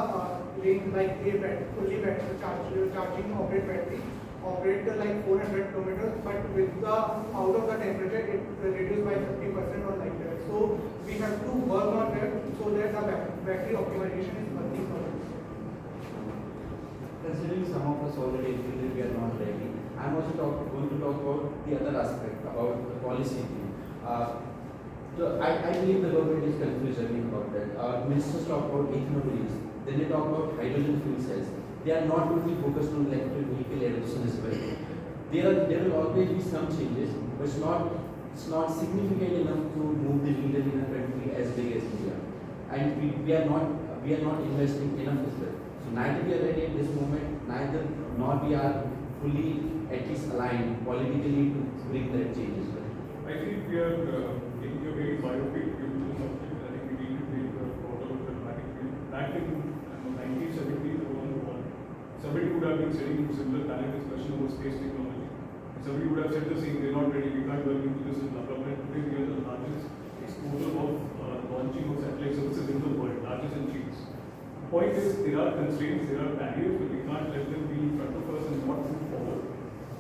range, a fully charging operate battery operate 400 kilometers, but with the out of the temperature it reduced by 50% or like that. So we have to work on that so that the battery optimization is working for us. Considering some of us already feel we are not ready, I am also going to talk about the other aspect, about the policy thing. So I believe the government is confused about that. Ministers talk about ethanol release, then they talk about hydrogen fuel cells. They are not totally focused on electric vehicle adoption as well. There will always be some changes, but it's not significant enough to move the needle in a country as big as India. And we are not investing enough as well. So neither we are ready at this moment, nor we are fully at least aligned politically to bring that change as well. I think we are taking a very biopic view to the subject. I think we need to take a photo of the dramatic view. Back in 1970s, somebody would have been sitting in a similar panel discussion about space technology. Somebody would have said the same, they're not ready, we can't work into this in development. Today we are the largest exporter of launching of satellite services in the world, largest in cheese. The point is, there are constraints, there are barriers, but we can't let them be in front of us and not move forward.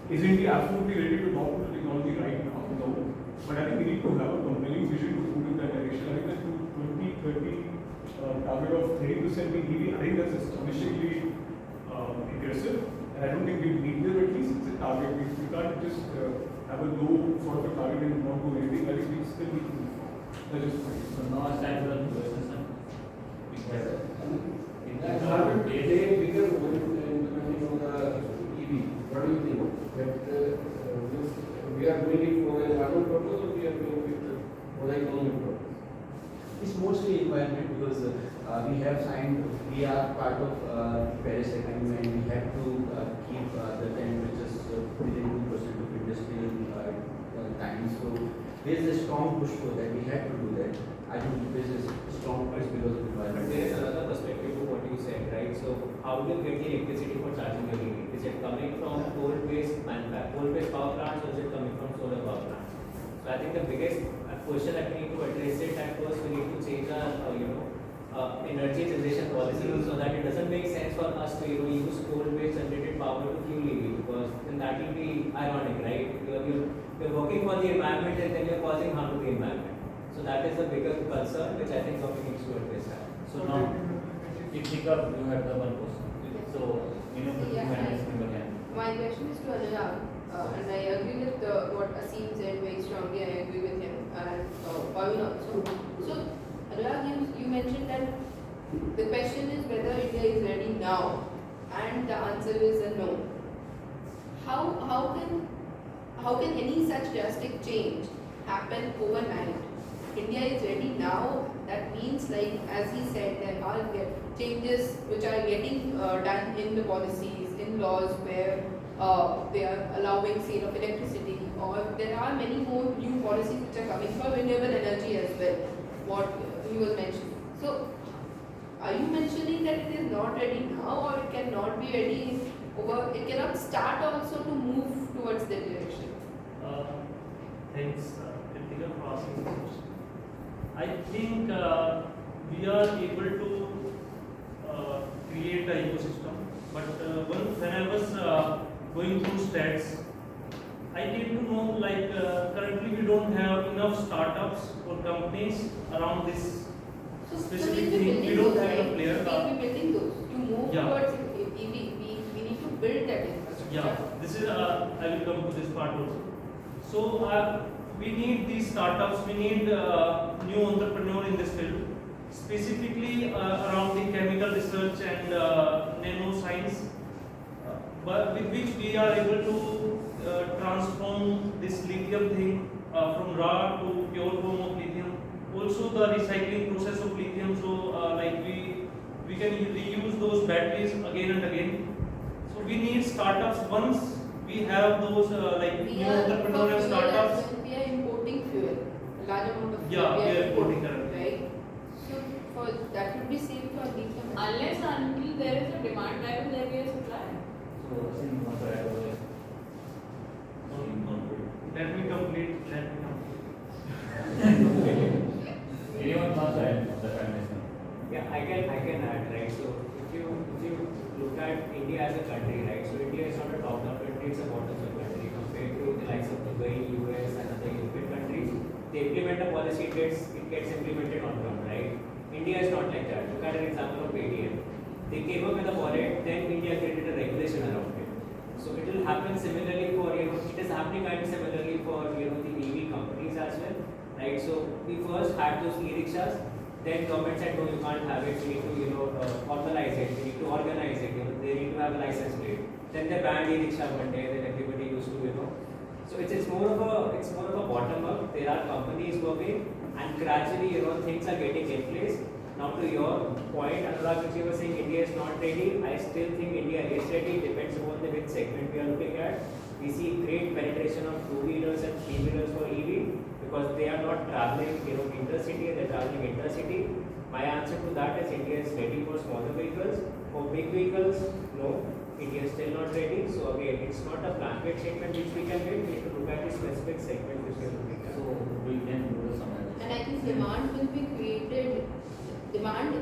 Is India absolutely ready to adopt the technology right now? No. But I think we need to have a compelling vision to move in that direction. I think that 2030 target of 30% being EV, I think that's astonishingly aggressive, and I don't think we need them, at least it's a target. We can't just have a low sort of a target and not do anything. I think we still need to move forward. That is fine. So now it's time for the questions. They bigger role in depending on the EV. What do you think? That we are doing it for the environment purpose, or we are doing it for the economic purpose? It's mostly environment because we are part of Paris Agreement, and we have to keep the temperatures within 2% of industrial time. So there is a strong push for that. We have to do that. I think there is a strong push because of environment. But there is another perspective to what you said, right? So how do you get the electricity for charging your EV? Is it coming from coal-based power plants, or is it coming from solar power plants? So I think the biggest question that we need to address it, and first we need to change our energy generation policy so that it doesn't make sense for us to use coal-based generated power to fuel EV, because then that will be ironic, right? You're working for the environment and then you're causing harm to the environment. So that is the bigger concern which I think government needs to address that. So now, if you have the one question. So, my question is to Anurag, and I agree with what Asim said very strongly. I agree with him, and Varun also. So, Anurag, you mentioned that the question is whether India is ready now, and the answer is a no. How can any such drastic change happen overnight. India is ready now. That means, like as he said, there are changes which are getting done in the policies, in laws where they are allowing sale of electricity, or there are many more new policies which are coming for renewable energy as well. What he was mentioning. So, are you mentioning that it is not ready now, or it cannot be ready over? It cannot start also to move towards that direction. Thanks, Kritika, for asking this question. I think we are able to create an ecosystem, but when I was going through stats, I came to know like currently we don't have enough startups or companies around this specific thing. We don't have enough players. We'll be building those to move Yeah. towards EV. We need to build that infrastructure. Yeah, this is I will come to this part also. So we need these startups. We need new entrepreneur in this field, specifically around the chemical research and nano science, but with which we are able to transform this lithium thing from raw to pure form of lithium. Also the recycling process of lithium. So like we can reuse those batteries again and again. So we need startups. Once we have those like new entrepreneurial startups. We are importing fuel, a large amount of fuel. Yeah, we are importing currently. Right. So for that would be safe for lithium. Unless until there is a demand driven, there will be a supply. So, Asim, want to add over here? Let me complete. Anyone wants to add the foundation? Yeah, I can add, right? So if you look at India as a country, right? So India is not a top-down country, it's a bottom-up country compared to the likes of Dubai, US and other European countries. They implement a policy, it gets implemented on ground, right? India is not like that. Look at an example of ATM. They came up with a wallet, then India created a regulation around it. So it will happen similarly for, it is happening kind of similarly for, the EV companies as well, right? So we first had those e-rickshaws, then government said, no, you can't have it, we need to, formalize it, we need to organize it, they need to have a license plate. Then they banned e-rickshaw one day, then everybody used to, So it's more of a bottom up. There are companies working, and gradually, things are getting in place. Now to your point, Anurag, which you were saying India is not ready, I still think India is ready, depends upon the which segment we are looking at. We see great penetration of two-wheelers and three-wheelers for EV because they are not traveling, intercity, they are traveling intercity. My answer to that is India is ready for smaller vehicles. For big vehicles, no, India is still not ready. So again, it's not a blanket statement which we can make, we need to look at the specific segment which we are looking at. So we can do the summary. And I think demand will be created. Demand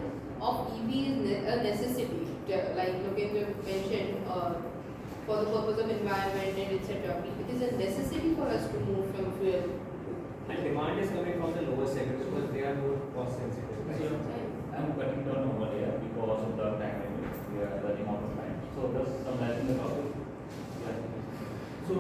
of EV is a necessity, like Logendra mentioned, for the purpose of environment and etc. It is a necessity for us to move from fuel. And demand is coming from the lower segments because they are more cost sensitive. So, I'm cutting down over here because of the time limit. We are running out of time. So just summarizing the topic. Yeah. So,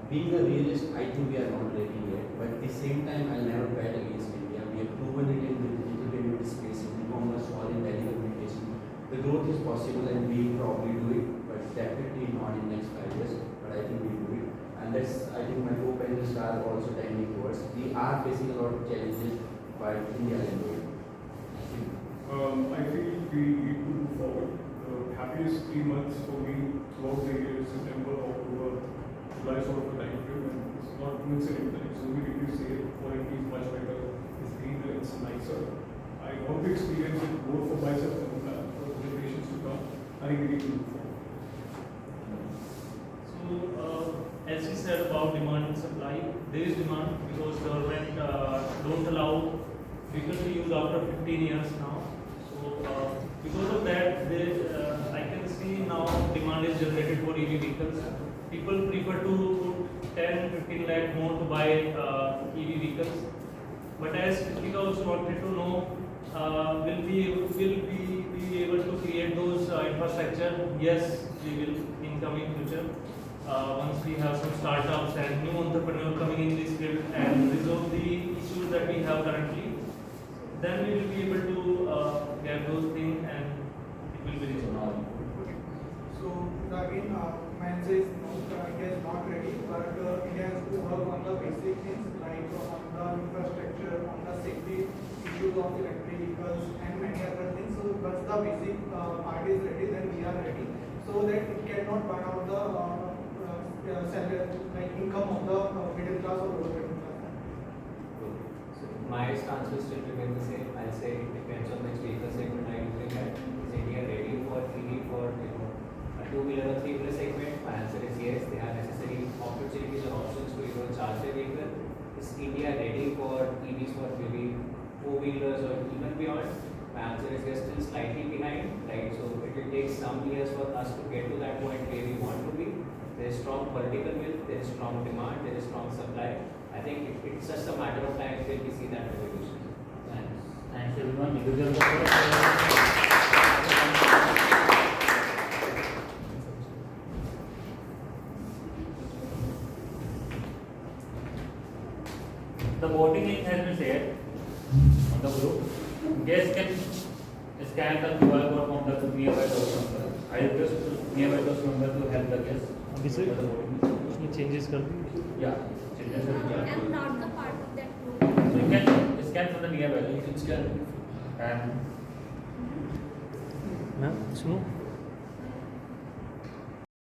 being a realist, I think we are not ready yet. But at the same time, I'll never bet against India. We have proven it in the digital payment space, in e-commerce, or in telecommunication. The growth is possible, and we probably do it, but definitely not in next 5 years. But I think we do it, and that's I think my co-panelists are also tending towards. We are facing a lot of challenges, but India will do it. I feel we need to move forward. The happiest 3 months for me throughout the year, September, October, July sort of a time frame, and it's not coincidental. It's only if you say quality is much better, it's greener, it's nicer. I want to experience it both for myself and for the generations to come. I think we need to move forward. So as you said about demand and supply, there is demand because government don't allow people to use after 15 years now. So because of that, I can see now demand is generated for EV vehicles. People prefer to put 10-15 lakh more to buy EV vehicles. But as Kritika also wanted to know, will we be able to create those infrastructure? Yes, we will in coming future. Once we have some startups and new entrepreneurs coming in this field and resolve the issues that we have currently, then we will be able to get those things and it will be resolved. So the again, my answer is no, India is not ready, but India has to work on the basic things like on the infrastructure, on the safety issues of electric vehicles and many other things. So once the basic part is ready, then we are ready, so that it cannot burn out the salary, like income of the middle class or lower middle class. So my stance will still remain the same. I'll say it depends on which vehicle segment I looking at. Is India ready for EV for a two-wheeler or three-wheeler segment? My answer is yes. They have necessary opportunities or options to charge their vehicle. Is India ready for EVs for maybe four-wheelers or even beyond? My answer is yes, still slightly behind, right? So it will take some years for us to get to that point where we want to be. There is strong political will, there is strong demand, there is strong supply. I think it's just a matter of time till we see that revolution. Thanks. Thanks everyone. The voting link has been shared on the group. Guests can scan the QR code from the nearby Toastmaster. I request nearby Toastmaster to help the guests. उसमें changes कर दी? Yeah, changes कर दिया. I'm not the part of that group. So you can scan from the nearby. You can scan. And ma'am सुनो